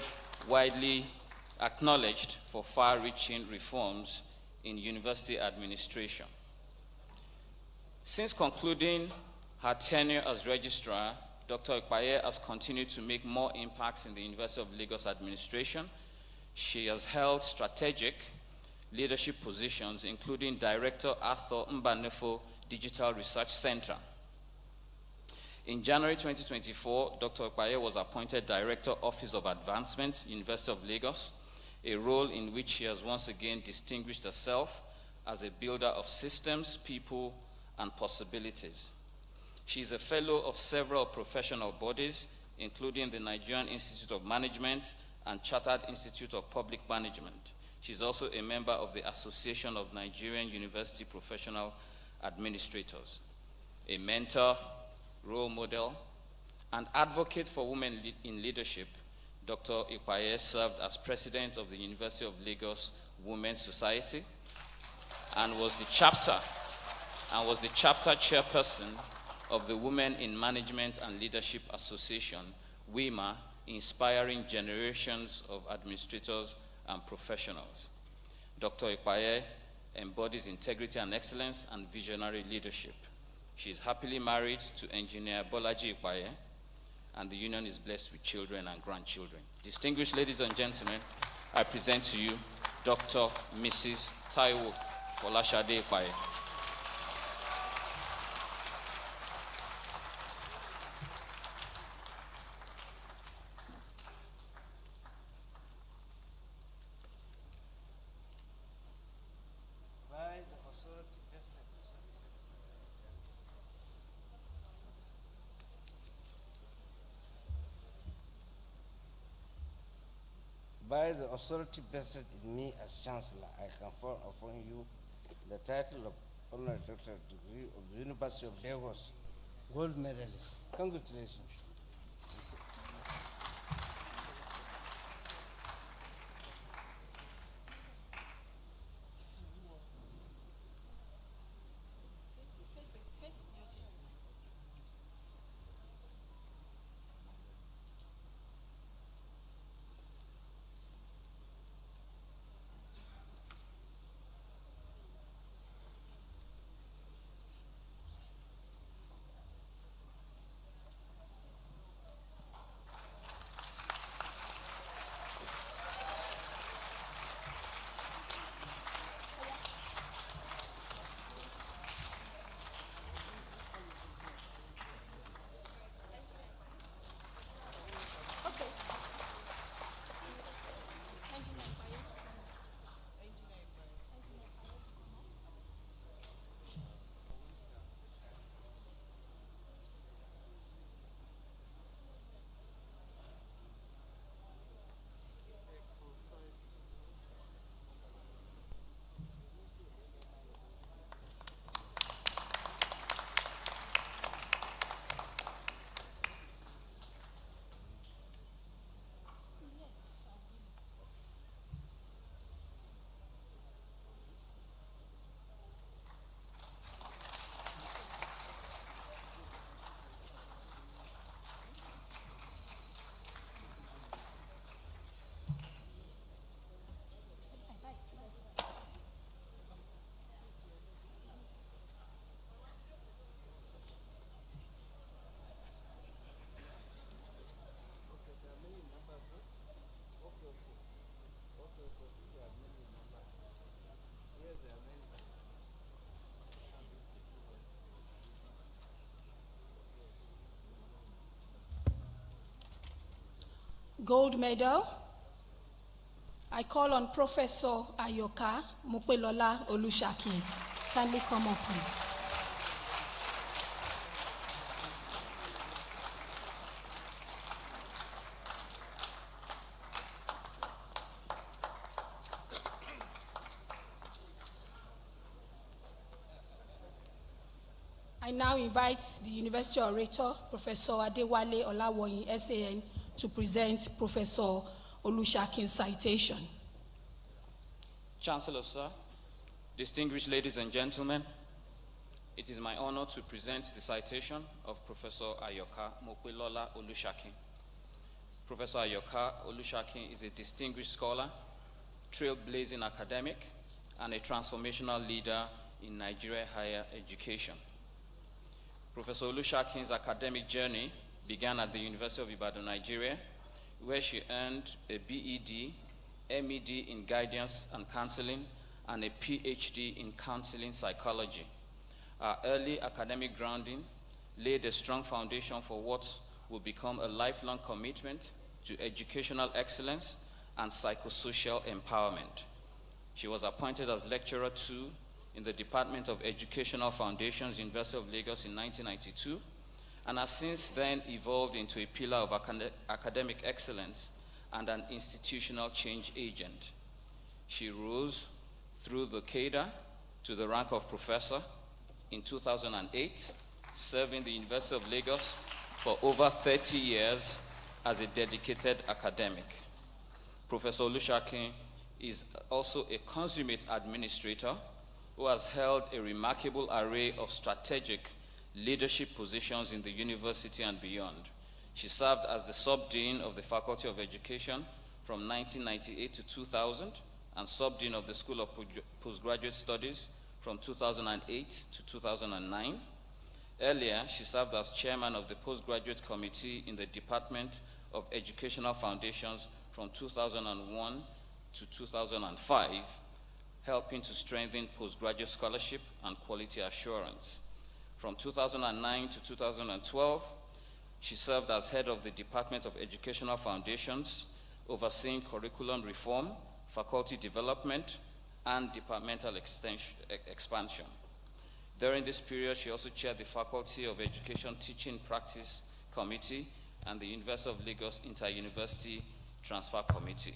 widely acknowledged for far-reaching reforms in university administration. Since concluding her tenure as Registrar, Dr. Ikpaye has continued to make more impacts in the University of Lagos administration. She has held strategic leadership positions, including Director Arthur Mbanefo Digital Research Center. In January 2024, Dr. Ikpaye was appointed Director, Office of Advancement, University of Lagos, a role in which she has once again distinguished herself as a builder of systems, people, and possibilities. She is a fellow of several professional bodies, including the Nigerian Institute of Management and Chartered Institute of Public Management. She is also a member of the Association of Nigerian University Professional Administrators. A mentor, role model, and advocate for women in leadership, Dr. Ikpaye served as president of the University of Lagos Women's Society and was the chapter chairperson of the Women in Management and Leadership Association, WIMA, inspiring generations of administrators and professionals. Dr. Ikpaye embodies integrity and excellence and visionary leadership. She is happily married to engineer Bolaji Ikpaye, and the union is blessed with children and grandchildren. Distinguished ladies and gentlemen, I present to you Dr. Mrs. Taiwo Folashade Ikpaye. By the authority vested in me as Chancellor, I confer upon you the title of Honorary Doctorate Degree of the University of Lagos, Gold Medalist. Congratulations. Gold medal. I call on Professor Ayoka Mupelola Olushaki. Kindly come up, please. I now invite the University Orator, Professor Adewale Olawoyin, SAN, to present Professor Olushakin's citation. Chancellor, sir, distinguished ladies and gentlemen, it is my honor to present the citation of Professor Ayoka Mopelola Olushaki. Professor Ayoka Olushaki is a distinguished scholar, trailblazing academic, and a transformational leader in Nigeria higher education. Professor Olushakin's academic journey began at the University of Ibadan, Nigeria, where she earned a BEd, MEd in guidance and counseling, and a Ph.D. in counseling psychology. Her early academic grounding laid a strong foundation for what would become a lifelong commitment to educational excellence and psychosocial empowerment. She was appointed as Lecturer 2 in the Department of Educational Foundations, University of Lagos in 1992, and has since then evolved into a pillar of academic excellence and an institutional change agent. She rose through the cadre to the rank of professor in 2008, serving the University of Lagos for over 30 years as a dedicated academic. Professor Olushaki is also a consummate administrator who has held a remarkable array of strategic leadership positions in the university and beyond. She served as the Sub-Dean of the Faculty of Education from 1998 to 2000 and Sub-Dean of the School of Postgraduate Studies from 2008 to 2009. Earlier, she served as Chairman of the Postgraduate Committee in the Department of Educational Foundations from 2001 to 2005, helping to strengthen postgraduate scholarship and quality assurance. From 2009 to 2012, she served as head of the Department of Educational Foundations, overseeing curriculum reform, faculty development, and departmental expansion. During this period, she also chaired the Faculty of Education Teaching Practice Committee and the University of Lagos Inter-University Transfer Committee.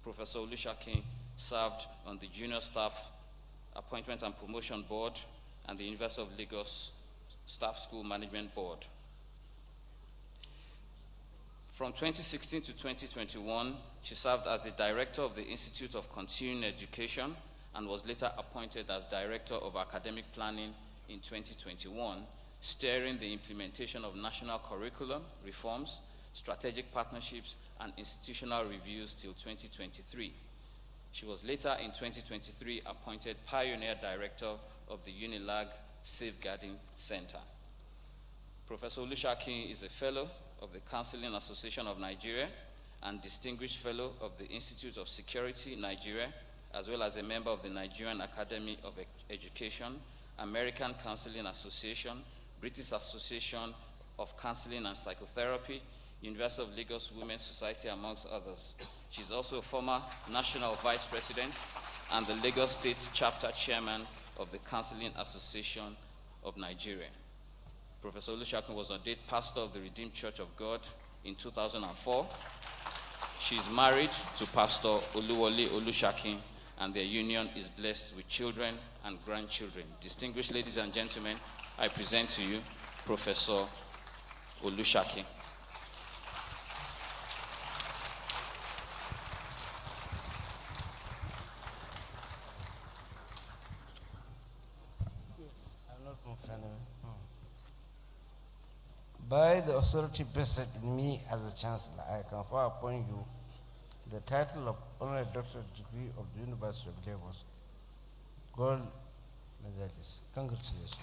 Professor Olushaki served on the Junior Staff Appointment and Promotion Board and the University of Lagos Staff School Management Board. From 2016 to 2021, she served as the Director of the Institute of Continuing Education and was later appointed as Director of Academic Planning in 2021, steering the implementation of national curriculum reforms, strategic partnerships, and institutional reviews till 2023. She was later in 2023 appointed Pioneer Director of the UNILAG Safeguarding Center. Professor Olushaki is a Fellow of the Counseling Association of Nigeria and Distinguished Fellow of the Institute of Security, Nigeria, as well as a member of the Nigerian Academy of Education, American Counseling Association, British Association of Counseling and Psychotherapy, University of Lagos Women's Society, amongst others. She's also a former National Vice President and the Lagos State Chapter Chairman of the Counseling Association of Nigeria. Professor Olushaki was ordained pastor of the Redeemed Church of God in 2004. She is married to Pastor Oluwole Olushaki, and their union is blessed with children and grandchildren. Distinguished ladies and gentlemen, I present to you Professor Olushaki. By the authority vested in me as a Chancellor, I confer upon you the title of Honorary Doctorate Degree of the University of Lagos, Gold Medalist. Congratulations.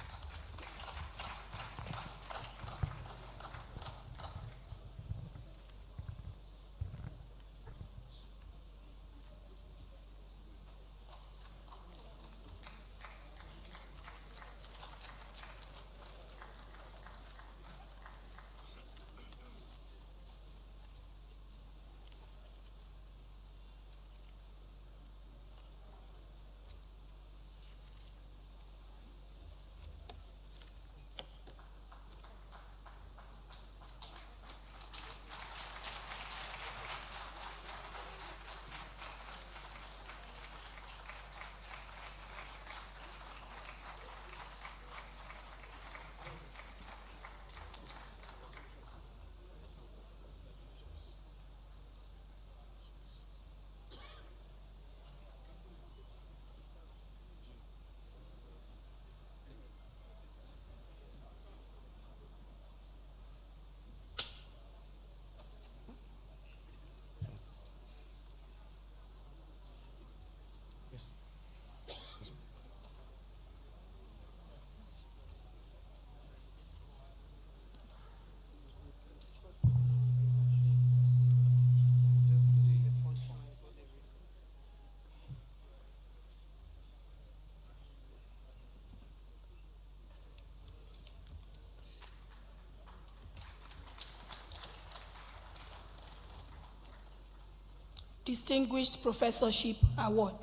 Distinguished Professorship Award.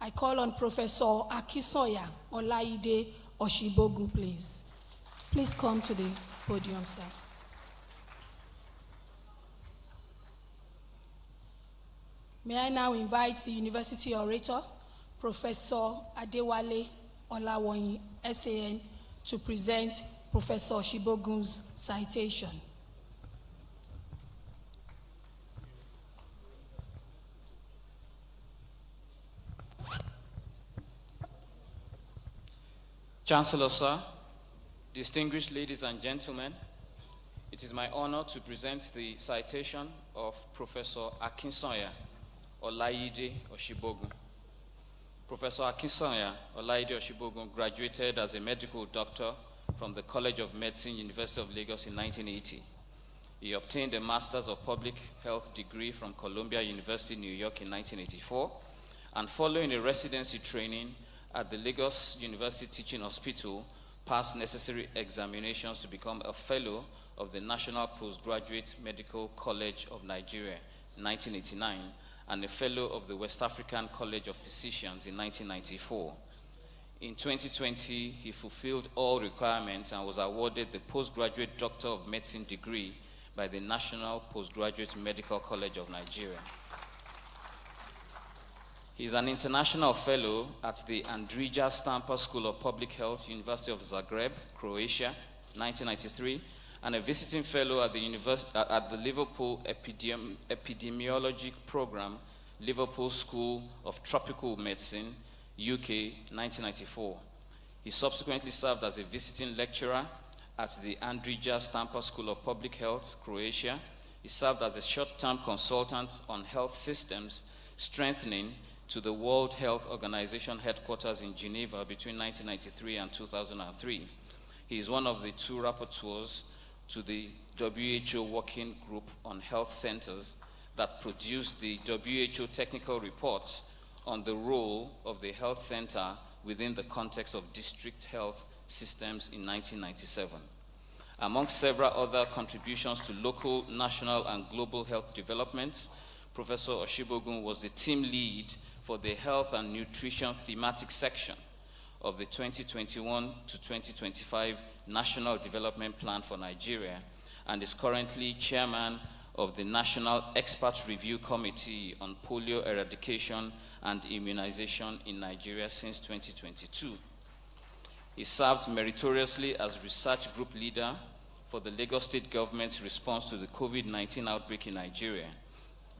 I call on Professor Akisoya Olaide Oshibogun, please. Please come to the podium, sir. May I now invite the University Orator, Professor Adewale Olawoyin, SAN, to present Professor Oshibogun's citation. Chancellor, sir, distinguished ladies and gentlemen, it is my honor to present the citation of Professor Akinsoya Olaide Oshibogun. Professor Akinsoya Olaide Oshibogun graduated as a medical doctor from the College of Medicine, University of Lagos in 1980. He obtained a Master's of Public Health degree from Columbia University, New York in 1984, and following a residency training at the Lagos University Teaching Hospital, passed necessary examinations to become a fellow of the National Postgraduate Medical College of Nigeria in 1989 and a fellow of the West African College of Physicians in 1994. In 2020, he fulfilled all requirements and was awarded the Postgraduate Doctor of Medicine degree by the National Postgraduate Medical College of Nigeria. He is an international fellow at the Andrija Stampa School of Public Health, University of Zagreb, Croatia, 1993, and a visiting fellow at the Liverpool Epidemiology Program, Liverpool School of Tropical Medicine, UK, 1994. He subsequently served as a visiting lecturer at the Andrija Stampa School of Public Health, Croatia. He served as a short-term consultant on health systems, strengthening to the World Health Organization headquarters in Geneva between 1993 and 2003. He is one of the two rapporteurs to the WHO Working Group on Health Centers that produced the WHO technical report on the role of the health center within the context of district health systems in 1997. Among several other contributions to local, national, and global health developments, Professor Oshibogun was the team lead for the Health and Nutrition thematic section of the 2021 to 2025 National Development Plan for Nigeria and is currently chairman of the National Expert Review Committee on Polio Eradication and Immunization in Nigeria since 2022. He served meritoriously as research group leader for the Lagos State government's response to the COVID-19 outbreak in Nigeria,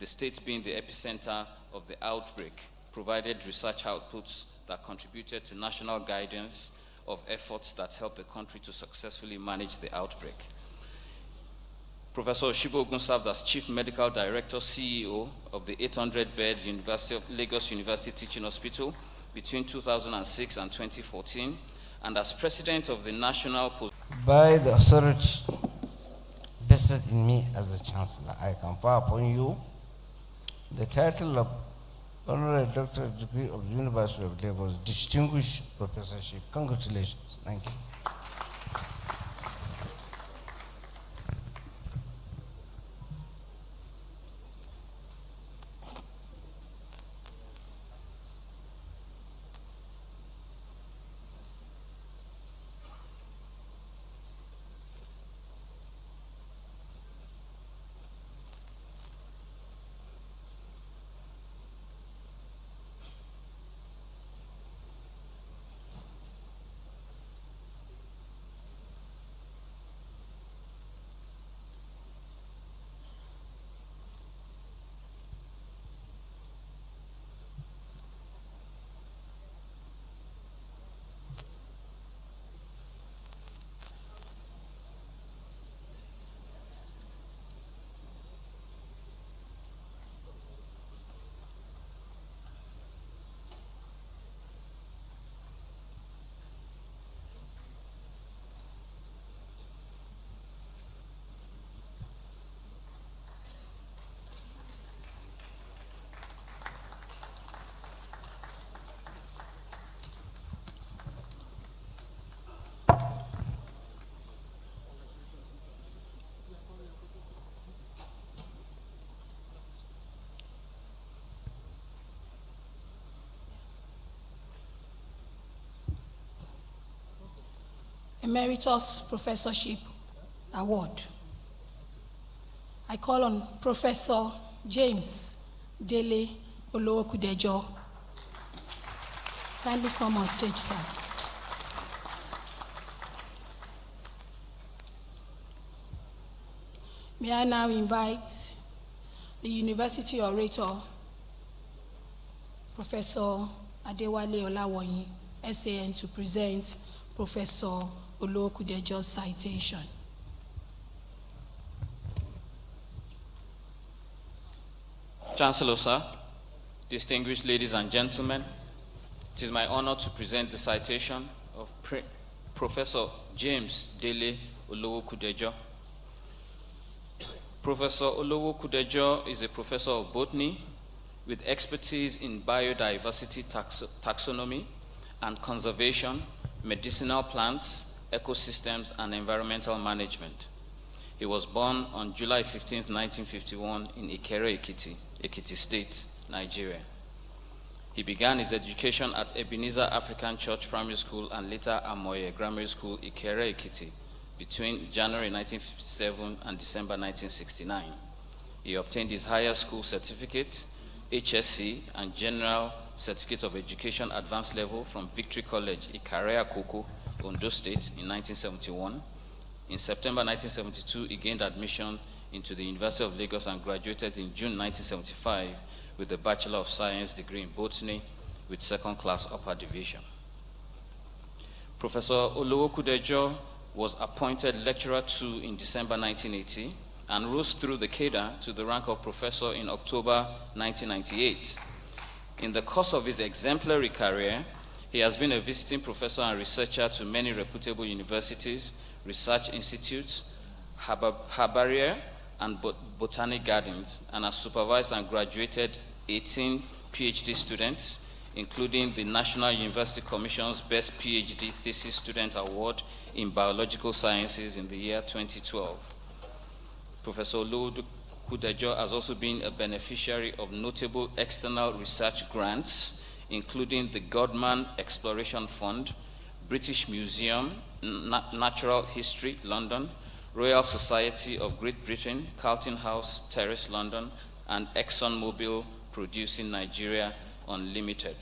the state being the epicenter of the outbreak, provided research outputs that contributed to national guidance of efforts that helped the country to successfully manage the outbreak. Professor Oshibogun served as Chief Medical Director, CEO of the 800-bed Lagos University Teaching Hospital between 2006 and 2014, and as President of the National By the authority vested in me as the Chancellor, I confer upon you the title of Honorary Doctorate Degree of the University of Lagos, Distinguished Professorship. Congratulations. Thank you. Emeritus Professorship Award. I call on Professor James Dele Olowokudejo. Kindly come on stage, sir. May I now invite the University Orator, Professor Adewale Olawoyin, SAN, to present Professor Olowokudejo's citation. Chancellor, sir, distinguished ladies and gentlemen, it is my honor to present the citation of Professor James Dele Olowokudejo. Professor Olowokudejo is a professor of botany with expertise in biodiversity taxonomy and conservation, medicinal plants, ecosystems, and environmental management. He was born on July 15, 1951 in Ikere Ekiti, Ekiti State, Nigeria. He began his education at Ebenezer African Church Primary School and later Amoye Grammar School, Ikere Ekiti, between January 1957 and December 1969. He obtained his higher school certificate, HSC, and General Certificate of Education Advanced Level from Victory College, Ikare Akoko, Ondo State in 1971. In September 1972, he gained admission into the University of Lagos and graduated in June 1975 with a Bachelor of Science degree in Botany with second-class upper division. Professor Olowokudejo was appointed Lecturer 2 in December 1980 and rose through the cadre to the rank of Professor in October 1998. In the course of his exemplary career, he has been a visiting professor and researcher to many reputable universities, research institutes, herbarium, and botanic gardens, and has supervised and graduated 18 Ph.D. students, including the National University Commission's Best Ph.D. Thesis Student Award in Biological Sciences in the year 2012. Professor Olowokudejo has also been a beneficiary of notable external research grants, including the Godman Exploration Fund, British Museum, Natural History, London, Royal Society of Great Britain, Carlton House, Terrace, London, and ExxonMobil Producing Nigeria Unlimited.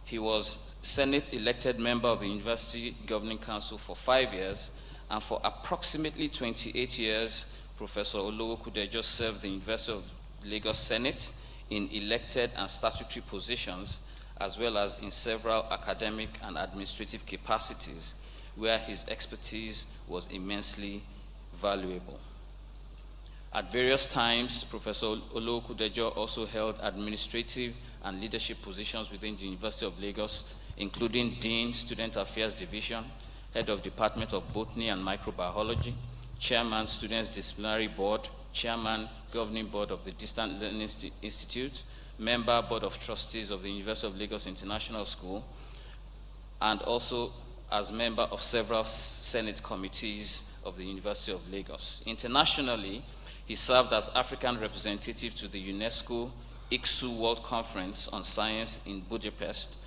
He was Senate-elected member of the University Governing Council for 5 years, and for approximately 28 years, Professor Olowokudejo served the University of Lagos Senate in elected and statutory positions, as well as in several academic and administrative capacities, where his expertise was immensely valuable. At various times, Professor Olowokudejo also held administrative and leadership positions within the University of Lagos, including Dean, Student Affairs Division, Head of Department of Botany and Microbiology, Chairman, Students Disciplinary Board, Chairman, Governing Board of the Distant Learning Institute, Member, Board of Trustees of the University of Lagos International School, and also as member of several Senate committees of the University of Lagos. Internationally, he served as African representative to the UNESCO ICSU World Conference on Science in Budapest,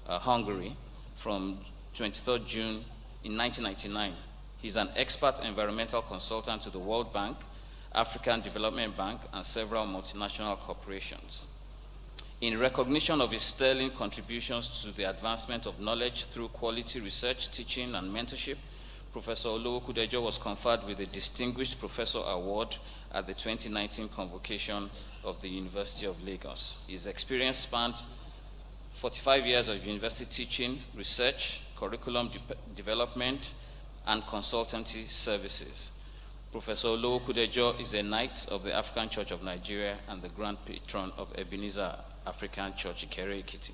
Hungary, from 23rd June in 1999. He's an expert environmental consultant to the World Bank, African Development Bank, and several multinational corporations. In recognition of his sterling contributions to the advancement of knowledge through quality research, teaching, and mentorship, Professor Olowokudejo was conferred with the Distinguished Professor Award at the 2019 Convocation of the University of Lagos. His experience spanned 45 years of university teaching, research, curriculum development, and consultancy services. Professor Olowokudejo is a Knight of the African Church of Nigeria and the Grand Patron of Ebenezer African Church, Ikere Ekiti.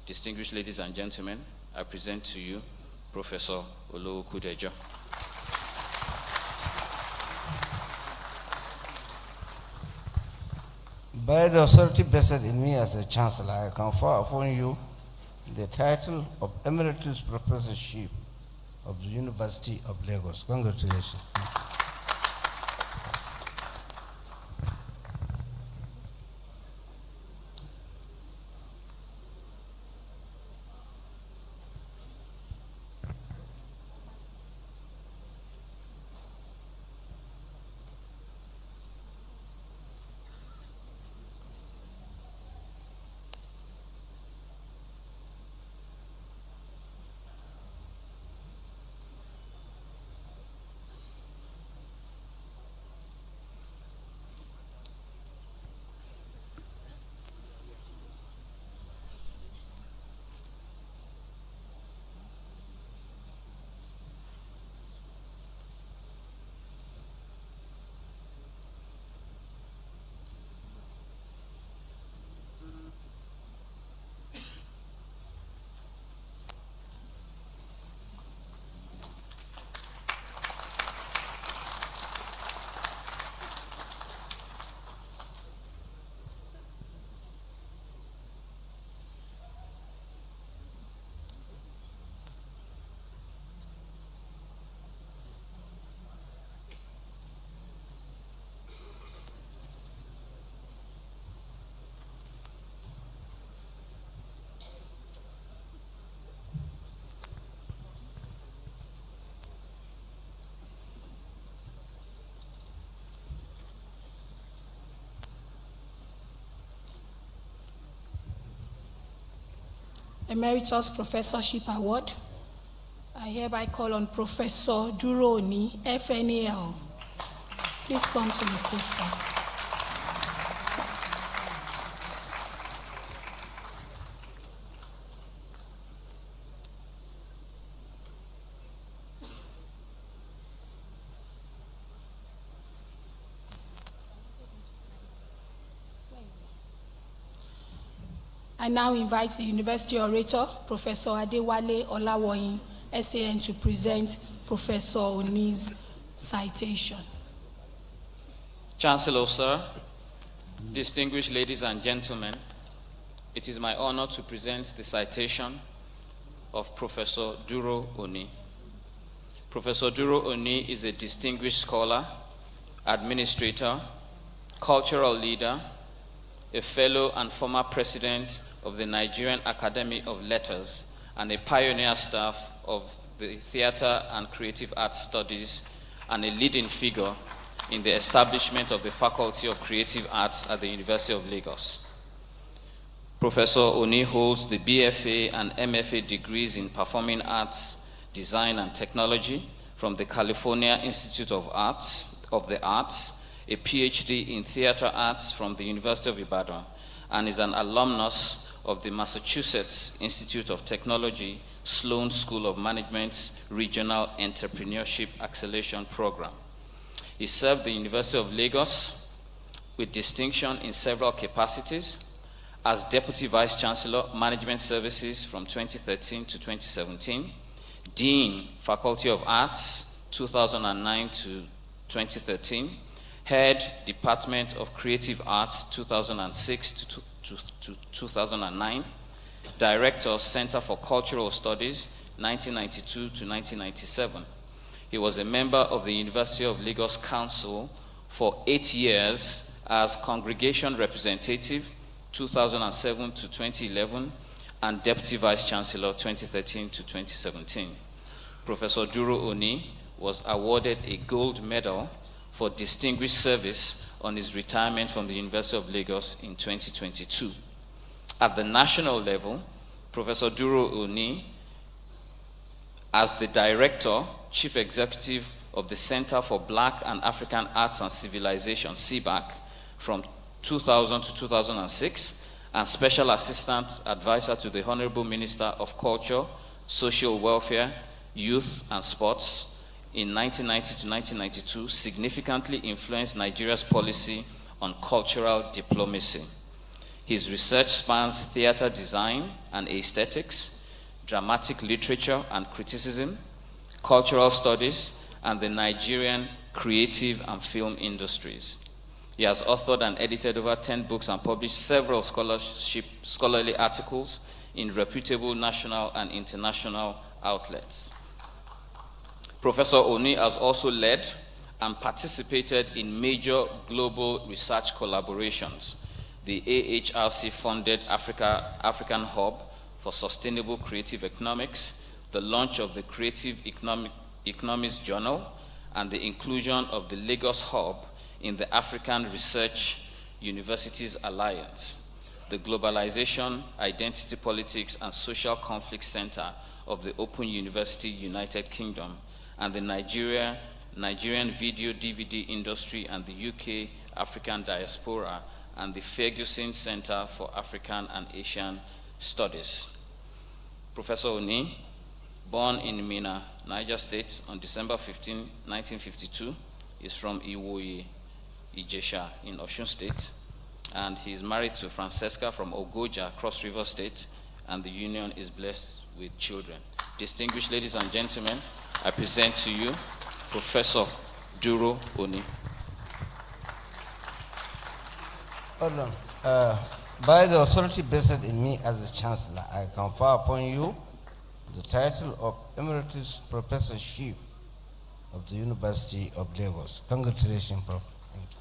Distinguished ladies and gentlemen, I present to you Professor Olowokudejo. By the authority vested in me as a Chancellor, I confer upon you the title of Emeritus Professorship of the University of Lagos. Congratulations. Emeritus Professorship Award. I hereby call on Professor Duro Oni, FNAL. Please come to the stage, sir. I now invite the University Orator, Professor Adewale Olawoyin, SAN, to present Professor Oni's citation. Chancellor, sir, distinguished ladies and gentlemen, it is my honor to present the citation of Professor Duro Oni. Professor Duro Oni is a distinguished scholar, administrator, cultural leader, a fellow and former president of the Nigerian Academy of Letters, and a pioneer staff of the Theater and Creative Arts Studies, and a leading figure in the establishment of the Faculty of Creative Arts at the University of Lagos. Professor Oni holds the BFA and MFA degrees in Performing Arts, Design and Technology from the California Institute of the Arts, a Ph.D. in Theater Arts from the University of Ibadan, and is an alumnus of the Massachusetts Institute of Technology Sloan School of Management's Regional Entrepreneurship Acceleration Program. He served the University of Lagos with distinction in several capacities as Deputy Vice Chancellor, Management Services from 2013 to 2017, Dean, Faculty of Arts, 2009 to 2013, Head, Department of Creative Arts, 2006 to 2009, Director, Center for Cultural Studies, 1992 to 1997. He was a member of the University of Lagos Council for 8 years as Congregation Representative, 2007 to 2011, and Deputy Vice Chancellor, 2013 to 2017. Professor Duro Oni was awarded a gold medal for distinguished service on his retirement from the University of Lagos in 2022. At the national level, Professor Duro Oni, as the Director, Chief Executive of the Center for Black and African Arts and Civilization, CBAC, from 2000 to 2006, and Special Assistant Advisor to the Honorable Minister of Culture, Social Welfare, Youth and Sports, in 1990 to 1992, significantly influenced Nigeria's policy on cultural diplomacy. His research spans theater design and aesthetics, dramatic literature and criticism, cultural studies, and the Nigerian creative and film industries. He has authored and edited over 10 books and published several scholarly articles in reputable national and international outlets. Professor Oni has also led and participated in major global research collaborations, the AHRC-funded African Hub for Sustainable Creative Economics, the launch of the Creative Economics Journal, and the inclusion of the Lagos Hub in the African Research Universities Alliance, the Globalization, Identity Politics, and Social Conflict Center of the Open University United Kingdom, and the Nigerian video DVD industry and the UK African diaspora, and the Ferguson Center for African and Asian Studies. Professor Oni, born in Minna, Niger State on December 15, 1952, is from Iwoye, Ijesha in Osun State, and he is married to Francesca from Ogoja, Cross River State, and the union is blessed with children. Distinguished ladies and gentlemen, I present to you Professor Duro Oni. Hold on. By the authority vested in me as the Chancellor, I confer upon you the title of Emeritus Professorship of the University of Lagos. Congratulations, Prof. Thank you.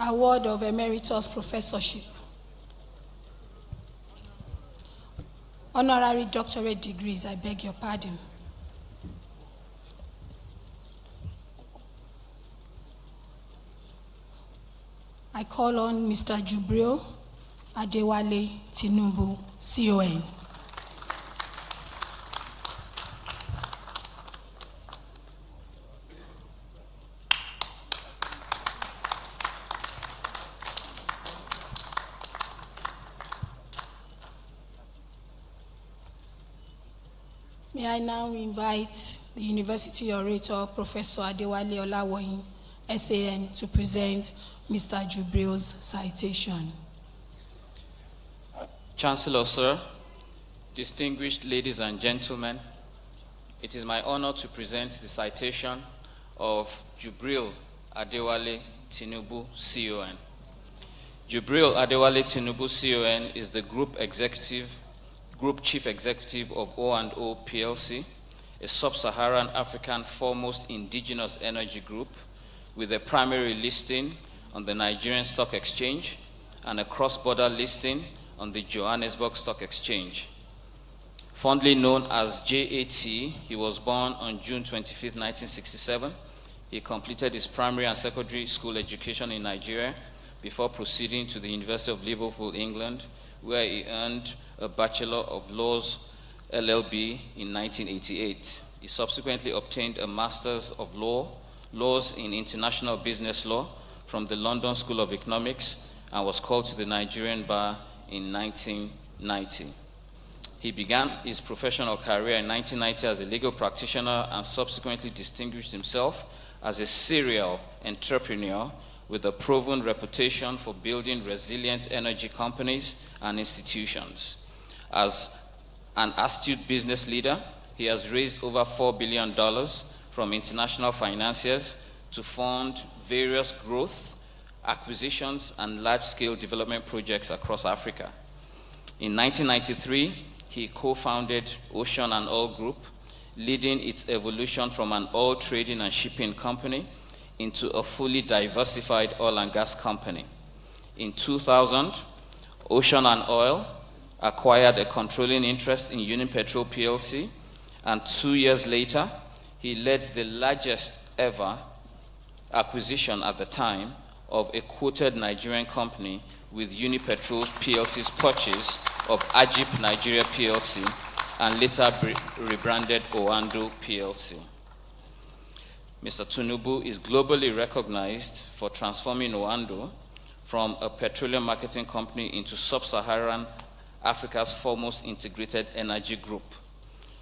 Award of Emeritus Professorship, honorary doctorate degrees, I beg your pardon. I call on Mr. Jubril Adewale Tinubu, CON. May I now invite the University Orator, Professor Adewale Olawoyin, SAN, to present Mr. Jubril's citation. Chancellor, sir, distinguished ladies and gentlemen, it is my honor to present the citation of Jubril Adewale Tinubu, CON. Jubril Adewale Tinubu, CON, is the Group Chief Executive of O&O PLC, a sub-Saharan African foremost indigenous energy group with a primary listing on the Nigerian Stock Exchange and a cross-border listing on the Johannesburg Stock Exchange. Fondly known as JAT, he was born on June 25, 1967. He completed his primary and secondary school education in Nigeria before proceeding to the University of Liverpool, England, where he earned a Bachelor of Laws LLB in 1988. He subsequently obtained a Master's of Laws in International Business Law from the London School of Economics and was called to the Nigerian bar in 1990. He began his professional career in 1990 as a legal practitioner and subsequently distinguished himself as a serial entrepreneur with a proven reputation for building resilient energy companies and institutions. As an astute business leader, he has raised over $4 billion from international financiers to fund various growth, acquisitions, and large-scale development projects across Africa. In 1993, he co-founded Ocean and Oil Group, leading its evolution from an oil trading and shipping company into a fully diversified oil and gas company. In 2000, Ocean and Oil acquired a controlling interest in Unipetrol PLC, and 2 years later, he led the largest ever acquisition at the time of a quoted Nigerian company with Unipetrol PLC's purchase of Ajip Nigeria PLC and later rebranded Oando PLC. Mr. Tinubu is globally recognized for transforming Oando from a petroleum marketing company into sub-Saharan Africa's foremost integrated energy group.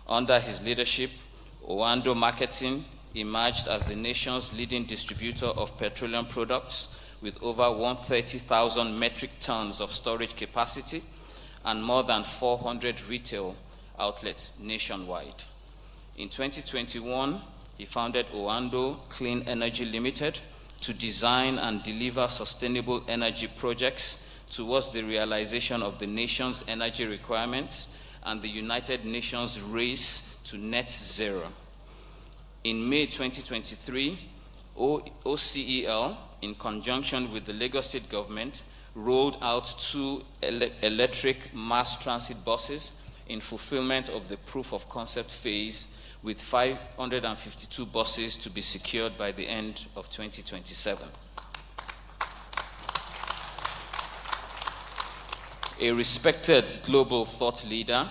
Under his leadership, Oando Marketing emerged as the nation's leading distributor of petroleum products with over 130,000 metric tons of storage capacity and more than 400 retail outlets nationwide. In 2021, he founded Oando Clean Energy Limited to design and deliver sustainable energy projects towards the realization of the nation's energy requirements and the United Nations race to net zero. In May 2023, OCEL, in conjunction with the Lagos State government, rolled out 2 electric mass transit buses in fulfillment of the proof of concept phase, with 552 buses to be secured by the end of 2027. A respected global thought leader,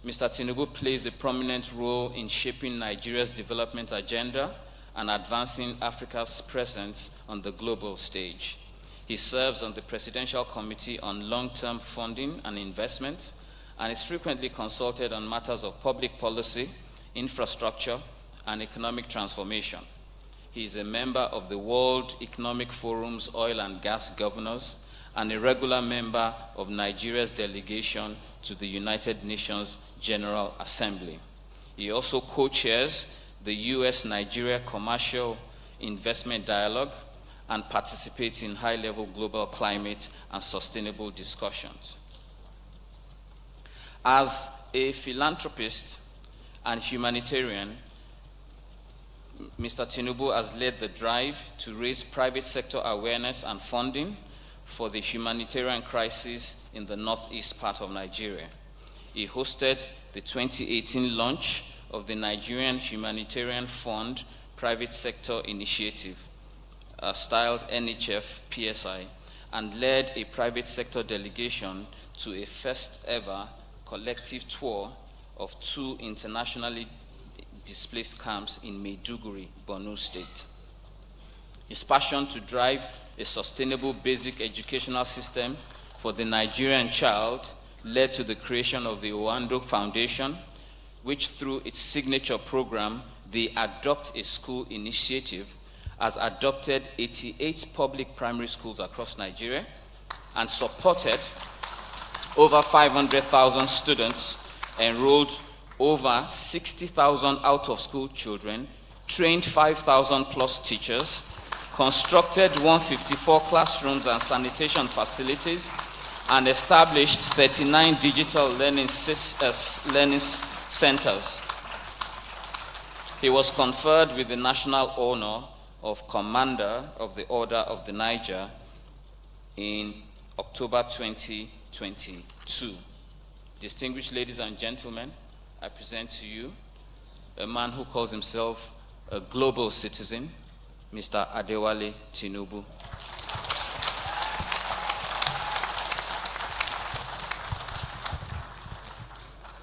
Mr. Tinubu plays a prominent role in shaping Nigeria's development agenda and advancing Africa's presence on the global stage. He serves on the Presidential Committee on Long-Term Funding and Investments and is frequently consulted on matters of public policy, infrastructure, and economic transformation. He is a member of the World Economic Forum's Oil and Gas Governors and a regular member of Nigeria's delegation to the United Nations General Assembly. He also co-chairs the US-Nigeria Commercial Investment Dialogue and participates in high-level global climate and sustainable discussions. As a philanthropist and humanitarian, Mr. Tinubu has led the drive to raise private sector awareness and funding for the humanitarian crisis in the northeast part of Nigeria. He hosted the 2018 launch of the Nigerian Humanitarian Fund Private Sector Initiative, styled NHF PSI, and led a private sector delegation to a first ever collective tour of 2 internationally displaced camps in Maiduguri, Borno State. His passion to drive a sustainable basic educational system for the Nigerian child led to the creation of the Owando Foundation, which through its signature program, the Adopt a School initiative, has adopted 88 public primary schools across Nigeria and supported over 500,000 students, enrolled over 60,000 out-of-school children, trained 5,000 plus teachers, constructed 154 classrooms and sanitation facilities, and established 39 digital learning centers. He was conferred with the national honor of Commander of the Order of the Niger in October 2022. Distinguished ladies and gentlemen, I present to you a man who calls himself a global citizen, Mr. Adewale Tinubu.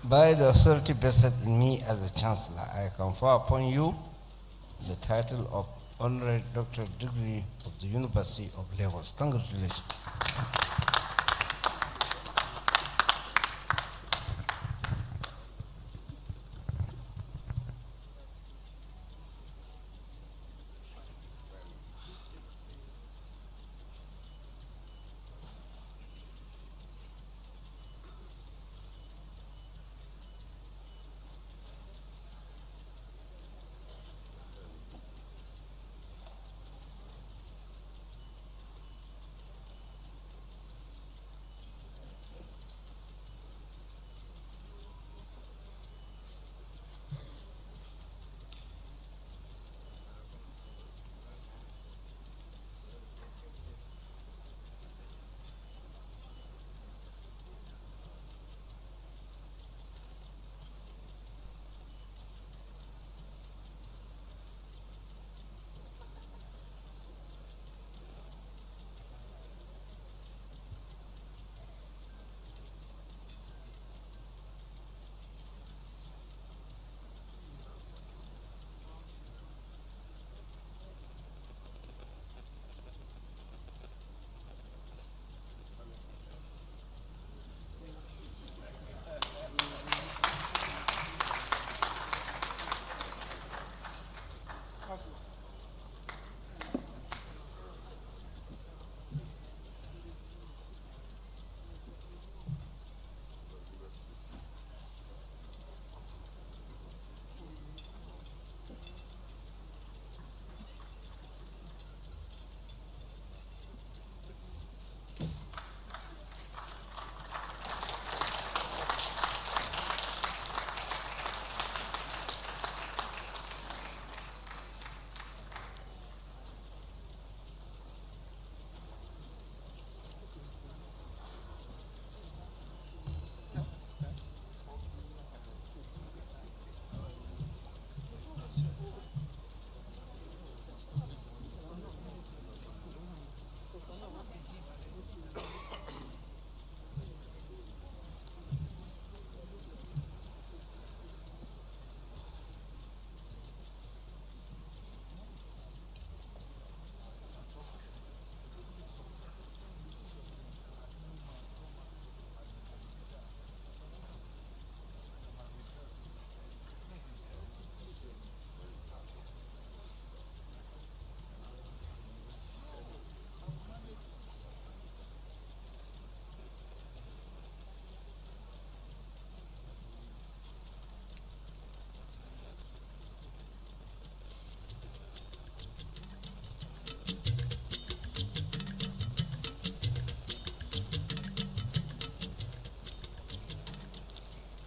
By the authority vested in me as a Chancellor, I confer upon you the title of Honorary Doctorate Degree of the University of Lagos. Congratulations.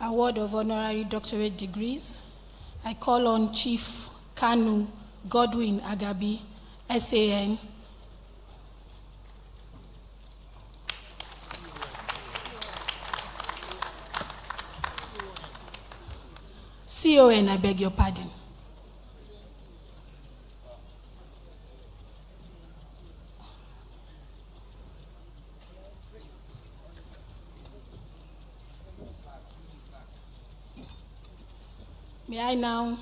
Award of honorary doctorate degrees. I call on Chief Kanu Godwin Agabi, SAN. CON, I beg your pardon. May I now?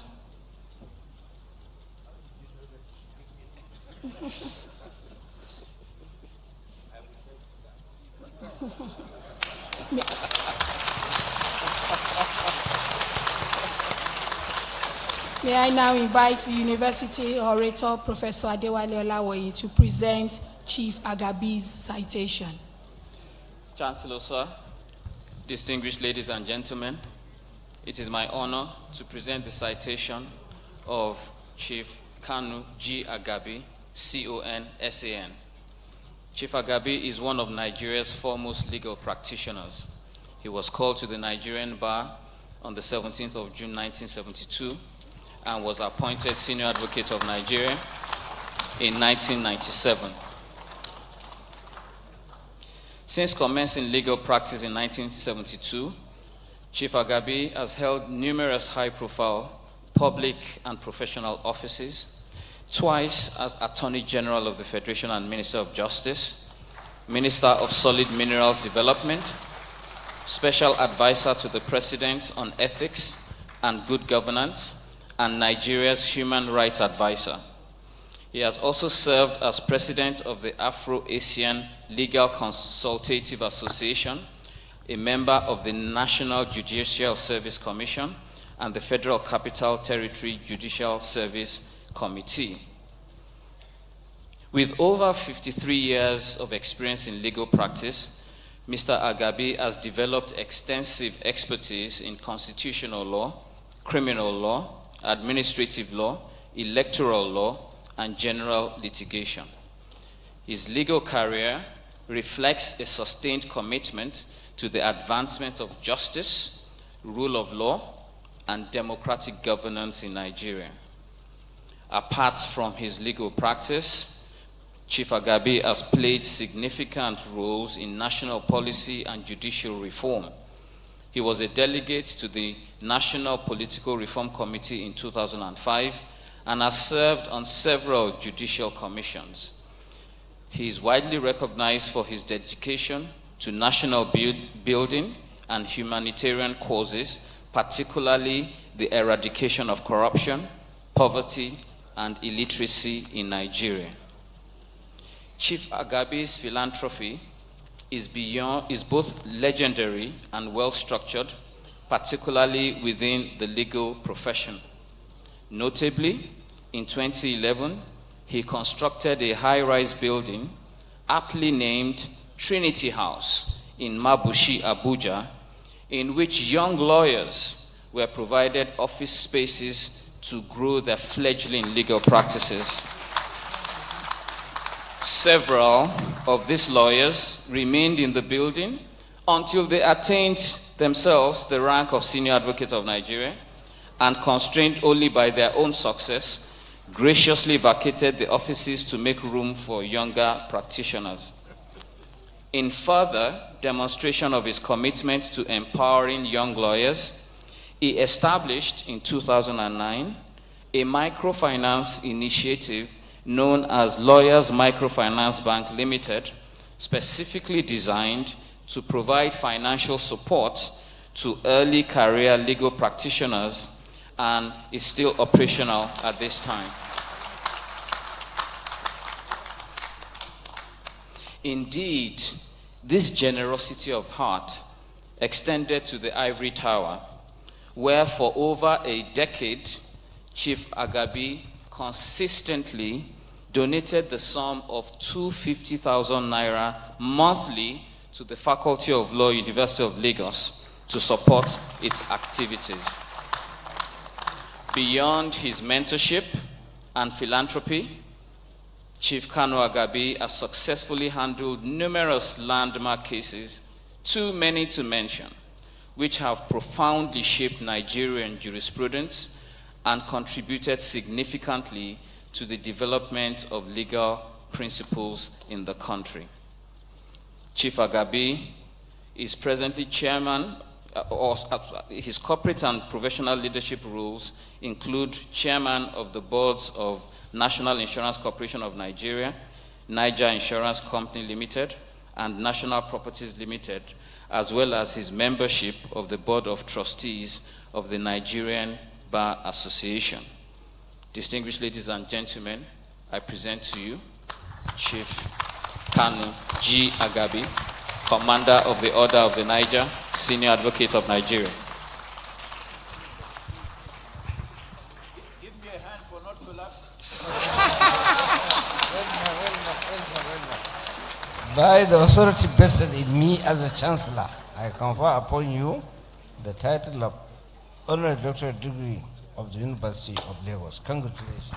May I now invite the University Orator, Professor Adewale Olawoye, to present Chief Agabi's citation. Chancellor, sir, distinguished ladies and gentlemen, it is my honor to present the citation of Chief Kanu G. Agabi, CON-SAN. Chief Agabi is one of Nigeria's foremost legal practitioners. He was called to the Nigerian bar on the 17th of June 1972 and was appointed Senior Advocate of Nigeria in 1997. Since commencing legal practice in 1972, Chief Agabi has held numerous high-profile public and professional offices, twice as Attorney General of the Federation and Minister of Justice, Minister of Solid Minerals Development, Special Advisor to the President on Ethics and Good Governance, and Nigeria's Human Rights Advisor. He has also served as President of the Afro-Asian Legal Consultative Association, a member of the National Judicial Service Commission, and the Federal Capital Territory Judicial Service Committee. With over 53 years of experience in legal practice, Mr. Agabi has developed extensive expertise in constitutional law, criminal law, administrative law, electoral law, and general litigation. His legal career reflects a sustained commitment to the advancement of justice, rule of law, and democratic governance in Nigeria. Apart from his legal practice, Chief Agabi has played significant roles in national policy and judicial reform. He was a delegate to the National Political Reform Committee in 2005 and has served on several judicial commissions. He is widely recognized for his dedication to national building and humanitarian causes, particularly the eradication of corruption, poverty, and illiteracy in Nigeria. Chief Agabi's philanthropy is both legendary and well-structured, particularly within the legal profession. Notably, in 2011, he constructed a high-rise building aptly named Trinity House in Mabushi, Abuja, in which young lawyers were provided office spaces to grow their fledgling legal practices. Several of these lawyers remained in the building until they attained themselves the rank of Senior Advocate of Nigeria, and constrained only by their own success, graciously vacated the offices to make room for younger practitioners. In further demonstration of his commitment to empowering young lawyers, he established in 2009 a microfinance initiative known as Lawyers Microfinance Bank Limited, specifically designed to provide financial support to early career legal practitioners, and is still operational at this time. Indeed, this generosity of heart extended to the Ivory Tower, where for over a decade, Chief Agabi consistently donated the sum of 250,000 naira monthly to the Faculty of Law, University of Lagos, to support its activities. Beyond his mentorship and philanthropy, Chief Kanu Agabi has successfully handled numerous landmark cases, too many to mention, which have profoundly shaped Nigerian jurisprudence and contributed significantly to the development of legal principles in the country. Chief Agabi is presently chairman, his corporate and professional leadership roles include chairman of the boards of National Insurance Corporation of Nigeria, Niger Insurance Company Limited, and National Properties Limited, as well as his membership of the Board of Trustees of the Nigerian Bar Association. Distinguished ladies and gentlemen, I present to you Chief Kanu G. Agabi, Commander of the Order of the Niger, Senior Advocate of Nigeria. Give me a hand for not collapsing. By the authority vested in me as a Chancellor, I confer upon you the title of Honorary Doctorate Degree of the University of Lagos. Congratulations.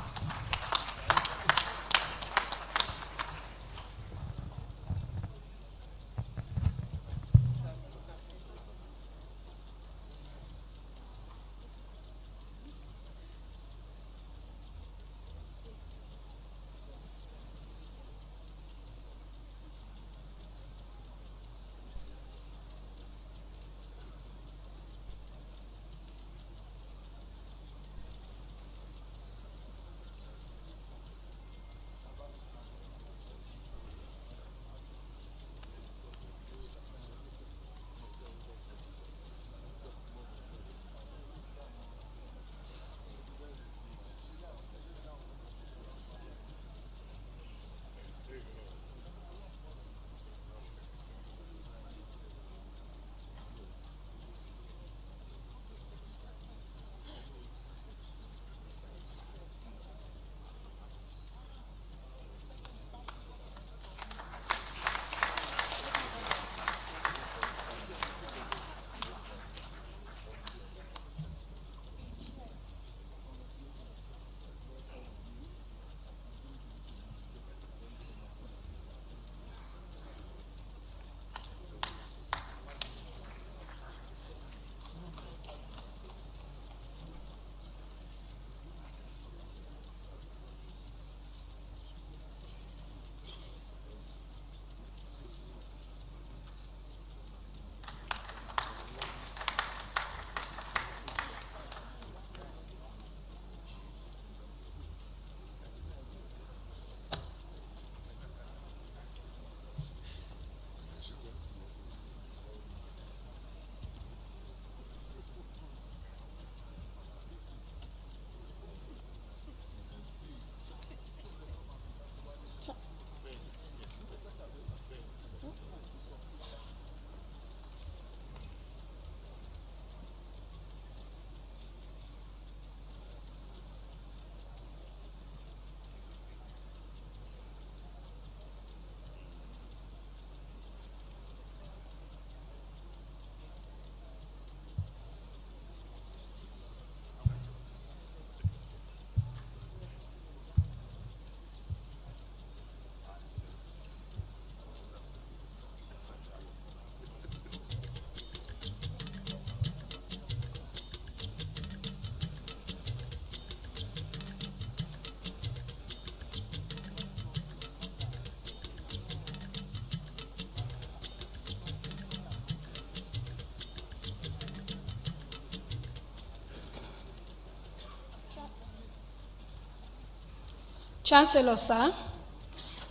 Chancellor, sir,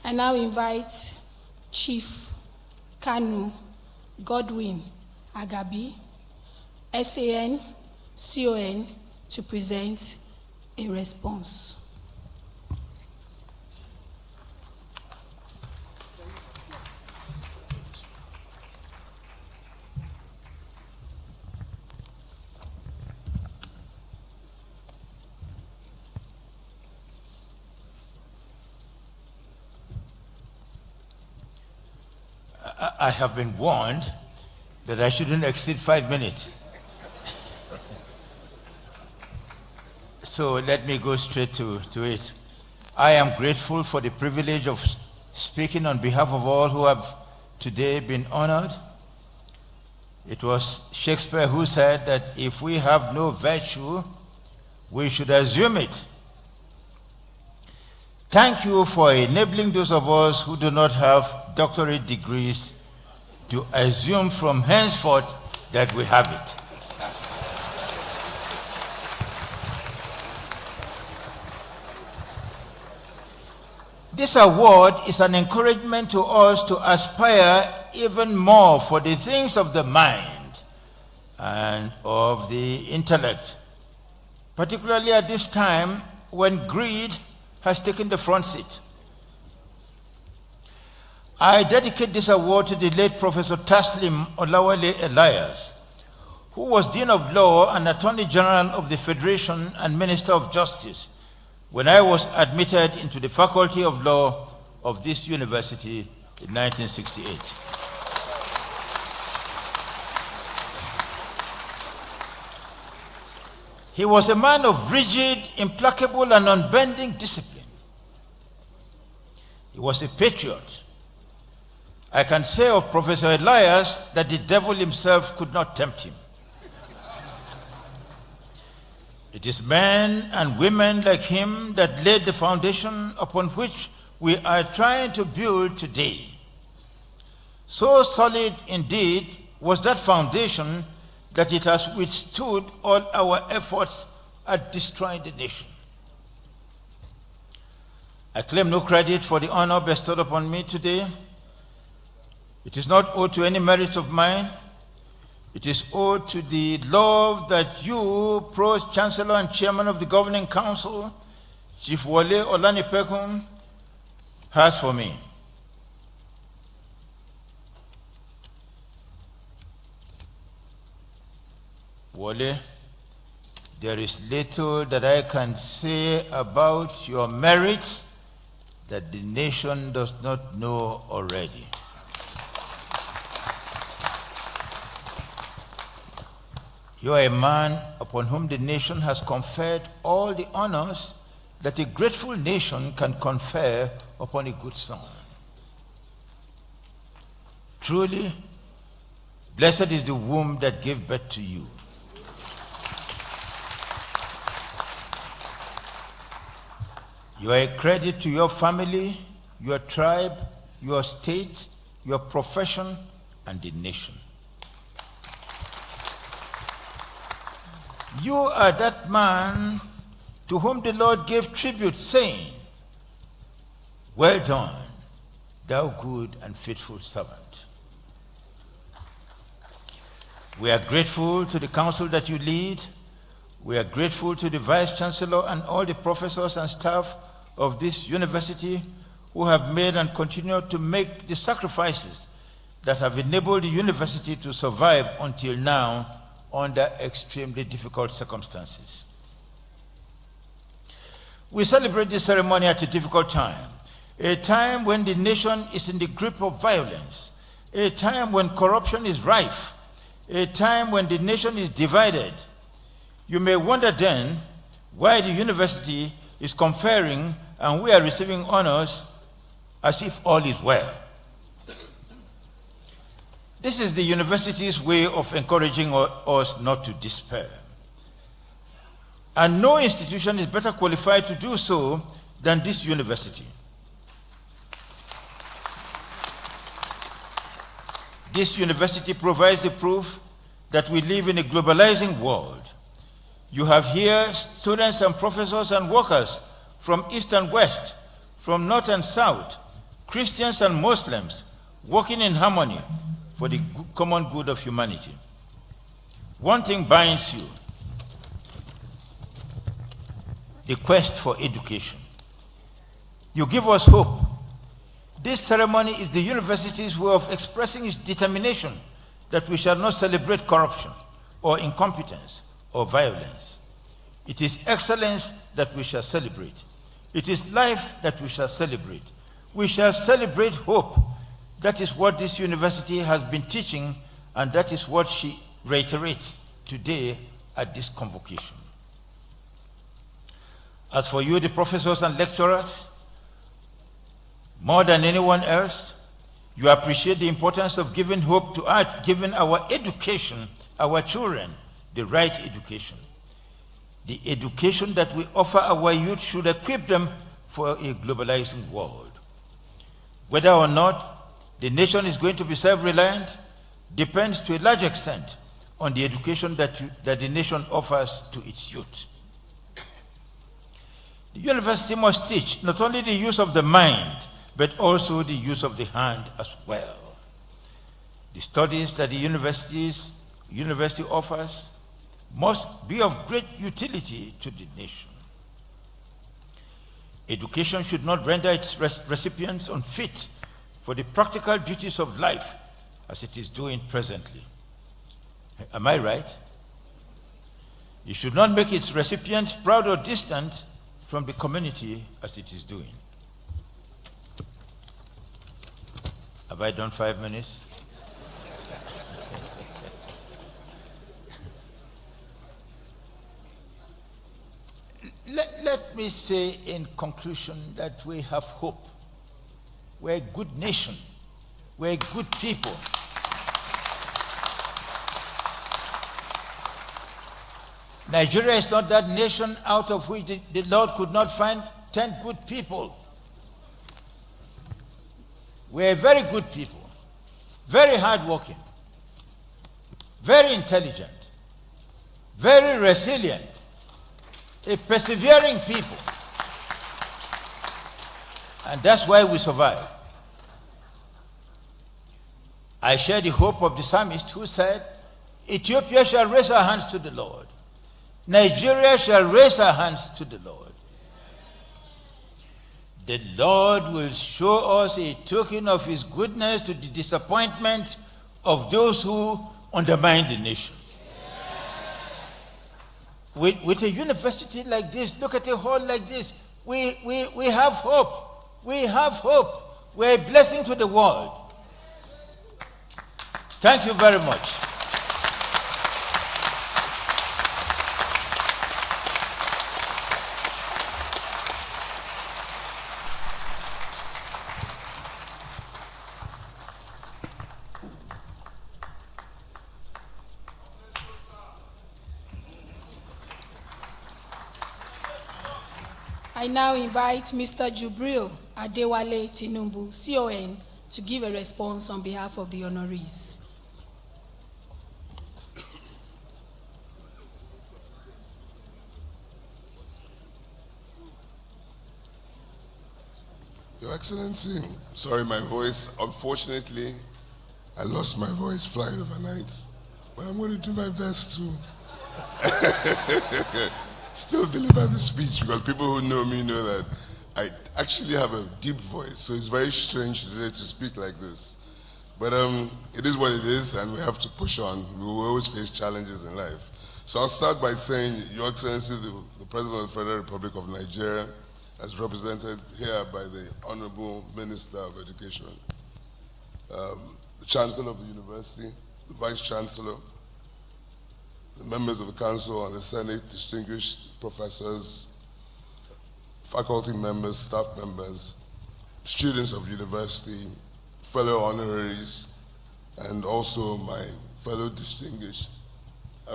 I now invite Chief Kanu Godwin Agabi, SAN, CON, to present a response. I have been warned that I shouldn't exceed 5 minutes. So let me go straight to it. I am grateful for the privilege of speaking on behalf of all who have today been honored. It was Shakespeare who said that if we have no virtue, we should assume it. Thank you for enabling those of us who do not have doctorate degrees to assume from henceforth that we have it. This award is an encouragement to us to aspire even more for the things of the mind and of the intellect, particularly at this time when greed has taken the front seat. I dedicate this award to the late Professor Taslim Olawale Elias, who was Dean of Law and Attorney General of the Federation and Minister of Justice when I was admitted into the Faculty of Law of this university in 1968. He was a man of rigid, implacable, and unbending discipline. He was a patriot. I can say of Professor Elias that the devil himself could not tempt him. It is men and women like him that laid the foundation upon which we are trying to build today. So solid indeed was that foundation that it has withstood all our efforts at destroying the nation. I claim no credit for the honor bestowed upon me today. It is not owed to any merit of mine. It is owed to the love that you, Pro-Chancellor and Chairman of the Governing Council, Chief Wole Olanipekun, has for me. Wole, there is little that I can say about your merits that the nation does not know already. You are a man upon whom the nation has conferred all the honors that a grateful nation can confer upon a good son. Truly, blessed is the womb that gave birth to you. You are a credit to your family, your tribe, your state, your profession, and the nation. You are that man to whom the Lord gave tribute, saying, "Well done, thou good and faithful servant." We are grateful to the council that you lead. We are grateful to the Vice Chancellor and all the professors and staff of this university who have made and continue to make the sacrifices that have enabled the university to survive until now under extremely difficult circumstances. We celebrate this ceremony at a difficult time, a time when the nation is in the grip of violence, a time when corruption is rife, a time when the nation is divided. You may wonder then why the university is conferring and we are receiving honors as if all is well. This is the university's way of encouraging us not to despair. And no institution is better qualified to do so than this university. This university provides the proof that we live in a globalizing world. You have here students and professors and workers from East and West, from North and South, Christians and Muslims, working in harmony for the common good of humanity. One thing binds you: the quest for education. You give us hope. This ceremony is the university's way of expressing its determination that we shall not celebrate corruption or incompetence or violence. It is excellence that we shall celebrate. It is life that we shall celebrate. We shall celebrate hope. That is what this university has been teaching, and that is what she reiterates today at this convocation. As for you, the professors and lecturers, more than anyone else, you appreciate the importance of giving hope to giving our education, our children, the right education. The education that we offer our youth should equip them for a globalizing world. Whether or not the nation is going to be self-reliant depends to a large extent on the education that the nation offers to its youth. The university must teach not only the use of the mind, but also the use of the hand as well. The studies that the university offers must be of great utility to the nation. Education should not render its recipients unfit for the practical duties of life as it is doing presently. Am I right? It should not make its recipients proud or distant from the community as it is doing. Have I done 5 minutes? Let me say in conclusion that we have hope. We're a good nation. We're good people. Nigeria is not that nation out of which the Lord could not find 10 good people. We're very good people, very hardworking, very intelligent, very resilient, a persevering people. And that's why we survive. I share the hope of the psalmist who said, Ethiopia shall raise her hands to the Lord. Nigeria shall raise her hands to the Lord. The Lord will show us a token of his goodness to the disappointment of those who undermine the nation. With a university like this, look at a hall like this, we have hope. We have hope. We're a blessing to the world. Thank you very much. I now invite Mr. Jubril Adewale Tinubu, CON, to give a response on behalf of the honorees. Your Excellency, sorry my voice. Unfortunately, I lost my voice flying overnight, but I'm going to do my best to still deliver the speech, because people who know me know that I actually have a deep voice, so it's very strange today to speak like this. But it is what it is, and we have to push on. We will always face challenges in life. So I'll start by saying, Your Excellency, the President of the Federal Republic of Nigeria, as represented here by the Honorable Minister of Education, the Chancellor of the University, the Vice Chancellor, the members of the Council and the Senate, distinguished professors, faculty members, staff members, students of the university, fellow honoraries, and also my fellow distinguished.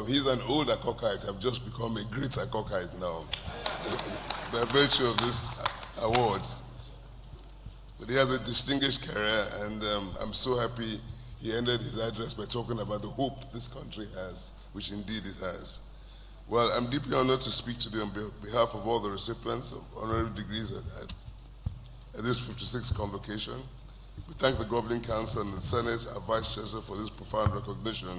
He's an old Akokite. I've just become a great Akokite now by virtue of this award. But he has a distinguished career, and I'm so happy he ended his address by talking about the hope this country has, which indeed it has. Well, I'm deeply honored to speak today on behalf of all the recipients of honorary degrees at this 56th Convocation. We thank the Governing Council and the Senate, our Vice Chancellor, for this profound recognition.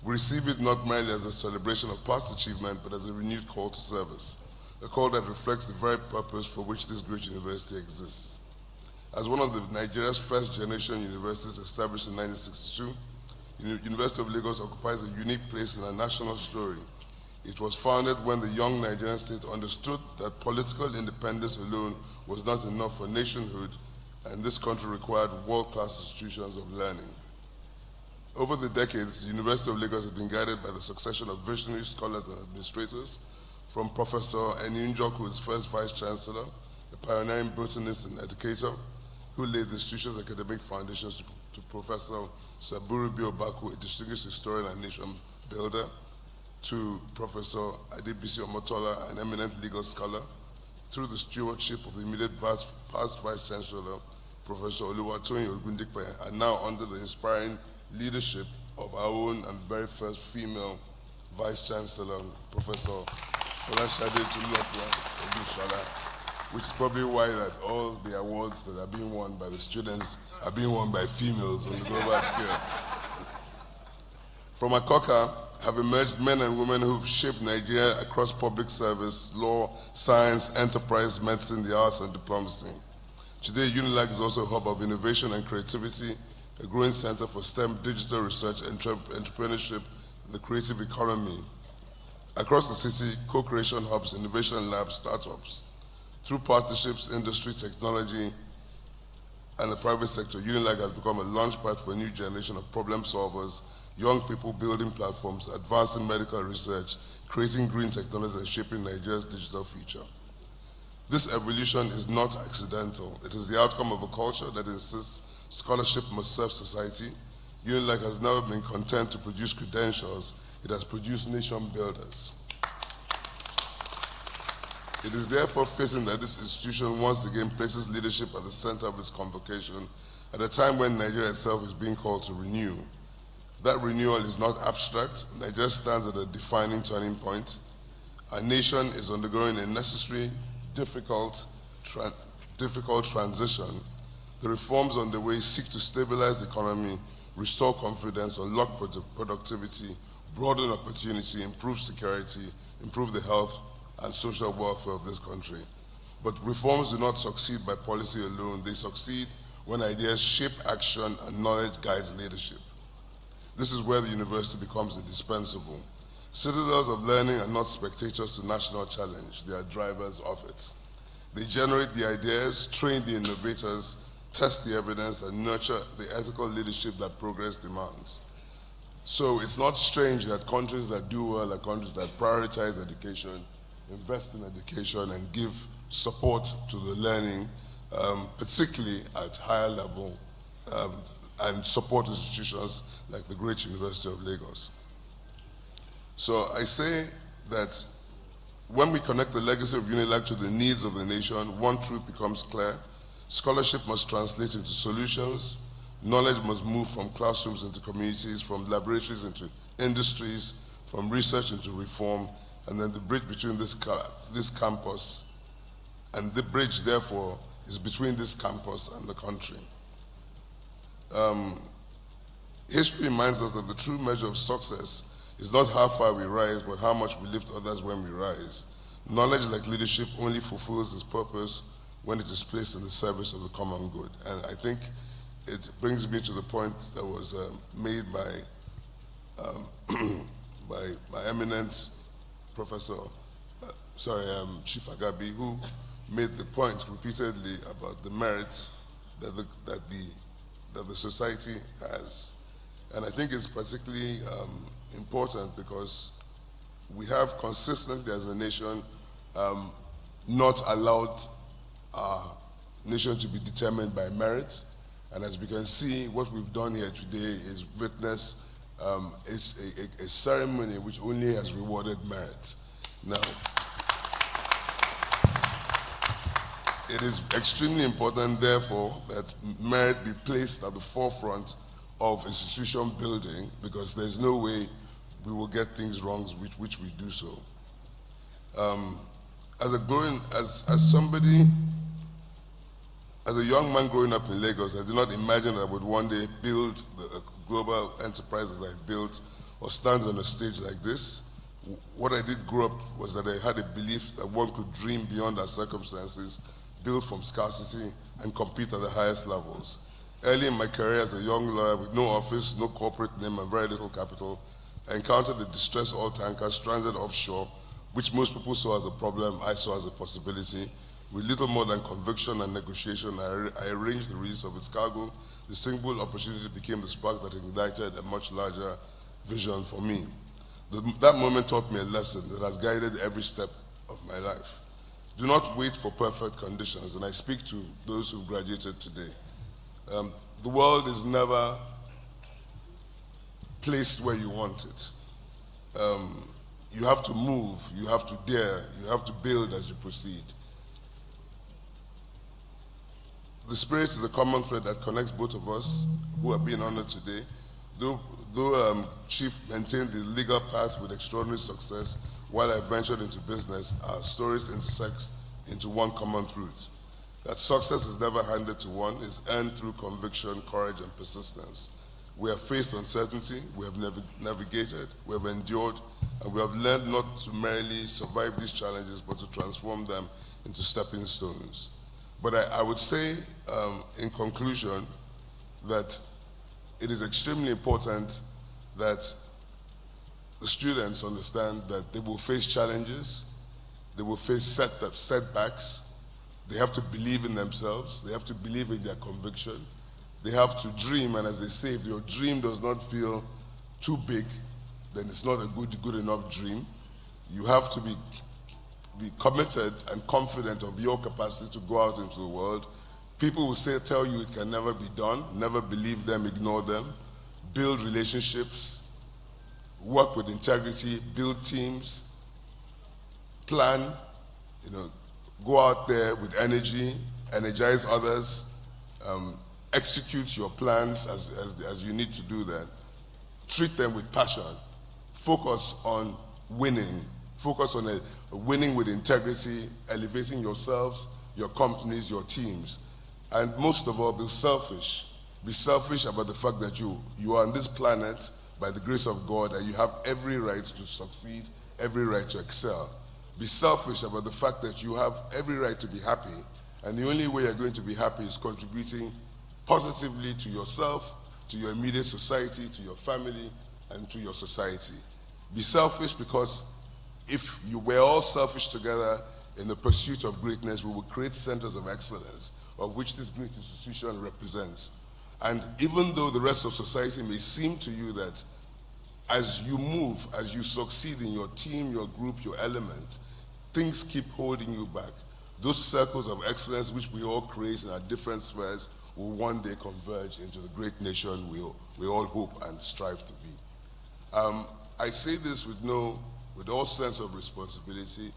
We receive it not merely as a celebration of past achievement, but as a renewed call to service, a call that reflects the very purpose for which this great university exists. As one of Nigeria's first generation universities established in 1962, University of Lagos occupies a unique place in our national story. It was founded when the young Nigerian state understood that political independence alone was not enough for nationhood, and this country required world-class institutions of learning. Over the decades, the University of Lagos has been guided by the succession of visionary scholars and administrators, from Professor Eni Njoku, its first Vice Chancellor, a pioneering botanist and educator, who laid the institution's academic foundations, to Professor Saburubi Obaku, a distinguished historian and nation builder, to Professor Adebisi Omotola, an eminent legal scholar, through the stewardship of the immediate past Vice Chancellor, Professor Oluwatoyin Ogundikpe, and now under the inspiring leadership of our own and very first female Vice Chancellor, Professor Folashade Tulokwa Odushola, which is probably why that all the awards that are being won by the students are being won by females on the global scale. From Akoka have emerged men and women who've shaped Nigeria across public service, law, science, enterprise, medicine, the arts, and diplomacy. Today, UNILAG is also a hub of innovation and creativity, a growing center for STEM, digital research, entrepreneurship, and the creative economy. Across the city, co-creation hubs, innovation labs, startups. Through partnerships, industry, technology, and the private sector, UNILAG has become a launchpad for a new generation of problem solvers, young people building platforms, advancing medical research, creating green technologies, and shaping Nigeria's digital future. This evolution is not accidental. It is the outcome of a culture that insists scholarship must serve society. UNILAG has never been content to produce credentials. It has produced nation builders. It is therefore fitting that this institution once again places leadership at the center of its convocation at a time when Nigeria itself is being called to renew. That renewal is not abstract. Nigeria stands at a defining turning point. Our nation is undergoing a necessary, difficult transition. The reforms on the way seek to stabilize the economy, restore confidence, unlock productivity, broaden opportunity, improve security, improve the health and social welfare of this country. But reforms do not succeed by policy alone. They succeed when ideas shape action and knowledge guides leadership. This is where the university becomes indispensable. Citadels of learning are not spectators to national challenge. They are drivers of it. They generate the ideas, train the innovators, test the evidence, and nurture the ethical leadership that progress demands. So it's not strange that countries that do well are countries that prioritize education, invest in education, and give support to the learning, particularly at higher level, and support institutions like the great University of Lagos. So I say that when we connect the legacy of UNILAG to the needs of the nation, one truth becomes clear. Scholarship must translate into solutions. Knowledge must move from classrooms into communities, from laboratories into industries, from research into reform, and then the bridge between this campus, and the bridge, therefore, is between this campus and the country. History reminds us that the true measure of success is not how far we rise, but how much we lift others when we rise. Knowledge, like leadership, only fulfills its purpose when it is placed in the service of the common good. And I think it brings me to the point that was made by my eminent professor, Chief Agabi, who made the point repeatedly about the merits that the society has. And I think it's particularly important because we have consistently as a nation not allowed our nation to be determined by merit. And as we can see, what we've done here today is witness a ceremony which only has rewarded merit. Now, it is extremely important, therefore, that merit be placed at the forefront of institution building, because there's no way we will get things wrong which we do so. As a young man growing up in Lagos, I did not imagine I would one day build the global enterprises I built or stand on a stage like this. What I did grow up was that I had a belief that one could dream beyond our circumstances, build from scarcity, and compete at the highest levels. Early in my career as a young lawyer with no office, no corporate name, and very little capital, I encountered a distressed oil tanker stranded offshore, which most people saw as a problem, I saw as a possibility. With little more than conviction and negotiation, I arranged the release of its cargo. The single opportunity became the spark that ignited a much larger vision for me. That moment taught me a lesson that has guided every step of my life. Do not wait for perfect conditions, and I speak to those who've graduated today. The world is never placed where you want it. You have to move, you have to dare, you have to build as you proceed. the spirit is a common thread that connects both of us who are being honored today. Though Chief maintained the legal path with extraordinary success while I ventured into business, our stories intersect into one common truth. That success is never handed to one, is earned through conviction, courage, and persistence. We have faced uncertainty, we have navigated, we have endured, and we have learned not to merely survive these challenges, but to transform them into stepping stones. But I would say, in conclusion, that it is extremely important that the students understand that they will face challenges, they will face setbacks, they have to believe in themselves, they have to believe in their conviction, they have to dream, and as they say, if your dream does not feel too big, then it's not a good enough dream. You have to be committed and confident of your capacity to go out into the world. People will tell you it can never be done, never believe them, ignore them. Build relationships, work with integrity, build teams, plan, go out there with energy, energize others, execute your plans as you need to do that. Treat them with passion. Focus on winning. Focus on winning with integrity, elevating yourselves, your companies, your teams. And most of all, be selfish. Be selfish about the fact that you are on this planet by the grace of God and you have every right to succeed, every right to excel. Be selfish about the fact that you have every right to be happy, and the only way you're going to be happy is contributing positively to yourself, to your immediate society, to your family, and to your society. Be selfish because if you were all selfish together in the pursuit of greatness, we will create centers of excellence, of which this great institution represents. And even though the rest of society may seem to you that as you move, as you succeed in your team, your group, your element, things keep holding you back. Those circles of excellence which we all create in our different spheres will one day converge into the great nation we all hope and strive to be. I say this with all sense of responsibility,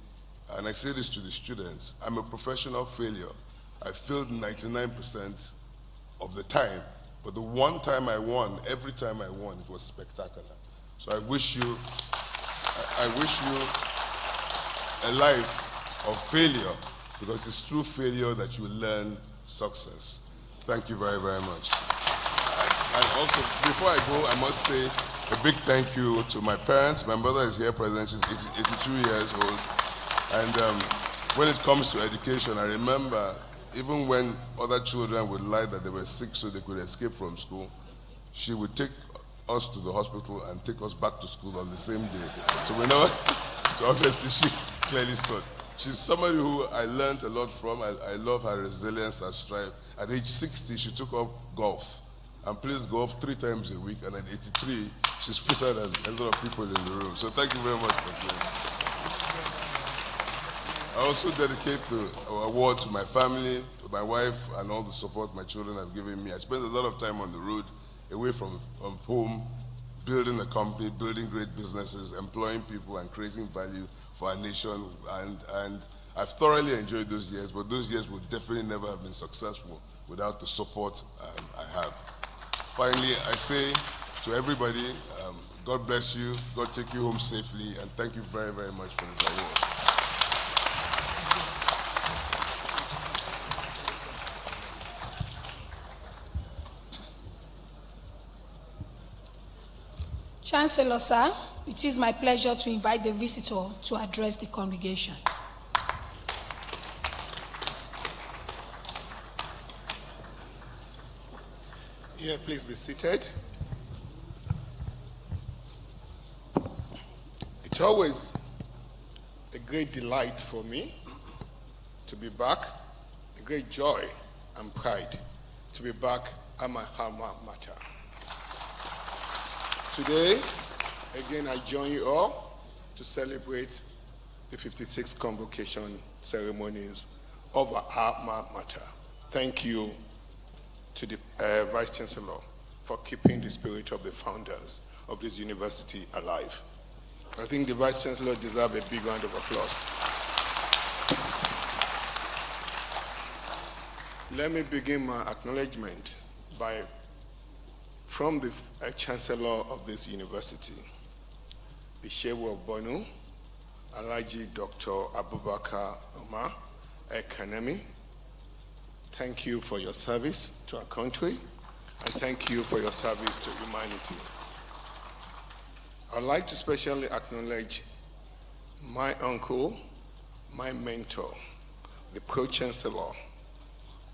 and I say this to the students. I'm a professional failure. I failed 99% of the time, but the one time I won, every time I won, it was spectacular. So I wish you a life of failure, because it's through failure that you learn success. Thank you very, very much. And also, before I go, I must say a big thank you to my parents. My mother is here present. She's 82 years old. And when it comes to education, I remember even when other children would lie that they were sick so they could escape from school, she would take us to the hospital and take us back to school on the same day. So so obviously she clearly saw. She's somebody who I learned a lot from. I love her resilience, her strive. At age 60, she took up golf and plays golf 3 times a week. And at 83, she's fitter than a lot of people in the room. So thank you very much for saying that. I also dedicate the award to my family, to my wife, and all the support my children have given me. I spend a lot of time on the road, away from home, building a company, building great businesses, employing people, and creating value for our nation. And I've thoroughly enjoyed those years, but those years would definitely never have been successful without the support I have. Finally, I say to everybody, God bless you, God take you home safely, and thank you very, very much for this award. Chancellor, sir, it is my pleasure to invite the visitor to address the congregation. Yeah, please be seated. It's always a great delight for me to be back, a great joy and pride to be back at my alma mater. Today, again, I join you all to celebrate the 56th Convocation Ceremonies of our alma mater. Thank you to the Vice Chancellor for keeping the spirit of the founders of this university alive. I think the Vice Chancellor deserves a big round of applause. Let me begin my acknowledgement from the Chancellor of this university, the Shehu of Bonu, Alhaji Dr. Abubakar Umar Ekanemi. Thank you for your service to our country, and thank you for your service to humanity. I'd like to specially acknowledge my uncle, my mentor, the Pro-Chancellor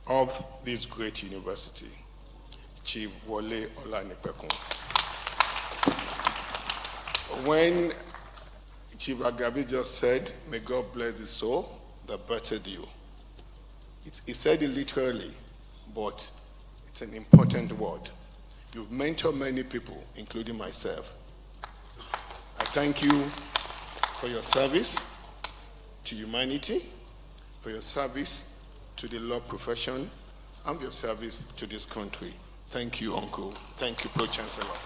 of this great university, Chief Wole Olanipekun. When Chief Agabi just said, may God bless the soul that birthed you, he said it literally, but it's an important word. You've mentored many people, including myself. I thank you for your service to humanity, for your service to the law profession, and your service to this country. Thank you, Uncle. Thank you, Pro-Chancellor.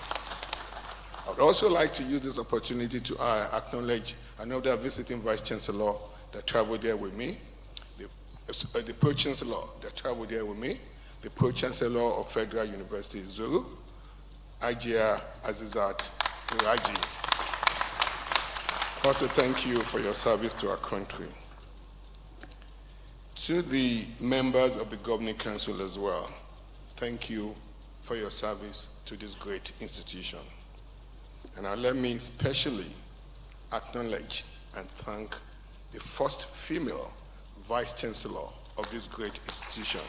I would also like to use this opportunity to acknowledge another visiting Vice-Chancellor that traveled there with me, the Pro-Chancellor that traveled there with me, the Pro-Chancellor of Federal University, Zuru, Ade Ajayi Auditorium. Also, thank you for your service to our country. To the members of the Governing Council as well, thank you for your service to this great institution. And now let me especially acknowledge and thank the first female Vice-Chancellor of this great institution,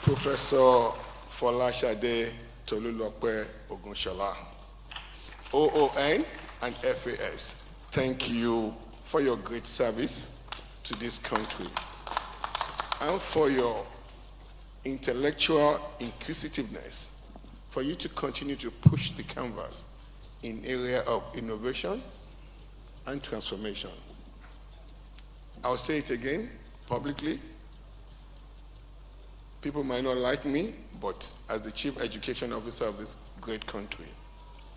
Professor Folashade Tolulope Ogunshola, OON and FAS. Thank you for your great service to this country and for your intellectual inquisitiveness, for you to continue to push the canvas in area of innovation and transformation. I'll say it again publicly. People might not like me, but as the Chief Education Officer of this great country,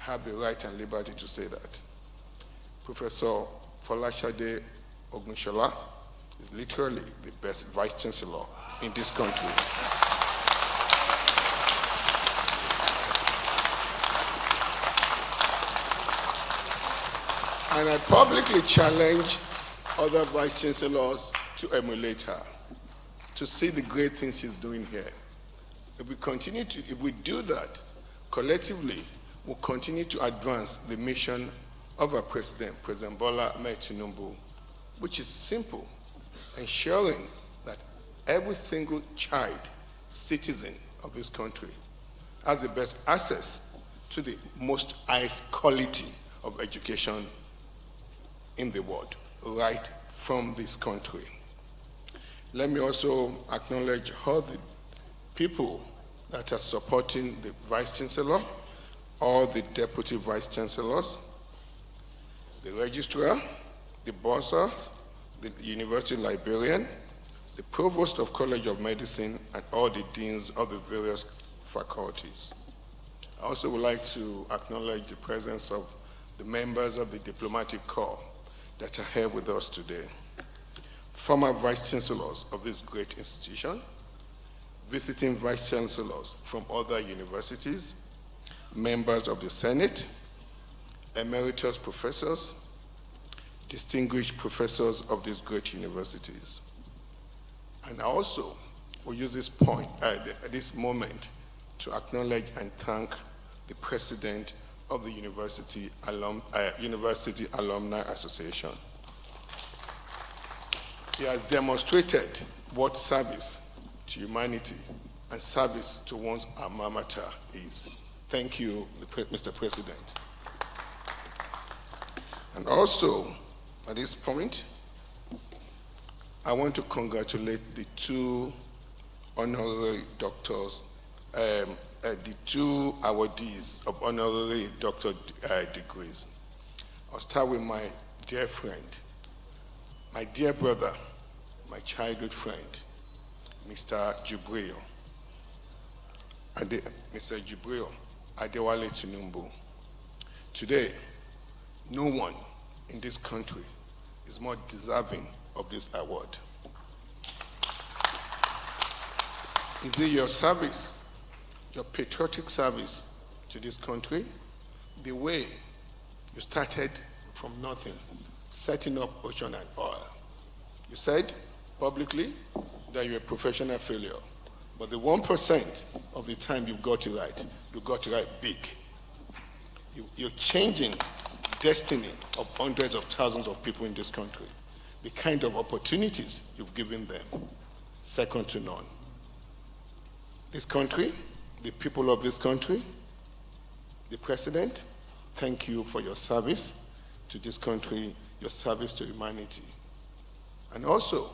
I have the right and liberty to say that. Professor Folashade Ogunshola is literally the best Vice-Chancellor in this country. And I publicly challenge other Vice-Chancellors to emulate her, to see the great things she's doing here. If we do that, collectively, we'll continue to advance the mission of our President, President Bola Ahmed Tinubu, which is simple, ensuring that every single child, citizen of this country, has the best access to the most highest quality of education in the world, right from this country. Let me also acknowledge all the people that are supporting the Vice-Chancellor, all the Deputy Vice-Chancellors, the Registrar, the Bursars, the University Librarian, the Provost of College of Medicine, and all the Deans of the various faculties. I also would like to acknowledge the presence of the members of the Diplomatic Corps that are here with us today. Former Vice-Chancellors of this great institution, visiting Vice-Chancellors from other universities, members of the Senate, emeritus professors, distinguished professors of these great universities. And I also will use this point, this moment to acknowledge and thank the President of the University Alumni Association. He has demonstrated what service to humanity and service to one's alma mater is. Thank you, Mr. President. And also, at this point, I want to congratulate the two honorary doctors, the two awardees of honorary doctor degrees. I'll start with my dear friend, my dear brother, my childhood friend, Mr. Jubril. Mr. Jubril Adewale Tinubu. Today, no one in this country is more deserving of this award. Is it your service, your patriotic service to this country, the way you started from nothing, setting up Ocean and Oil? You said publicly that you're a professional failure, but the 1% of the time you got it right, you got it right big. You're changing destiny of hundreds of thousands of people in this country. The kind of opportunities you've given them, second to none. This country, the people of this country, the president, thank you for your service to this country, your service to humanity. And also,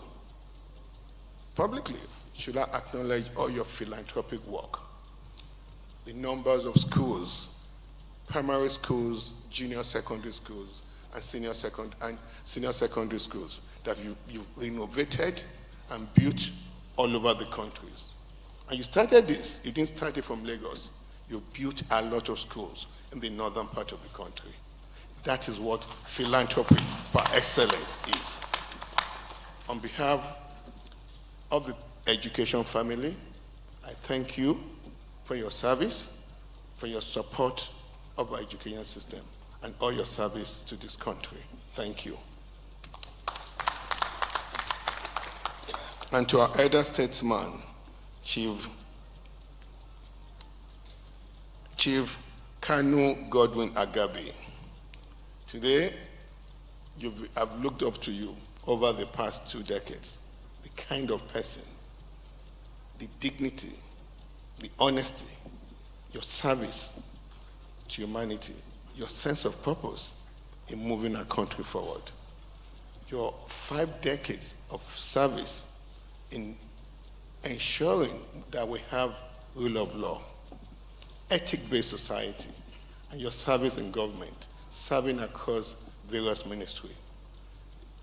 publicly, should I acknowledge all your philanthropic work? The numbers of schools, primary schools, junior secondary schools, and senior secondary schools that you've renovated and built all over the countries. And you started this, you didn't start it from Lagos. You built a lot of schools in the northern part of the country. That is what philanthropy par excellence is. On behalf of the education family, I thank you for your service, for your support of our education system, and all your service to this country. Thank you. And to our elder statesman, Chief Kanu Godwin Agabi. Today, I've looked up to you over the past 2 decades, the kind of person, the dignity, the honesty, your service to humanity, your sense of purpose in moving our country forward. Your 5 decades of service in ensuring that we have rule of law, ethic-based society, and your service in government, serving across various ministries.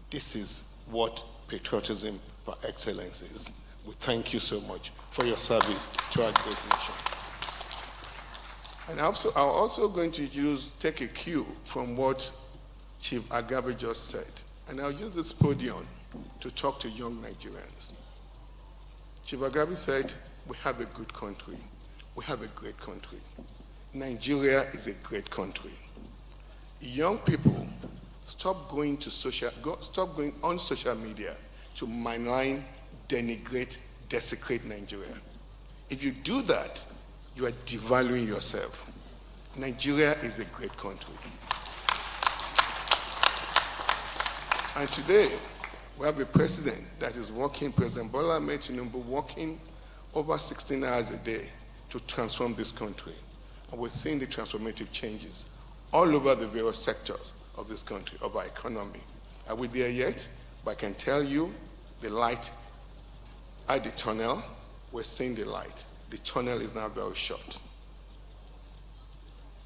This is what patriotism par excellence is. We thank you so much for your service to our great nation. And I'm also going to take a cue from what Chief Agabi just said. And I'll use this podium to talk to young Nigerians. Chief Agabi said, we have a good country. We have a great country. Nigeria is a great country. Young people, stop going on social media to malign, denigrate, desecrate Nigeria. If you do that, you are devaluing yourself. Nigeria is a great country. And today, we have a president that is working, President Bola Ahmed Tinubu, working over 16 hours a day to transform this country. And we're seeing the transformative changes all over the various sectors of this country, of our economy. Are we there yet? But I can tell you the light at the tunnel, we're seeing the light. The tunnel is now very short.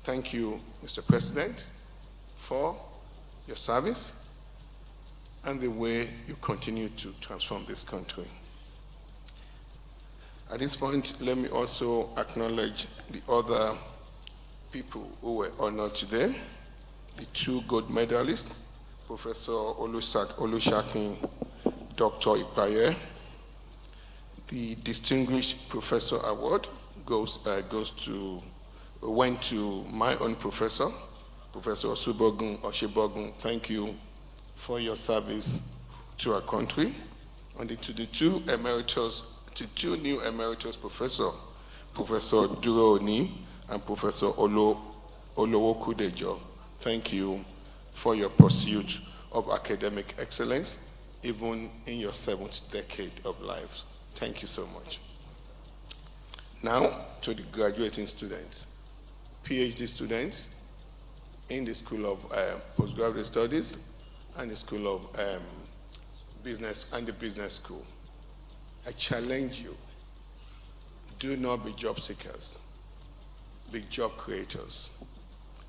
Thank you, Mr. President, for your service and the way you continue to transform this country. At this point, let me also acknowledge the other people who were honored today. The 2 gold medalists, Professor Olusegun Dr. Ipaye. The Distinguished Professor Award went to my own professor, Professor Oshibogun. Thank you for your service to our country. And to the 2 new emeritus professors, Professor Duro Oni and Professor Olowokudejo. Thank you for your pursuit of academic excellence, even in your 7th decade of life. Thank you so much. Now to the graduating students, Ph.D. students in the School of Postgraduate Studies and the School of Business and the Business School. I challenge you, do not be job seekers, be job creators,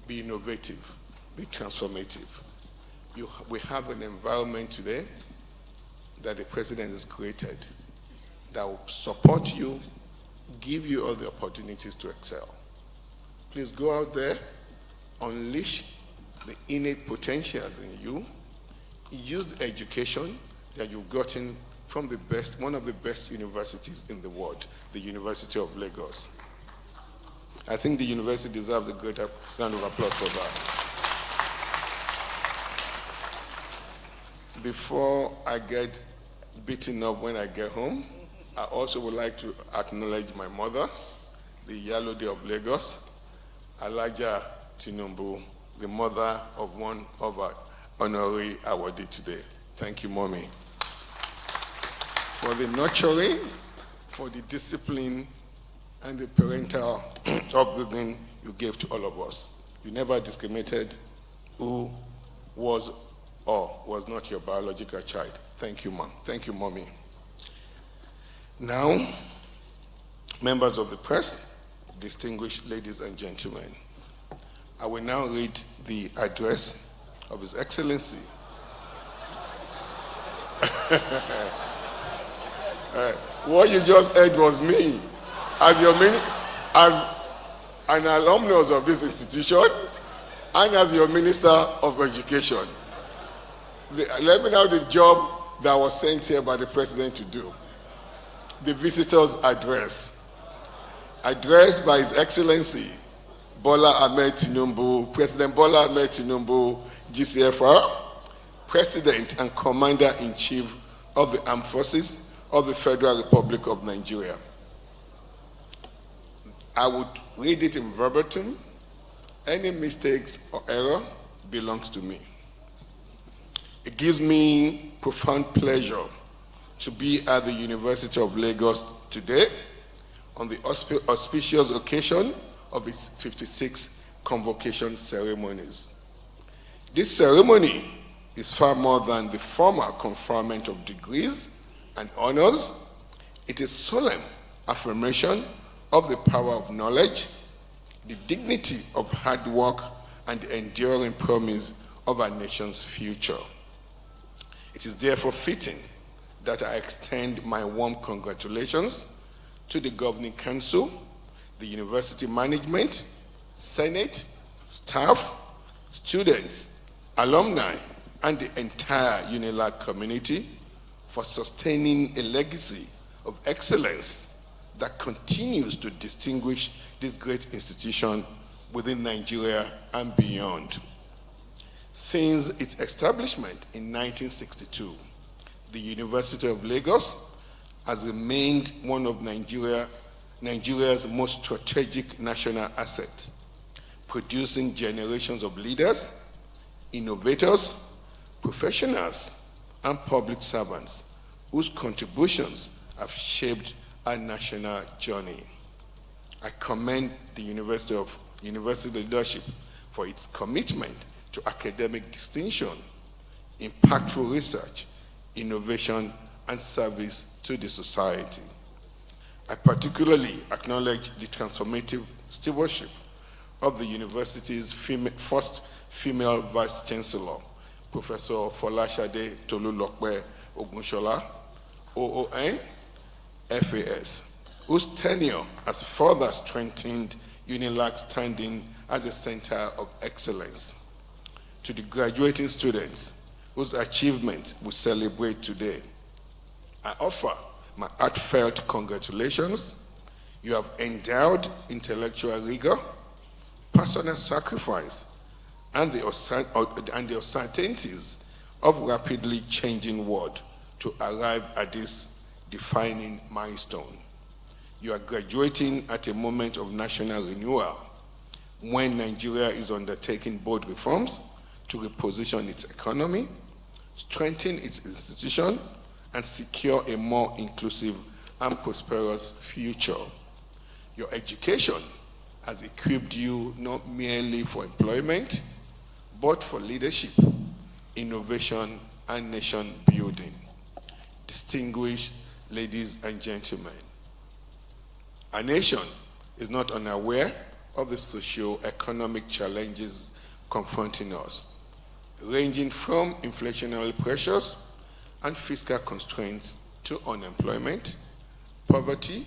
be innovative, be transformative. We have an environment today that the president has created that will support you, give you all the opportunities to excel. Please go out there, unleash the innate potentials in you, use the education that you've gotten from one of the best universities in the world, the University of Lagos. I think the university deserves a greater round of applause for that. Before I get beaten up when I get home, I also would like to acknowledge my mother, the Yalode of Lagos, Alaja Tinubu, the mother of one of our honorary awardee today. Thank you, Mommy, for the nurturing, for the discipline, and the parental upbringing you gave to all of us. You never discriminated who was or was not your biological child. Thank you, Mom. Thank you, Mommy. Now, members of the press, distinguished ladies and gentlemen, I will now read the address of His Excellency. What you just heard was me, as an alumnus of this institution and as your Minister of Education. Let me know the job that was sent here by the President to do. The visitor's address. Addressed by His Excellency Bola Ahmed Tinubu, President Bola Ahmed Tinubu, GCFR, President and Commander-in-Chief of the Armed Forces of the Federal Republic of Nigeria. I would read it in verbatim. Any mistakes or error belongs to me. It gives me profound pleasure to be at the University of Lagos today on the auspicious occasion of its 56th Convocation Ceremonies. This ceremony is far more than the formal conferment of degrees and honors. It is solemn affirmation of the power of knowledge, the dignity of hard work, and the enduring promise of our nation's future. It is therefore fitting that I extend my warm congratulations to the Governing Council, the university management, Senate, staff, students, alumni, and the entire UNILAG community for sustaining a legacy of excellence that continues to distinguish this great institution within Nigeria and beyond. Since its establishment in 1962, the University of Lagos has remained one of Nigeria's most strategic national assets, producing generations of leaders, innovators, professionals, and public servants whose contributions have shaped our national journey. I commend the University leadership for its commitment to academic distinction, impactful research, innovation, and service to the society. I particularly acknowledge the transformative stewardship of the university's first female Vice Chancellor, Professor Folashade Tolulokpe Ogunshola, OON, FAS, whose tenure has further strengthened UNILAG's standing as a center of excellence. To the graduating students whose achievements we celebrate today, I offer my heartfelt congratulations. You have endowed intellectual rigor, personal sacrifice, and the uncertainties of rapidly changing world to arrive at this defining milestone. You are graduating at a moment of national renewal when Nigeria is undertaking bold reforms to reposition its economy, strengthen its institution, and secure a more inclusive and prosperous future. Your education has equipped you not merely for employment, but for leadership, innovation, and nation building. Distinguished ladies and gentlemen, our nation is not unaware of the socio-economic challenges confronting us, ranging from inflationary pressures and fiscal constraints to unemployment, poverty,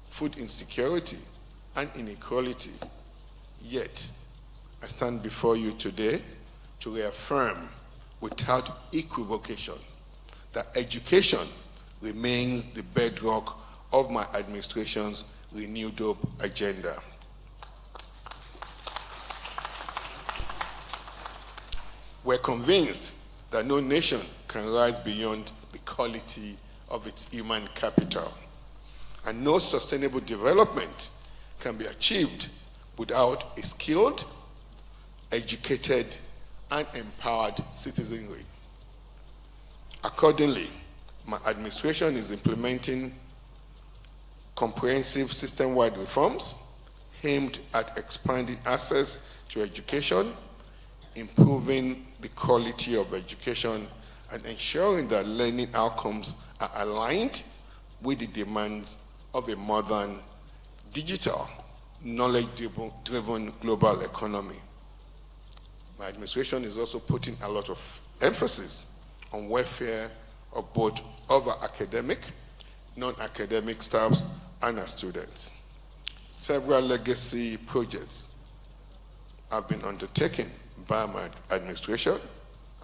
food insecurity, and inequality. Yet, I stand before you today to reaffirm without equivocation that education remains the bedrock of my administration's renewed hope agenda. We're convinced that no nation can rise beyond the quality of its human capital, and no sustainable development can be achieved without a skilled, educated, and empowered citizenry. Accordingly, my administration is implementing comprehensive system-wide reforms aimed at expanding access to education, improving the quality of education, and ensuring that learning outcomes are aligned with the demands of a modern, digital, knowledge-driven global economy. My administration is also putting a lot of emphasis on welfare of both other academic, non-academic staffs, and our students. Several legacy projects have been undertaken by my administration,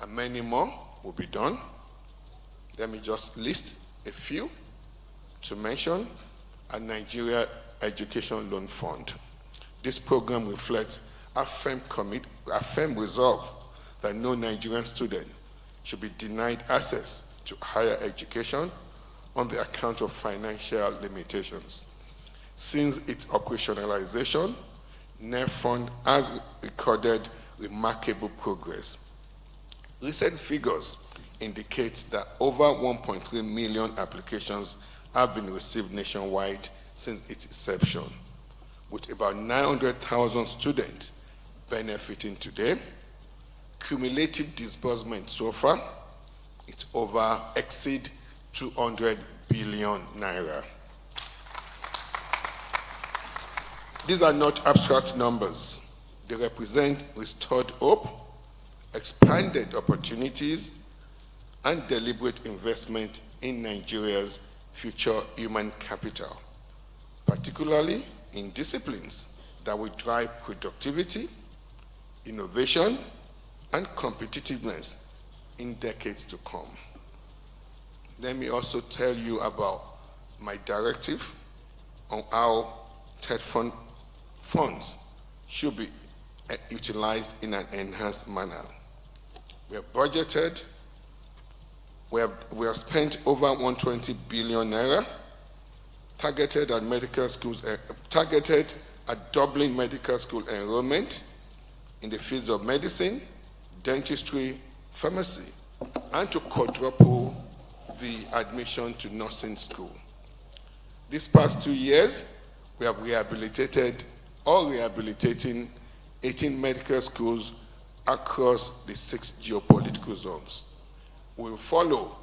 and many more will be done. Let me just list a few to mention. A Nigeria Education Loan Fund. This program reflects a firm resolve that no Nigerian student should be denied access to higher education on the account of financial limitations. Since its operationalization, NEF Fund has recorded remarkable progress. Recent figures indicate that over 1.3 million applications have been received nationwide since its inception, with about 900,000 students benefiting today. Cumulative disbursement so far, it's exceed 200 billion naira. These are not abstract numbers. They represent restored hope, expanded opportunities, and deliberate investment in Nigeria's future human capital, particularly in disciplines that will drive productivity, innovation, and competitiveness in decades to come. Let me also tell you about my directive on how TED funds should be utilized in an enhanced manner. We have budgeted, we have spent over 120 billion naira, targeted at medical schools, targeted at doubling medical school enrollment in the fields of medicine, dentistry, pharmacy, and to quadruple the admission to nursing school. These past 2 years, we have rehabilitated or rehabilitating 18 medical schools across the 6 geopolitical zones. We will follow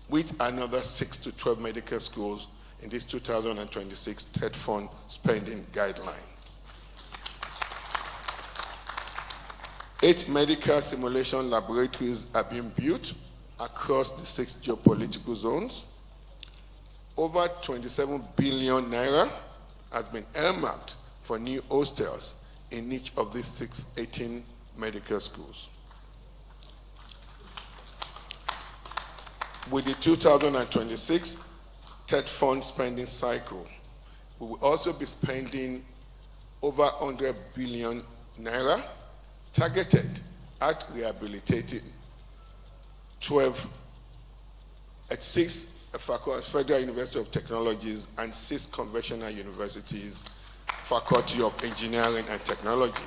with another 6 to 12 medical schools in this 2026 TED Fund spending guideline. 8 medical simulation laboratories are being built across the 6 geopolitical zones. Over 27 billion naira has been earmarked for new hostels in each of these 18 medical schools. With the 2026 TED Fund spending cycle, we will also be spending over 100 billion naira targeted at rehabilitating 6 Federal University of Technologies and 6 conventional universities, Faculty of Engineering and Technology.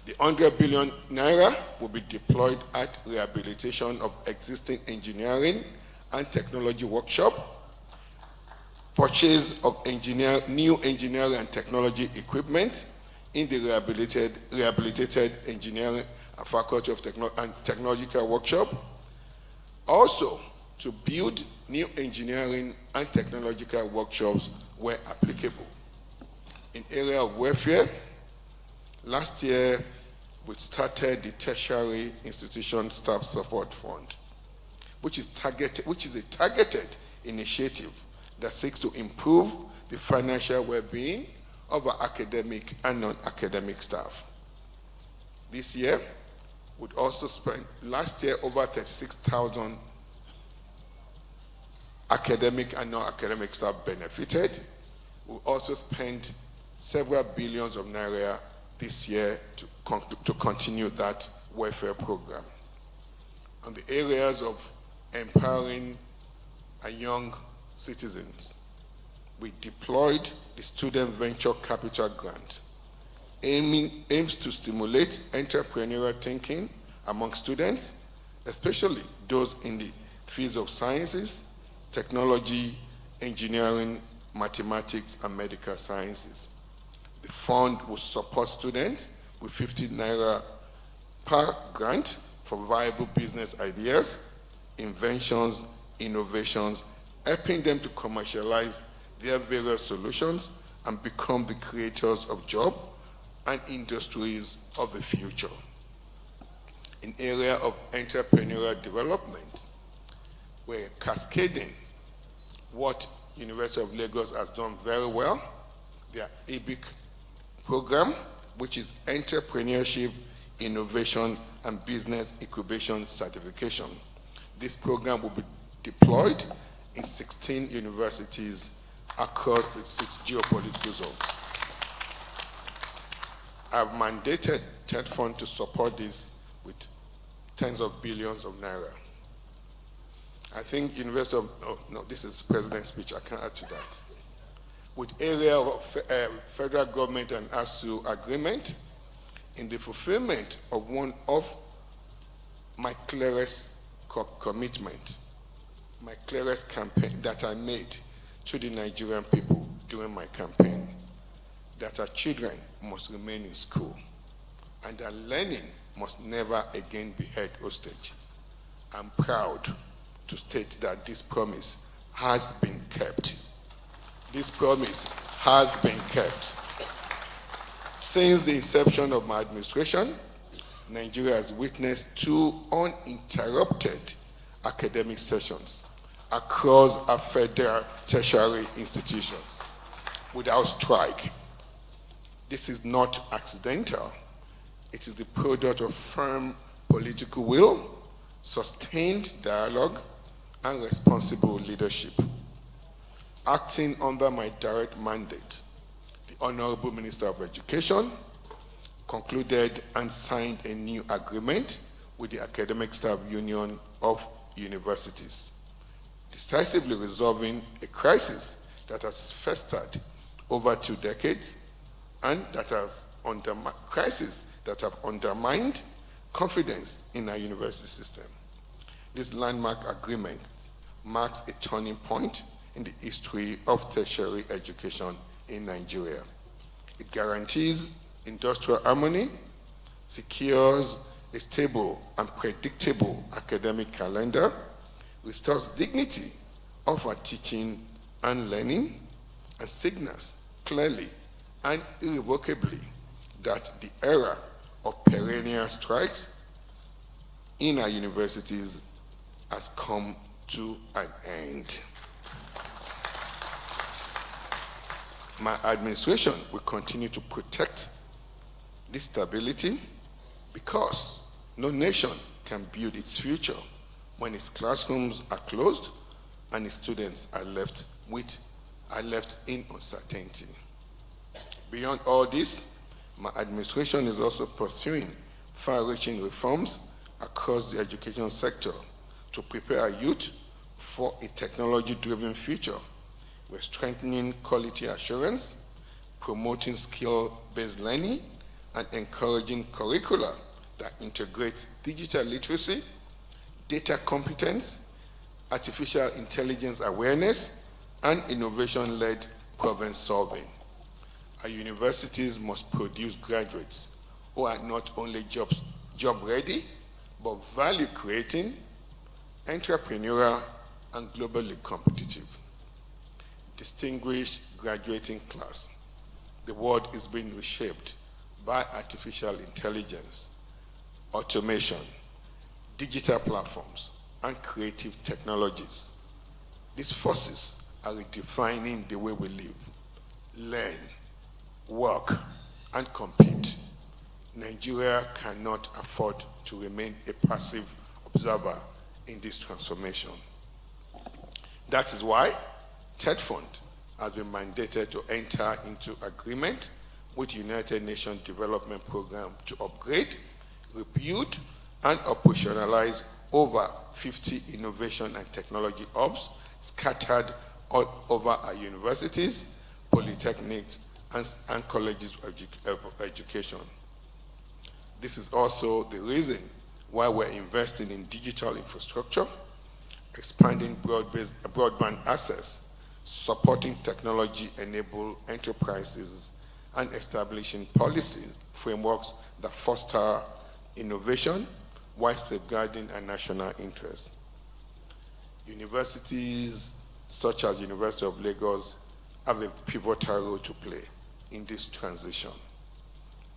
The 100 billion naira will be deployed at rehabilitation of existing engineering and technology workshop, purchase of new engineering and technology equipment in the rehabilitated engineering and Faculty of Technological workshop, also to build new engineering and technological workshops where applicable. In area of welfare, last year we started the Tertiary Institution Staff Support Fund, which is a targeted initiative that seeks to improve the financial well-being of our academic and non-academic staff. This year, we'd also spent, last year, over 36,000 academic and non-academic staff benefited. We also spent several billions of naira this year to continue that welfare program. On the areas of empowering our young citizens, we deployed the Student Venture Capital Grant, aims to stimulate entrepreneurial thinking among students, especially those in the fields of sciences, technology, engineering, mathematics, and medical sciences. The fund will support students with 50 naira per grant for viable business ideas, inventions, innovations, helping them to commercialize their various solutions and become the creators of jobs and industries of the future. In area of entrepreneurial development, we're cascading what University of Lagos has done very well, their EBIC program, which is Entrepreneurship, Innovation, and Business Incubation Certification. This program will be deployed in 16 universities across the 6 geopolitical zones. I've mandated TED Fund to support this with tens of billions of naira. I think University of, oh no, this is President's speech, I can't add to that. With area of federal government and ASU agreement, in the fulfillment of one of my clearest commitment, my clearest campaign that I made to the Nigerian people during my campaign, that our children must remain in school and that learning must never again be held hostage. I'm proud to state that this promise has been kept. This promise has been kept. Since the inception of my administration, Nigeria has witnessed 2 uninterrupted academic sessions across our federal tertiary institutions without strike. This is not accidental. It is the product of firm political will, sustained dialogue, and responsible leadership. Acting under my direct mandate, the Honorable Minister of Education concluded and signed a new agreement with the Academic Staff Union of Universities, decisively resolving a crisis that has festered over 2 decades and that has crises that have undermined confidence in our university system. This landmark agreement marks a turning point in the history of tertiary education in Nigeria. It guarantees industrial harmony, secures a stable and predictable academic calendar, restores dignity of our teaching and learning, and signals clearly and irrevocably that the era of perennial strikes in our universities has come to an end. My administration will continue to protect this stability because no nation can build its future when its classrooms are closed and its students are left in uncertainty. Beyond all this, my administration is also pursuing far-reaching reforms across the education sector to prepare our youth for a technology-driven future. We're strengthening quality assurance, promoting skill-based learning, and encouraging curricula that integrates digital literacy, data competence, artificial intelligence awareness, and innovation-led problem solving. Our universities must produce graduates who are not only job-ready, but value-creating, entrepreneurial, and globally competitive. Distinguished graduating class, the world is being reshaped by artificial intelligence, automation, digital platforms, and creative technologies. These forces are redefining the way we live, learn, work, and compete. Nigeria cannot afford to remain a passive observer in this transformation. That is why TED Fund has been mandated to enter into agreement with United Nations Development Program to upgrade, rebuild, and operationalize over 50 innovation and technology hubs scattered all over our universities, polytechnics, and colleges of education. This is also the reason why we're investing in digital infrastructure, expanding broadband access, supporting technology-enabled enterprises, and establishing policy frameworks that foster innovation while safeguarding our national interest. Universities such as University of Lagos have a pivotal role to play in this transition.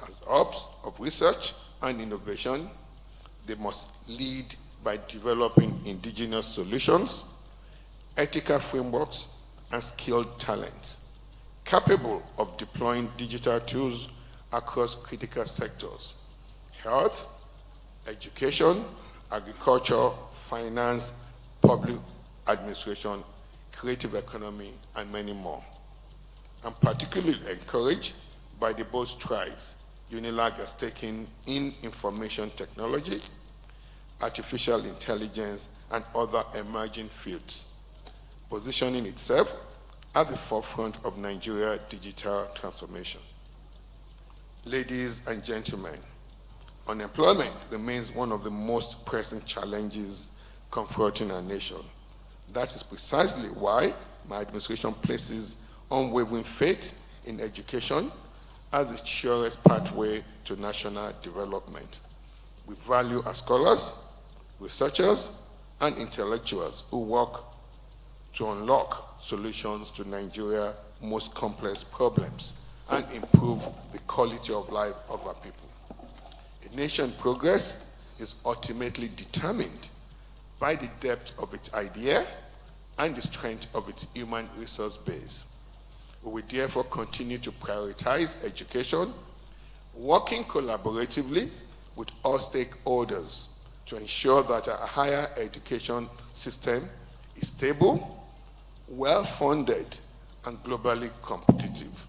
As hubs of research and innovation, they must lead by developing indigenous solutions, ethical frameworks, and skilled talents, capable of deploying digital tools across critical sectors: health, education, agriculture, finance, public administration, creative economy, and many more. I'm particularly encouraged by the bold strides UNILAG has taken in information technology, artificial intelligence, and other emerging fields, positioning itself at the forefront of Nigeria's digital transformation. Ladies and gentlemen, unemployment remains one of the most pressing challenges confronting our nation. That is precisely why my administration places unwavering faith in education as the surest pathway to national development. We value our scholars, researchers, and intellectuals who work to unlock solutions to Nigeria's most complex problems and improve the quality of life of our people. A nation's progress is ultimately determined by the depth of its idea and the strength of its human resource base. We will therefore continue to prioritize education, working collaboratively with all stakeholders to ensure that our higher education system is stable, well-funded, and globally competitive.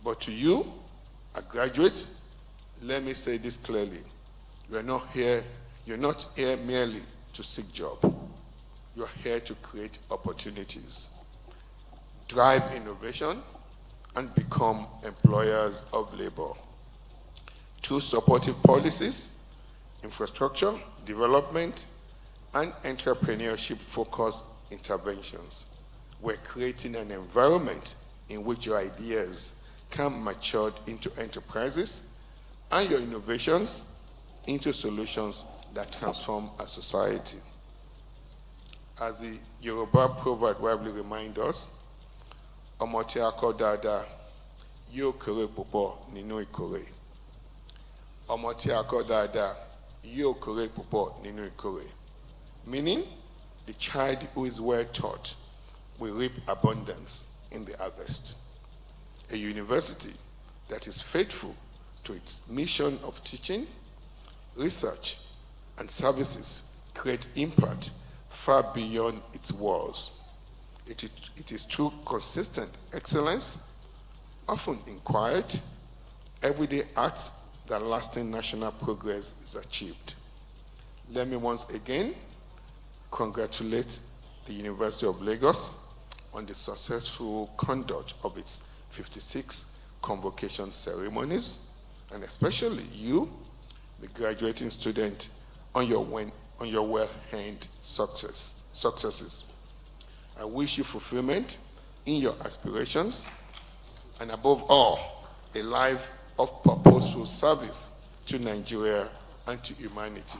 But to you, our graduates, let me say this clearly. You're not here merely to seek jobs. You're here to create opportunities, drive innovation, and become employers of labor. Through supportive policies, infrastructure, development, and entrepreneurship-focused interventions, we're creating an environment in which your ideas can mature into enterprises and your innovations into solutions that transform our society. As the Yoruba proverb widely reminds us, ọmọ tí a kọ́ dáadáa yóò kéré púpọ̀ nínú ìkórè. Ọmọ tí a kọ́ dáadáa yóò kéré púpọ̀ nínú ìkórè. Meaning, the child who is well taught will reap abundance in the harvest. A university that is faithful to its mission of teaching, research, and services create impact far beyond its walls. It is through consistent excellence, often in quiet, everyday acts that lasting national progress is achieved. Let me once again congratulate the University of Lagos on the successful conduct of its 56th Convocation ceremonies, and especially you, the graduating student, on your well-earned successes. I wish you fulfillment in your aspirations, and above all, a life of purposeful service to Nigeria and to humanity.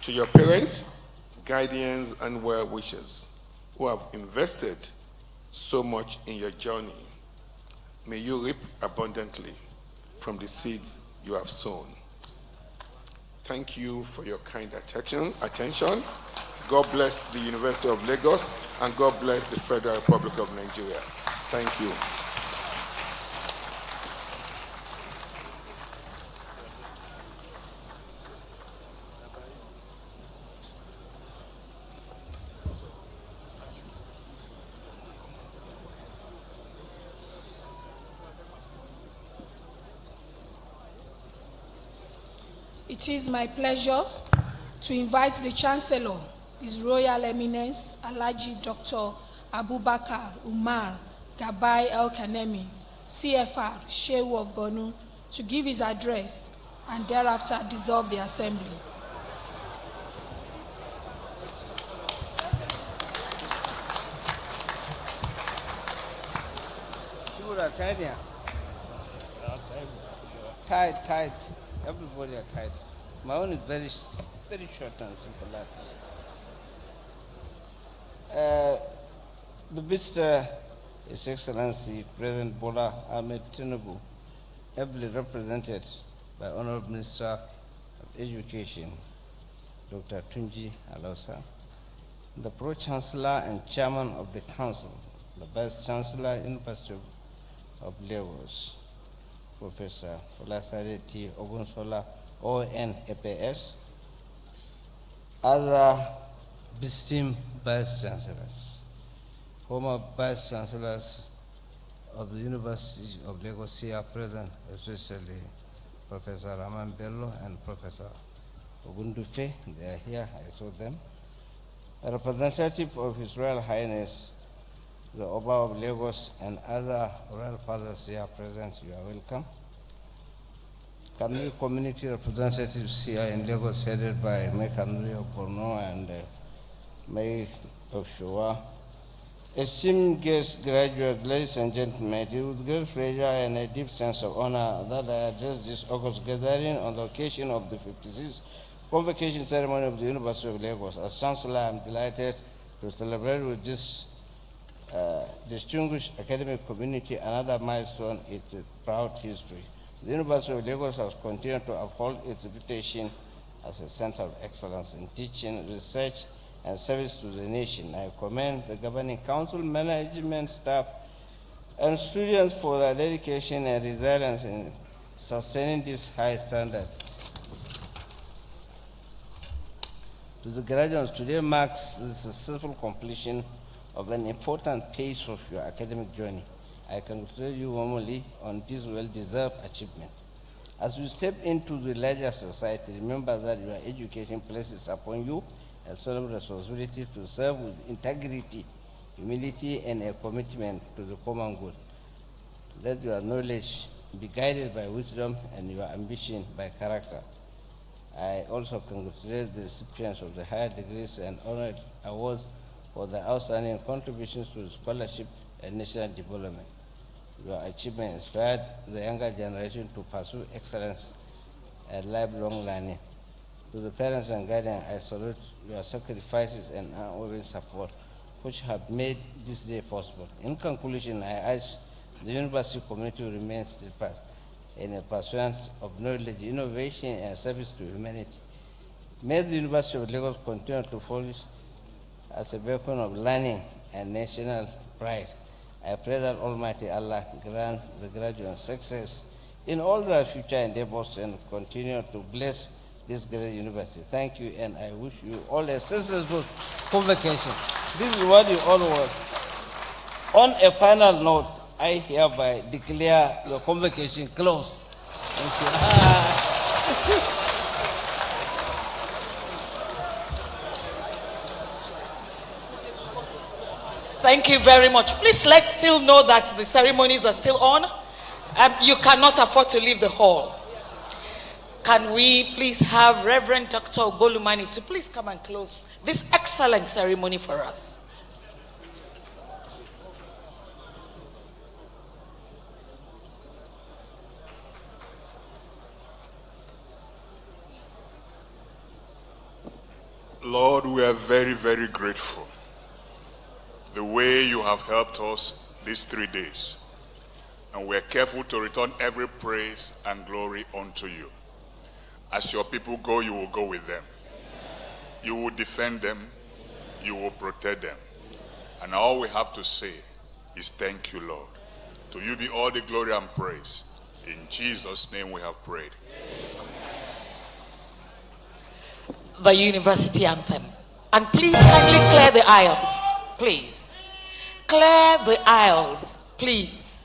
To your parents, guardians, and well-wishers who have invested so much in your journey, may you reap abundantly from the seeds you have sown. Thank you for your kind attention. God bless the University of Lagos, and God bless the Federal Republic of Nigeria. Thank you. It is my pleasure to invite the Chancellor, His Royal Eminence, Alhaji Dr. Abubakar Umar Gabai El-Kanemi, CFR, Shehu of Bonu, to give his address and thereafter dissolve the Assembly. People are tied here. Tied. Everybody are tied. My own is very short and simple. The Mr. His Excellency President Bola Ahmed Tinubu, ably represented by Honorable Minister of Education, Dr. Tunji Alosa, the Pro-Chancellor and Chairman of the Council, the Vice Chancellor, University of Lagos, Professor Folasade T. Ogunsola, ONAPS, other esteemed Vice Chancellors, former Vice Chancellors of the University of Lagos here present, especially Professor Raman Bello and Professor Ogundufe. They are here, I saw them. A representative of His Royal Highness, the Oba of Lagos, and other royal fathers here present, you are welcome. Kanuri community representatives here in Lagos, headed by May Kanuri of Borno and May of Showa. Esteemed guests, graduates, ladies and gentlemen, it is with great pleasure and a deep sense of honor that I address this August gathering on the occasion of the 56th Convocation Ceremony of the University of Lagos. As Chancellor, I am delighted to celebrate with this distinguished academic community another milestone in its proud history. The University of Lagos has continued to uphold its reputation as a center of excellence in teaching, research, and service to the nation. I commend the Governing Council, management staff, and students for their dedication and resilience in sustaining these high standards. To the graduates, today marks the successful completion of an important phase of your academic journey. I congratulate you warmly on this well-deserved achievement. As you step into the larger society, remember that your education places upon you a solemn responsibility to serve with integrity, humility, and a commitment to the common good. Let your knowledge be guided by wisdom and your ambition by character. I also congratulate the recipients of the higher degrees and honorary awards for their outstanding contributions to scholarship and national development. Your achievement inspired the younger generation to pursue excellence and lifelong learning. To the parents and guardians, I salute your sacrifices and unwavering support, which have made this day possible. In conclusion, I urge the university community to remain steadfast in a pursuit of knowledge, innovation, and service to humanity. May the University of Lagos continue to flourish as a beacon of learning and national pride. I pray that Almighty Allah grant the graduates success in all their future endeavors and continue to bless this great university. Thank you, and I wish you all a successful convocation. This is what you all want. On a final note, I hereby declare the convocation closed. Thank you. Thank you very much. Please let's still know that the ceremonies are still on. You cannot afford to leave the hall. Can we please have Reverend Dr. Bolumani to please come and close this excellent ceremony for us? Lord, we are very, very grateful the way you have helped us these 3 days. And we are careful to return every praise and glory unto you. As your people go, you will go with them. You will defend them. You will protect them. And all we have to say is thank you, Lord. To you be all the glory and praise. In Jesus' name we have prayed. The university anthem. And please kindly clear the aisles, please. Clear the aisles, please.